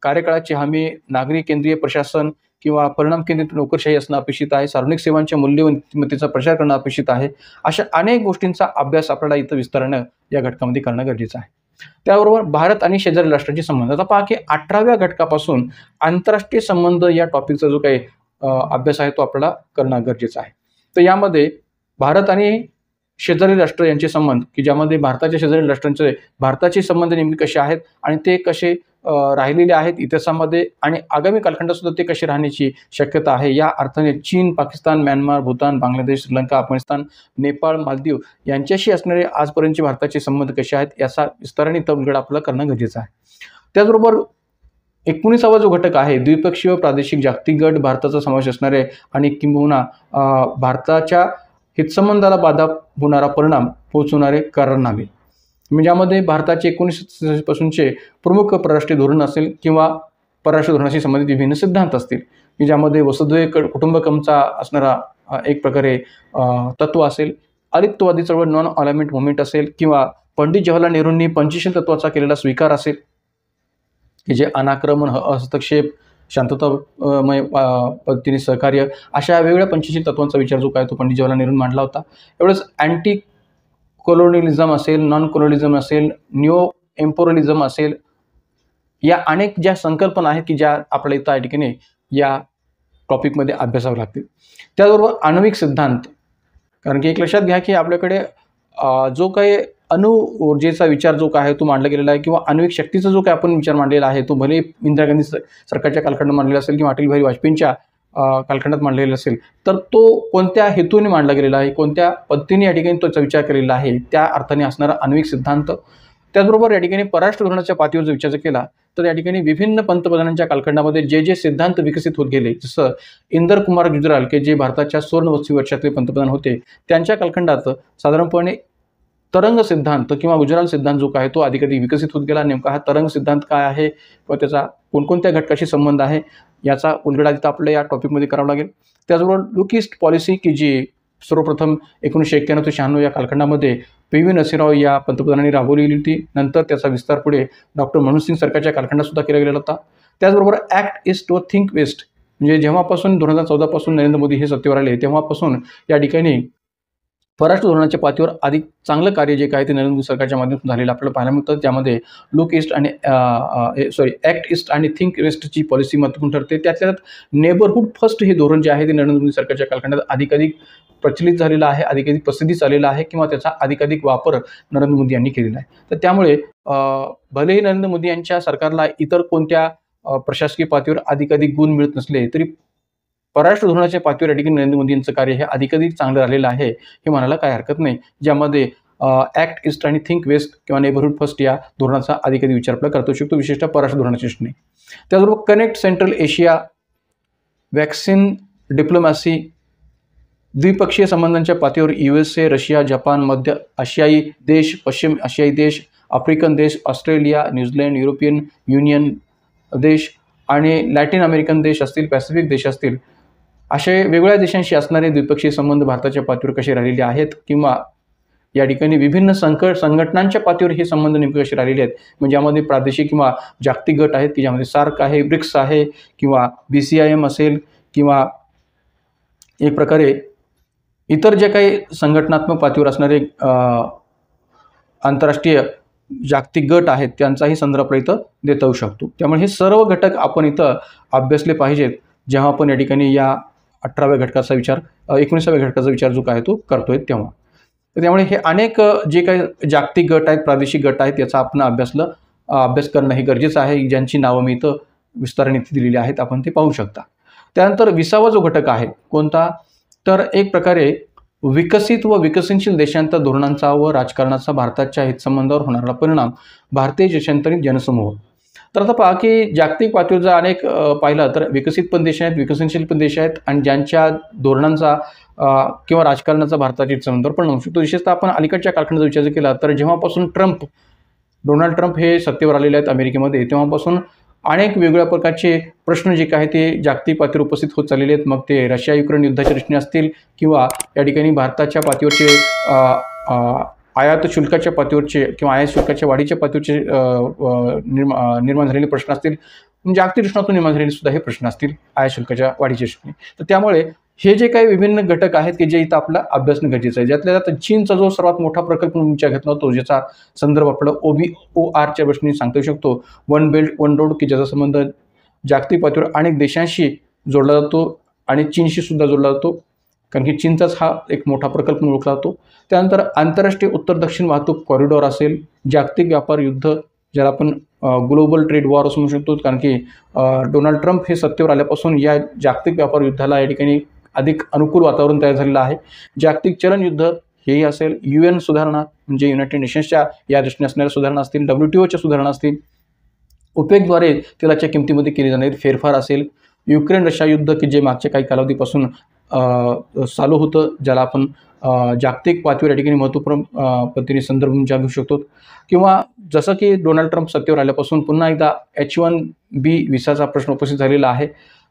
कार्यकाळाची हमी, नागरी केंद्रीय प्रशासन किंवा परिणाम केंद्रित नोकरशाही असणं अपेक्षित आहे, सार्वजनिक सेवांच्या मूल्य व नीतिमत्तेचा प्रचार करणं अपेक्षित आहे. अशा अनेक गोष्टींचा अभ्यास आपल्याला इथं विस्तारानं या घटकामध्ये करणं गरजेचं आहे. त्याबरोबर भारत आणि शेजारी राष्ट्रांचे संबंध. आता पहा की 18व्या घटकापासून आंतरराष्ट्रीय संबंध या टॉपिकचा जो काही अभ्यास आहे तो आपल्याला करणं गरजेचं आहे. तर यामध्ये भारत आणि शेजारी राष्ट्र यांचे संबंध, की ज्यामध्ये भारताच्या शेजारी राष्ट्रांचे भारताचे संबंध नेमके कसे आहेत आणि ते कसे राहिलेले आहेत इतिहासामध्ये आणि आगामी कालखंडात सुद्धा ते कसे राहण्याची शक्यता आहे, या अर्थाने चीन, पाकिस्तान, म्यानमार, भूतान, बांगलादेश, श्रीलंका, अफगाणिस्तान, नेपाळ, मालदीव यांच्याशी असणारे आजपर्यंतचे भारताचे संबंध कसे आहेत याचा विस्ताराने तपशील आपल्याला करणं गरजेचं आहे. त्याचबरोबर 19वा जो घटक आहे द्विपक्षीय प्रादेशिक जागतिक गट, भारताचा समावेश असणारे आणि किंबहुना भारताच्या हितसंबंधाला बाधा होणारा परिणाम पोहोचवणारे करारनामे, म्हणजे यामध्ये भारताचे 1947 पासूनचे प्रमुख परराष्ट्रीय धोरण असेल किंवा परराष्ट्र धोरणाशी संबंधित विभिन्न सिद्धांत असतील, की ज्यामध्ये वसुधैव कुटुंबकमचा असणारा एक प्रकारे तत्व असेल, अलिप्तवादी चळवळ नॉन अलाइनमेंट मुवमेंट असेल किंवा पंडित जवाहरलाल नेहरूंनी पंचशील तत्वाचा केलेला स्वीकार असेल, की जे अनाक्रमण, हस्तक्षेप, शांततामय पद्धतीने सहकार्य, अशा वेगवेगळ्या पंचशील तत्वांचा विचार जो काय तो पंडित जवाहरलाल नेहरूंनी मांडला होता. एवढंच अँटी कोलोनियलिझम असेल, नॉन कोलोनियलिझम असेल, न्यू एम्पोरियलिझम असेल, या अनेक ज्या संकल्पना आहेत की ज्या आपल्याला इथं या ठिकाणी या टॉपिकमध्ये अभ्यासावं लागतील. त्याचबरोबर आण्विक सिद्धांत, कारण की एक लक्षात घ्या की आपल्याकडे जो काही अणु ऊर्जेचा विचार जो काय आहे तो मांडला गेलेला आहे किंवा आण्विक शक्तीचा जो काय आपण विचार मांडलेला आहे तो भले इंदिरा गांधी सरकारच्या कालखंडात मांडलेला असेल किंवा अटल बिहारी वाजपेयींच्या कालखंडात मांडलेला असेल, तर तो कोणत्या हेतूने मांडला गेलेला आहे, कोणत्या पद्धतीने या ठिकाणी त्याचा विचार केलेला आहे, त्या अर्थाने असणारा आण्विक सिद्धांत. त्याचबरोबर या ठिकाणी परराष्ट्र धोरणाच्या पातळीवर जर विचार केला तर या ठिकाणी विभिन्न पंतप्रधानांच्या कालखंडामध्ये जे जे सिद्धांत विकसित होत गेले, जसं इंदर कुमार गुजराल के जे भारताच्या सुवर्ण 30 वर्षातले पंतप्रधान होते, त्यांच्या कालखंडात साधारणपणे तरंग सिद्धांत किंवा गुजराल सिद्धांत जो काय तो अधिकाधिक विकसित होत गेला. नेमका हा तरंग सिद्धांत काय आहे किंवा त्याचा कोणकोणत्या घटकाशी संबंध आहे याचा उलगडा तिथं आपल्याला या टॉपिकमध्ये करावा लागेल. त्याचबरोबर लुक ईस्ट पॉलिसी, की जी सर्वप्रथम 1991 ते 96 या कालखंडामध्ये PV नरसिंहराव या पंतप्रधानांनी राबवली गेली होती. नंतर त्याचा विस्तार पुढे डॉक्टर मनमोहन सिंग सरकारच्या कालखंडात सुद्धा केला गेलेला होता. त्याचबरोबर ॲक्ट ईस्ट व थिंक वेस्ट, म्हणजे जेव्हापासून 2014 पासून नरेंद्र मोदी हे सत्तेवर आले तेव्हापासून या ठिकाणी परराष्ट्र धोरणाच्या पातळीवर अधिक चांगलं कार्य जे काय ते नरेंद्र मोदी सरकारच्या माध्यमातून झालेलं आपल्याला पाहायला मिळतं. त्यामध्ये लुक ईस्ट आणि ॲक्ट ईस्ट आणि थिंक वेस्टची पॉलिसी महत्त्वपूर्ण ठरते. त्यात नेबरहूड फर्स्ट हे धोरण जे आहे ते नरेंद्र मोदी सरकारच्या कालखंडात अधिकाधिक प्रचलित झालेलं आहे, अधिकाधिक प्रसिद्धीस आलेला आहे किंवा त्याचा अधिकाधिक वापर नरेंद्र मोदी यांनी केलेला आहे. तर त्यामुळे भलेही नरेंद्र मोदी यांच्या सरकारला इतर कोणत्या प्रशासकीय पातळीवर अधिकाधिक गुण मिळत नसले तरी परराष्ट्र धोरणाच्या पातळीवर या ठिकाणी नरेंद्र मोदी यांचं कार्य हे अधिकाधिक चांगलं राहिलेलं आहे हे म्हणायला काही हरकत नाही, ज्यामध्ये ॲक्ट ईस्ट आणि थिंक वेस्ट किंवा नेबरहूड फर्स्ट या धोरणाचा अधिकाधिक विचार आपल्याला करता शकतो, विशेषतः परराष्ट्र धोरणाच्या दृष्टीने. त्याचबरोबर कनेक्ट सेंट्रल एशिया, वॅक्सिन डिप्लोमॅसी, द्विपक्षीय संबंधांच्या पातळीवर USA, रशिया, जपान, मध्य आशियाई देश, पश्चिम आशियाई देश, आफ्रिकन देश, ऑस्ट्रेलिया, न्यूझीलंड, युरोपियन युनियन देश आणि लॅटिन अमेरिकन देश असतील, पॅसिफिक देश असतील, असे वेगवेगळ्या देशांशी असणारे द्विपक्षीय संबंध भारताच्या पातळीवर कसे राहिलेले आहेत किंवा या ठिकाणी विभिन्न संघटनांच्या पातळीवर हे संबंध नेमके कसे राहिलेले आहेत, म्हणजे यामध्ये प्रादेशिक किंवा जागतिक गट आहेत की ज्यामध्ये सार्क आहे, ब्रिक्स आहे किंवा BCIM असेल किंवा एक प्रकारे इतर जे काही संघटनात्मक पातळीवर असणारे आंतरराष्ट्रीय जागतिक गट आहेत त्यांचाही संदर्भ आपल्या इथं देता येऊ शकतो. त्यामुळे हे सर्व घटक आपण इथं अभ्यासले पाहिजेत जेव्हा आपण या ठिकाणी या 18व्या घटकाचा विचार 19व्या घटकाचा विचार जो काय तो करतोय तेव्हा. तर त्यामुळे हे अनेक जे काही जागतिक गट आहेत, प्रादेशिक गट आहेत, याचा आपण अभ्यास करणं हे गरजेचं आहे. ज्यांची नावं मी इथं विस्ताराने इथे दिलेली आहेत, आपण ते पाहू शकता. त्यानंतर 20वा जो घटक आहे कोणता, तर एक प्रकारे विकसित व विकसनशील देशांच्या धोरणांचा व राजकारणाचा भारताच्या हितसंबंधावर होणारा परिणाम, भारतीय देशांतरीत जनसमूह. तर आता पहा की जागतिक पातळीवर जर अनेक पाहिलं तर विकसित पण देश आहेत, विकसनशील पण देश आहेत आणि ज्यांच्या धोरणांचा किंवा राजकारणाचा भारताच्या हितसंबंधावर परिणाम होऊ शकतो. विशेषतः आपण अलीकडच्या कालखंडाचा विचार केला तर जेव्हापासून डोनाल्ड ट्रम्प हे सत्तेवर आलेले आहेत अमेरिकेमध्ये, तेव्हापासून अनेक वेगवेगळ्या प्रकारचे प्रश्न जे काय ते जागतिक पातळीवर उपस्थित होत चाललेले आहेत. मग ते रशिया युक्रेन युद्धाच्या दृष्टीने असतील किंवा या ठिकाणी भारताच्या पातळीवरचे आयात शुल्काच्या पातळीवरचे किंवा आयात शुल्काच्या वाढीच्या पातळीवरचे निर्माण झालेले प्रश्न असतील, जागतिक दृष्टीतून निर्माण झालेले सुद्धा हे प्रश्न असतील आयात शुल्काच्या वाढीच्या दृष्टीने. तर त्यामुळे हे जे काही विभिन्न घटक आहेत की जे इथं आपला अभ्यासणं गरजेचं आहे. ज्यातल्या त्यात चीनचा जो सर्वात मोठा प्रकल्प विचार घेतला होतो, ज्याचा संदर्भ आपला OBORच्या दृष्टीने सांगता येऊ शकतो, वन बेल्ट वन रोड, की ज्याचा संबंध जागतिक पातळीवर अनेक देशांशी जोडला जातो आणि चीनशी सुद्धा जोडला जातो, कारण की चीनचाच हा एक मोठा प्रकल्प ओळखला जातो. त्यानंतर आंतरराष्ट्रीय उत्तर दक्षिण वाहतूक कॉरिडॉर असेल, जागतिक व्यापार युद्ध ज्याला आपण ग्लोबल ट्रेड वॉर असं म्हणू शकतो, कारण की डोनाल्ड ट्रम्प हे सत्तेवर आल्यापासून या जागतिक व्यापार युद्धाला या ठिकाणी अधिक अनुकूल वातावरण तयार झालेलं आहे. जागतिक चलन युद्ध हेही असेल, UN सुधारणा म्हणजे युनायटेड नेशन्सच्या या दृष्टीने असणाऱ्या सुधारणा असतील, WTOच्या सुधारणा असतील, OPECद्वारे तेलाच्या किमतीमध्ये केले जाणारे फेरफार असेल, युक्रेन रशिया युद्ध की जे मागच्या काही कालावधीपासून चालू होतं, ज्याला आपण जागतिक पातळीवर या ठिकाणी महत्त्वपूर्ण पद्धतीने संदर्भ म्हणून घेऊ शकतो. किंवा जसं की डोनाल्ड ट्रम्प सत्तेवर आल्यापासून पुन्हा एकदा H1B व्हिसाचा प्रश्न उपस्थित झालेला आहे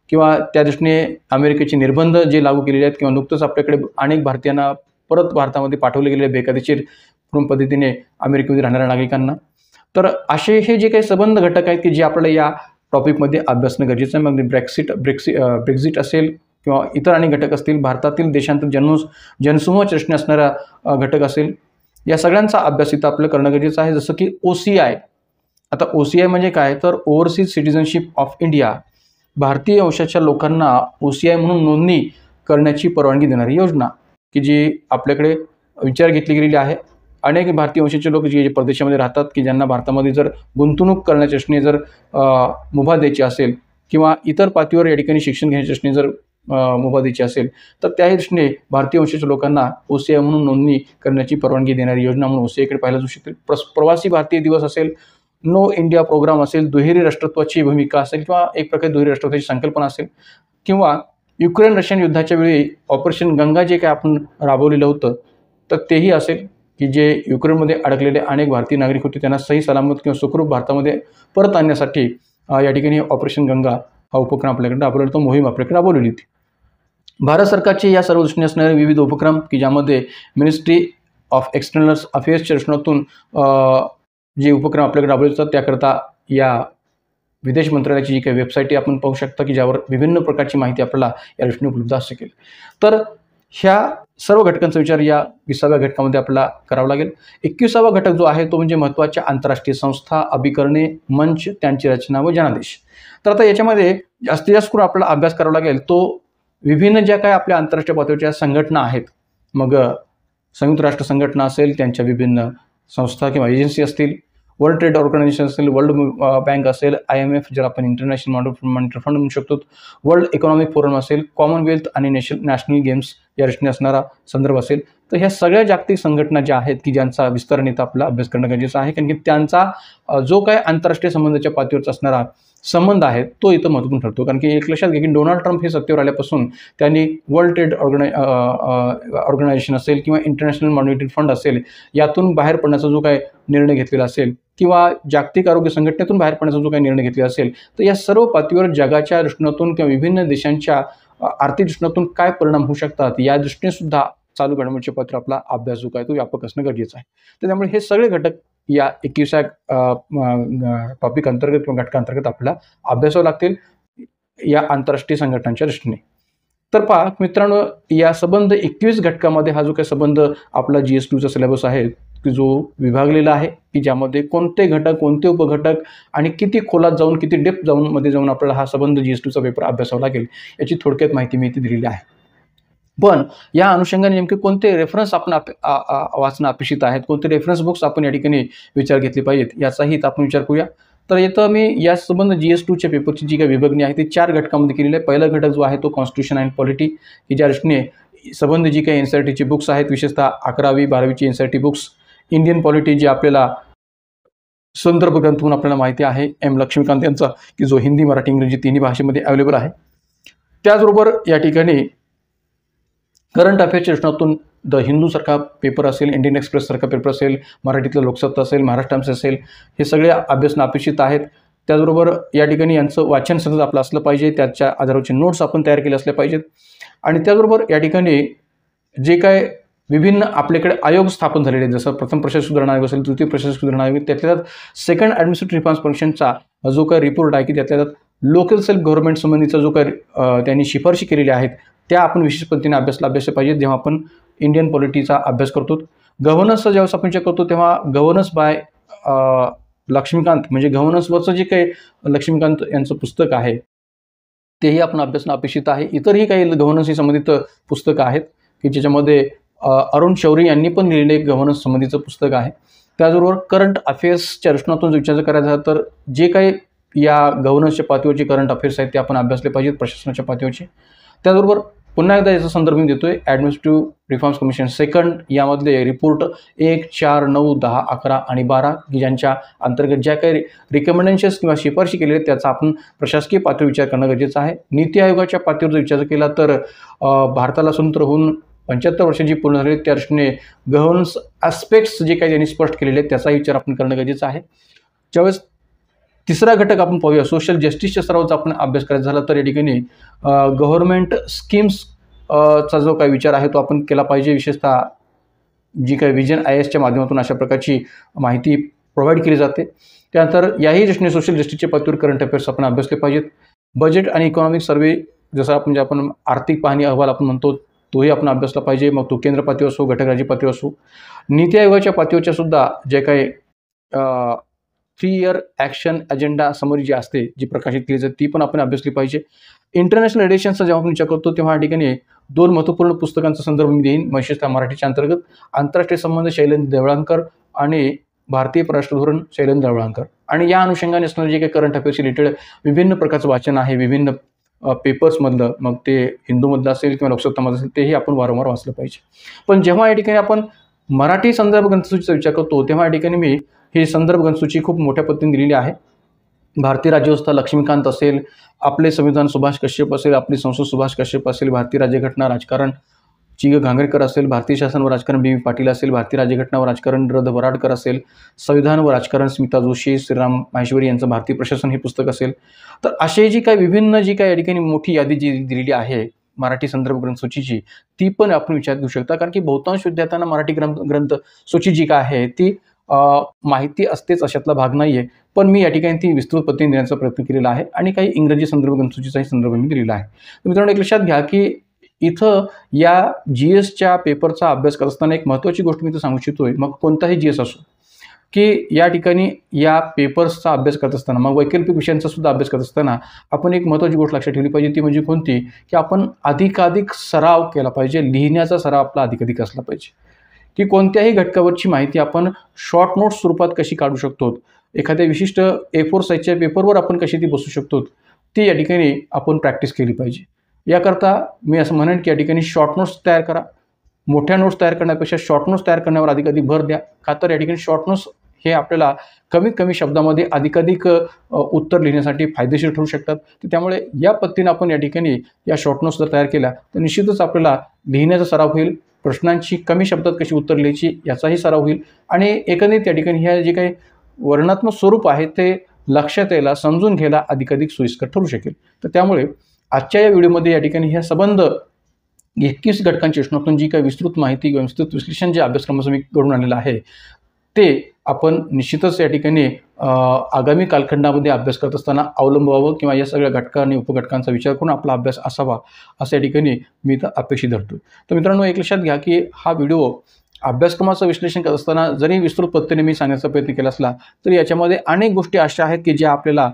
किंवा त्या दृष्टीने अमेरिकेचे निर्बंध जे लागू केलेले आहेत किंवा नुकतंच आपल्याकडे अनेक भारतीयांना परत भारतामध्ये पाठवले गेले बेकायदेशीर पद्धतीने अमेरिकेमध्ये राहणाऱ्या नागरिकांना. तर असे हे जे काही संबंध घटक आहेत की जे आपल्याला या टॉपिकमध्ये अभ्यासणं गरजेचं आहे. मग ब्रेक्झिट असेल किंवा इतर अनेक घटक असतील, भारतातील देशांतर जनसमूहाच्या दृष्टीने असणारा घटक असेल, या सगळ्यांचा अभ्यास इथं आपलं करणं गरजेचं आहे. जसं की OCI. आता OCI म्हणजे काय, तर ओव्हरसीज सिटिझनशिप ऑफ इंडिया, भारतीय वंशाच्या लोकांना OCI म्हणून नोंदणी करण्याची परवानगी देणारी योजना की जी आपल्याकडे विचार घेतली गेलेली आहे. अनेक भारतीय वंशाचे लोक जे परदेशामध्ये राहतात की ज्यांना भारतामध्ये जर गुंतवणूक करण्याच्या दृष्टीने जर मुभा द्यायची असेल किंवा इतर पातळीवर या ठिकाणी शिक्षण घेण्याच्या दृष्टीने जर मुभा द्यायची असेल, तर त्याही दृष्टीने भारतीय वंशाच्या लोकांना OCI म्हणून नोंदणी करण्याची परवानगी देणारी योजना म्हणून OCIकडे पाहिलं जाऊ शकते. प्रवासी भारतीय दिवस असेल, नो इंडिया प्रोग्राम असेल, दुहेरी राष्ट्रत्वाची भूमिका असेल किंवा एक प्रकारे दुहेरी राष्ट्रत्वाची संकल्पना असेल, किंवा युक्रेन रशियन युद्धाच्या वेळी ऑपरेशन गंगा जे काय आपण राबवलेलं होतं तर तेही असेल की जे युक्रेनमध्ये अडकलेले अनेक भारतीय नागरिक होते त्यांना सही सलामत किंवा सुखरूप भारतामध्ये परत आणण्यासाठी या ठिकाणी ऑपरेशन गंगा हा उपक्रम आपल्याकडे राबवलेला, तो मोहीम आपल्याकडे राबवलेली होती. भारत सरकारचे या सर्व दृष्टीने असणारे विविध उपक्रम की ज्यामध्ये मिनिस्ट्री ऑफ एक्सटर्नल अफेअर्सच्या दृष्टीतून जे उपक्रम आपल्याकडे राबवले जातात त्याकरता या विदेश मंत्रालयाची जी काही वेबसाईट आहे आपण पाहू शकता की ज्यावर विभिन्न प्रकारची माहिती आपल्याला या दृष्टीने उपलब्ध असू शकेल. तर ह्या सर्व घटकांचा विचार या 20व्या घटकामध्ये आपल्याला करावा लागेल. 21वा घटक जो आहे तो म्हणजे महत्त्वाच्या आंतरराष्ट्रीय संस्था, अभिकरणे, मंच, त्यांची रचना व जनादेश. तर आता याच्यामध्ये जास्तीत जास्त करून आपल्याला अभ्यास करावा लागेल तो विभिन्न ज्या काही आपल्या आंतरराष्ट्रीय पातळीच्या संघटना आहेत, मग संयुक्त राष्ट्र संघटना असेल, त्यांच्या विभिन्न संस्था किंवा एजन्सी असतील, वर्ल्ड ट्रेड ऑर्गनायझेशन असेल, वर्ल्ड बँक असेल, IMF ज्याला आपण इंटरनॅशनल मॉनिटरी फंड म्हणू शकतो, वर्ल्ड इकॉनॉमिक फोरम असेल, कॉमनवेल्थ आणि नॅशनल गेम्स या दृष्टीने असणारा संदर्भ असेल. तर ह्या सगळ्या जागतिक संघटना ज्या आहेत की ज्यांचा विस्ताराने इथं आपला अभ्यास करणं गरजेचं आहे, कारण की त्यांचा जो काय आंतरराष्ट्रीय संबंधाच्या पातळीवरचा असणारा संबंध आहे तो इथं महत्त्वपूर्ण ठरतो. कारण की एक लक्षात घ्या की डोनाल्ड ट्रम्प हे सत्तेवर आल्यापासून त्यांनी वर्ल्ड ट्रेड ऑर्गनायझेशन असेल किंवा इंटरनॅशनल मॉनिटरी फंड असेल यातून बाहेर पडण्याचा जो काय निर्णय घेतलेला असेल किंवा जागतिक आरोग्य संघटनेतून बाहेर पडण्याचा जो काही निर्णय घेतलेला असेल, तर या सर्व पातळीवर जगाच्या दृष्टीतून किंवा विभिन्न देशांच्या आर्थिक दृष्टीतून काय परिणाम होऊ शकतात या दृष्टीने सुद्धा चालू घडामोडीच्या पातळीवर आपला अभ्यास जो काय तो व्यापक असणं गरजेचं आहे. तर त्यामुळे हे सगळे घटक या 21व्या टॉपिक अंतर्गत किंवा घटकांतर्गत आपल्याला अभ्यासावं लागतील या आंतरराष्ट्रीय संघटनांच्या दृष्टीने. तर पहा मित्रांनो, या संबंध 21 घटकामध्ये हा जो काही संबंध आपला GS2चा सिलेबस आहे जो विभागलेला आहे की ज्यामध्ये कोणते घटक, कोणते उपघटक आणि किती खोलात जाऊन, किती डेप्थ जाऊन आपल्याला हा संबंध GS2चा पेपर अभ्यासावा लागेल याची थोडक्यात माहिती मी इथे दिलेली आहे. पण या अनुषंगाने नेमके कोणते रेफरन्स आपण वाचणं अपेक्षित आहेत, कोणते रेफरन्स बुक्स आपण या ठिकाणी विचार घेतले पाहिजेत याचाही आपण विचार करूया. तर इथं मी या संबंध GS2च्या पेपरची जी काही विभागणी आहे ती 4 घटकामध्ये केलेली आहे. पहिला घटक जो आहे तो कॉन्स्टिट्यूशन अँड पॉलिटी, की ज्या दृष्टीने संबंध जी काही NCERTची बुक्स आहेत, विशेषतः 11वी 12वीची NCERT बुक्स, इंडियन पॉलिटी जी आपल्याला संदर्भ ग्रंथातून आपल्याला माहिती आहे M. लक्ष्मीकांत यांचा, की जो हिंदी, मराठी, इंग्रजी तिन्ही भाषेमध्ये अवेलेबल आहे. त्याचबरोबर या ठिकाणी करंट अफेअर्सच्या दृष्टीतून द हिंदूसारखा पेपर असेल, इंडियन एक्सप्रेससारखा पेपर असेल, मराठीतलं लोकसत्ता असेल, महाराष्ट्र टाइम्स असेल, हे सगळे अभ्यासणं अपेक्षित आहेत. त्याचबरोबर या ठिकाणी यांचं वाचन सतत आपलं असलं पाहिजे, त्याच्या आधारावरचे नोट्स आपण तयार केले असले पाहिजेत. आणि त्याचबरोबर या ठिकाणी जे काय विभिन्न आपल्याकडे आयोग स्थापन झालेले आहेत, जसं प्रथम प्रशासक सुधारणा आयोग असेल, तृतीय प्रशासक सुधारणा आयोग, त्यातल्या सेकंड ॲडमिनिस्ट्रेटिव्ह रिफॉर्म्स कमिशनचा जो काही रिपोर्ट आहे की त्यातल्या लोकल सेल्फ गव्हर्नमेंट संबंधीचा जो काही त्यांनी शिफारशी केलेल्या आहेत त्या आपण विशेष पद्धतीने अभ्यासले पाहिजेत जेव्हा आपण इंडियन पॉलिटीचा अभ्यास करतो. गव्हर्नन्सचा ज्यावेळेस आपण विचार करतो तेव्हा गव्हर्नन्स बाय लक्ष्मीकांत, म्हणजे गव्हर्नन्सवरचं जे काही लक्ष्मीकांत यांचं पुस्तक आहे तेही आपण अभ्यासणं अपेक्षित आहे. इतरही काही गव्हर्नन्सशी संबंधित पुस्तकं आहेत की ज्याच्यामध्ये अरुण शौरी यांनी पण लिहिलेलं एक गव्हर्नन्स संबंधीचं पुस्तक आहे. त्याचबरोबर करंट अफेअर्सच्या दृष्टिकोनातून विचार करायचा तर जे काही या गव्हर्नन्सच्या पातळीवरचे करंट अफेअर्स आहेत ते आपण अभ्यासले पाहिजेत प्रशासनाच्या पातळीवरचे. त्याचबरोबर पुन्हा एकदा याचा संदर्भ मी देतोय, ॲडमिनिस्ट्रेटिव्ह रिफॉर्म्स कमिशन सेकंड यामधले रिपोर्ट 1, 4, 9, 10, 11 आणि 12 की ज्यांच्या अंतर्गत ज्या काही रिकमेंडेशन्स किंवा शिफारशी केलेल्या आहेत त्याचा आपण प्रशासकीय पातळीवर विचार करणं गरजेचं आहे. नीती आयोगाच्या पातळीवर जर विचार केला तर भारताला स्वतंत्र होऊन 75 वर्षांची पूर्ण झाली, त्या दृष्टीने गव्हर्नन्स ॲस्पेक्ट्स जे काही त्यांनी स्पष्ट केलेले आहेत त्याचाही विचार आपण करणं गरजेचं आहे. ज्यावेळेस तिसरा घटक आपण पाहूया, सोशल जस्टिसच्या सरावाचा आपण अभ्यास करायचा झाला तर या ठिकाणी गव्हर्नमेंट स्कीम्सचा जो काही विचार आहे तो आपण केला पाहिजे. विशेषतः जी काही विजन IASच्या माध्यमातून अशा प्रकारची माहिती प्रोव्हाइड केली जाते. त्यानंतर याही दृष्टीने सोशल जस्टिसच्या पातळीवर करंट अफेअर्स आपण अभ्यासले पाहिजेत. बजेट आणि इकॉनॉमिक सर्वे जसा म्हणजे आपण आर्थिक पाहणी अहवाल आपण म्हणतो तोही आपण अभ्यासला पाहिजे, मग तो केंद्र पातळीवर असो, घटक राज्य पातळीवर असो. नीती आयोगाच्या पातळीवरच्या सुद्धा जे काही 3 इयर ॲक्शन अजेंडा समरी जी असते जी प्रकाशित केली जाते ती पण आपण अभ्यासली पाहिजे. इंटरनॅशनल रिलेशन्सचा जेव्हा आपण विचार करतो तेव्हा या ठिकाणी 2 महत्त्वपूर्ण पुस्तकांचा संदर्भ मी देईन, विशेषतः मराठीच्या अंतर्गत आंतरराष्ट्रीय संबंध शैलेंद्र देवळांकर आणि भारतीय परराष्ट्र धोरण शैलेंद्र देवळांकर. आणि या अनुषंगाने असणारे जे काही करंट अफेअर्स रिलेटेड विभिन्न प्रकारचं वाचन आहे विभिन्न पेपर्समधलं, मग ते हिंदूमधलं असेल किंवा लोकसत्तामधलं असेल, तेही आपण वारंवार वाचलं पाहिजे. पण जेव्हा या ठिकाणी आपण मराठी संदर्भ ग्रंथसूचीचा विचार करतो तेव्हा या ठिकाणी मी ही संदर्भ ग्रंथसूची खूप मोठ्या पद्धतीने दिलेली आहे. भारतीय राज्यव्यवस्था लक्ष्मीकांत असेल, आपले संविधान सुभाष कश्यप असेल, आपली संसद सुभाष कश्यप असेल, भारतीय राज्यघटना राजकारण ची घांगरेकर असेल, भारतीय शासन व राजकारण B.V. पाटील असेल, भारतीय राज्यघटना व राजकारण र. वराडकर असेल, संविधान व राजकारण स्मिता जोशी, श्रीराम माहेश्वरी यांचं भारतीय प्रशासन हे पुस्तक असेल. तर असे जी काही विभिन्न जी काही या ठिकाणी मोठी यादी जी दिलेली आहे मराठी संदर्भ ग्रंथसूचीची ती पण आपण विचारात घेऊ शकता, कारण की बहुतांश विद्यार्थ्यांना मराठी ग्रंथसूची जी काय आहे ती माहिती असतेच अशातला भाग नाही आहे. पण मी या ठिकाणी ती विस्तृत पद्धतीने देण्याचा प्रयत्न केलेला आहे आणि काही इंग्रजी संदर्भ ग्रंथसूचीचाही संदर्भ मी दिलेला आहे. तर मित्रांनो एक लक्षात घ्या की इथं या GSच्या पेपरचा अभ्यास करत असताना एक महत्त्वाची गोष्ट मी इथं सांगू इच्छितोय, मग कोणताही GS असो, की या ठिकाणी या पेपर्सचा अभ्यास करत असताना मग वैकल्पिक विषयांचा सुद्धा अभ्यास करत असताना आपण एक महत्त्वाची गोष्ट लक्षात ठेवली पाहिजे, ती म्हणजे कोणती, की आपण अधिकाधिक सराव केला पाहिजे, लिहिण्याचा सराव आपला अधिकाधिक असला पाहिजे. की कोणत्याही घटकावरची माहिती आपण शॉर्ट नोट्स स्वरूपात कशी काढू शकतो, एखाद्या विशिष्ट A4 साईजच्या पेपरवर आपण कशी ती बसू शकतो, ती या ठिकाणी आपण प्रॅक्टिस केली पाहिजे. याकरता मी असं म्हणेन की या ठिकाणी शॉर्ट नोट्स तयार करा. मोठ्या नोट्स तयार करण्यापेक्षा शॉर्ट नोट्स तयार करण्यावर अधिकाधिक भर द्या. का तर या ठिकाणी शॉर्ट नोट्स हे आपल्याला कमीत कमी शब्दामध्ये अधिकाधिक उत्तर लिहिण्यासाठी फायदेशीर ठरू शकतात. तर त्यामुळे या पद्धतीने आपण या ठिकाणी या शॉर्ट नोट्स जर तयार केल्या तर निश्चितच आपल्याला लिहिण्याचा सराव होईल, प्रश्नांची कमी शब्दात कशी उत्तर लिहायची याचाही सराव होईल आणि एकंदरीत या ठिकाणी ह्या जे काही वर्णनात्मक स्वरूप आहे ते लक्षात यायला समजून घ्यायला अधिकाधिक सोयीस्कर ठरू शकेल. तर त्यामुळे आजच्या या व्हिडिओमध्ये या ठिकाणी ह्या संबंध 21 घटकांच्या दृष्टिकोनातून जी काही विस्तृत माहिती किंवा विस्तृत विश्लेषण जे अभ्यासक्रमाचं मी घडून आणलेलं आहे ते आपण निश्चितच या ठिकाणी आगामी कालखंडामध्ये अभ्यास करत असताना अवलंबावं किंवा या सगळ्या घटका आणि उपघटकांचा विचार करून आपला अभ्यास असावा असं या ठिकाणी मी इथं अपेक्षित धरतो. तर मित्रांनो एक लक्षात घ्या की हा व्हिडिओ अभ्यासक्रमाचं विश्लेषण करत असताना जरी विस्तृत पद्धतीने मी सांगण्याचा प्रयत्न केला असला तरी याच्यामध्ये अनेक गोष्टी अशा आहेत की ज्या आपल्याला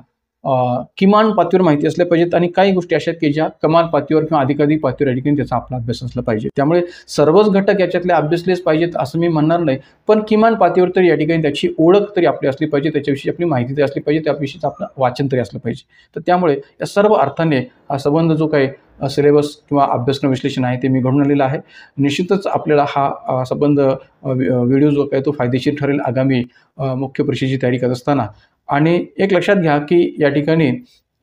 किमान पातळीवर माहिती असल्या पाहिजेत आणि काही गोष्टी अशा आहेत की ज्या कमाल पातळीवर किंवा अधिकाधिक पातळीवर या ठिकाणी त्याचा आपला अभ्यास असला पाहिजे. त्यामुळे सर्वच घटक याच्यातले अभ्यासलेच पाहिजेत असं मी म्हणणार नाही, पण किमान पातळीवर तरी या ठिकाणी त्याची ओळख तरी आपली असली पाहिजे, त्याच्याविषयी आपली माहिती तरी असली पाहिजे, त्याविषयीचं आपलं वाचन तरी असलं पाहिजे. तर त्यामुळे या सर्व अर्थाने हा संबंध जो काही सिलेबस किंवा अभ्यासक्रम विश्लेषण आहे ते मी घडून आलेलं आहे. निश्चितच आपल्याला हा संबंध व्हिडिओ जो काही तो फायदेशीर ठरेल आगामी मुख्य परीक्षेची तयारी करत असताना. आणि एक लक्षात घ्या की या ठिकाणी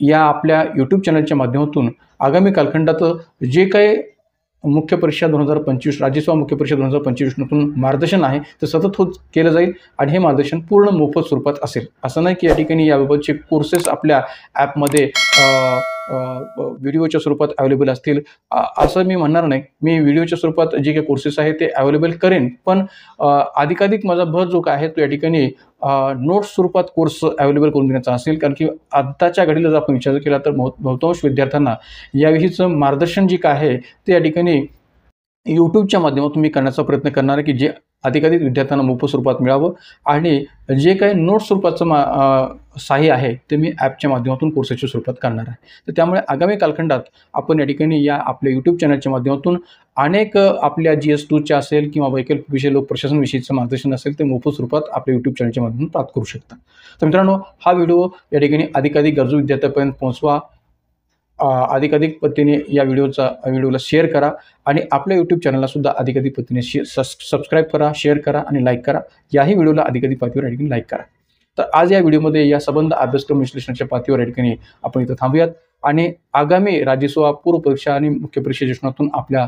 या आपल्या यूट्यूब चॅनलच्या माध्यमातून आगामी कालखंडात जे काही मुख्य परीक्षा 2025 राज्यसेवा मुख्य परीक्षा 2025 मार्गदर्शन आहे ते सतत होत केलं जाईल आणि हे मार्गदर्शन पूर्ण मोफत स्वरूपात असेल. असं नाही की या ठिकाणी याबाबतचे कोर्सेस आपल्या ॲपमध्ये व्हिडिओच्या स्वरूपात अवेलेबल असतील असं मी म्हणणार नाही. मी व्हिडिओच्या स्वरूपात जे काही कोर्सेस आहेत ते अवेलेबल करेन, पण अधिकाधिक माझा भर जो काय आहे तो या ठिकाणी नोट्स स्वरूपात कोर्स अवेलेबल करून देण्याचा असेल. कारण की आत्ताच्या घडीला जर आपण विचार केला तर बहुतांश विद्यार्थ्यांना याविषयीचं मार्गदर्शन जे काय आहे ते या ठिकाणी यूट्यूबच्या माध्यमातून मी करण्याचा प्रयत्न करणार आहे की जे अधिकाधिक विद्यार्थ्यांना मोफत स्वरूपात मिळावं आणि जे काही नोट्स स्वरूपाचं सहाय्य आहे ते मी ॲपच्या माध्यमातून कोर्सेसच्या स्वरूपात करणार आहे. तर त्यामुळे आगामी कालखंडात आपण या ठिकाणी या आपल्या यूट्यूब चॅनलच्या माध्यमातून अनेक आपल्या GS2च्या असेल किंवा वैकल्पिक विषय लोकप्रशासनविषयीचं मार्गदर्शन असेल ते मोफत स्वरूपात आपल्या यूट्यूब चॅनलच्या माध्यमातून प्राप्त करू शकता. तर मित्रांनो, हा व्हिडिओ या ठिकाणी अधिकाधिक गरजू विद्यार्थ्यांपर्यंत पोहोचवा. अधिकाधिक पद्धतीने या व्हिडिओला शेअर करा आणि आपल्या यूट्यूब चॅनललासुद्धा अधिकाधिक पद्धतीने सबस्क्राईब करा, शेअर करा आणि लाईक करा. याही व्हिडिओला अधिकाधिक पातळीवर या ठिकाणी लाईक करा. तर आज या व्हिडिओमध्ये या संबंध अभ्यासक्रम विश्लेषणाच्या पातळीवर या ठिकाणी आपण इथं थांबूयात आणि आगामी राज्यसेवा पूर्व परीक्षा आणि मुख्य परीक्षा योजनातून आपल्या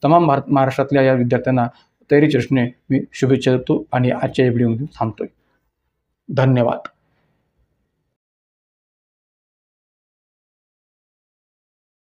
तमाम महाराष्ट्रातल्या या विद्यार्थ्यांना तयारीच्या दृष्टीने मी शुभेच्छा देतो आणि आजच्या या व्हिडिओमध्ये थांबतोय. धन्यवाद.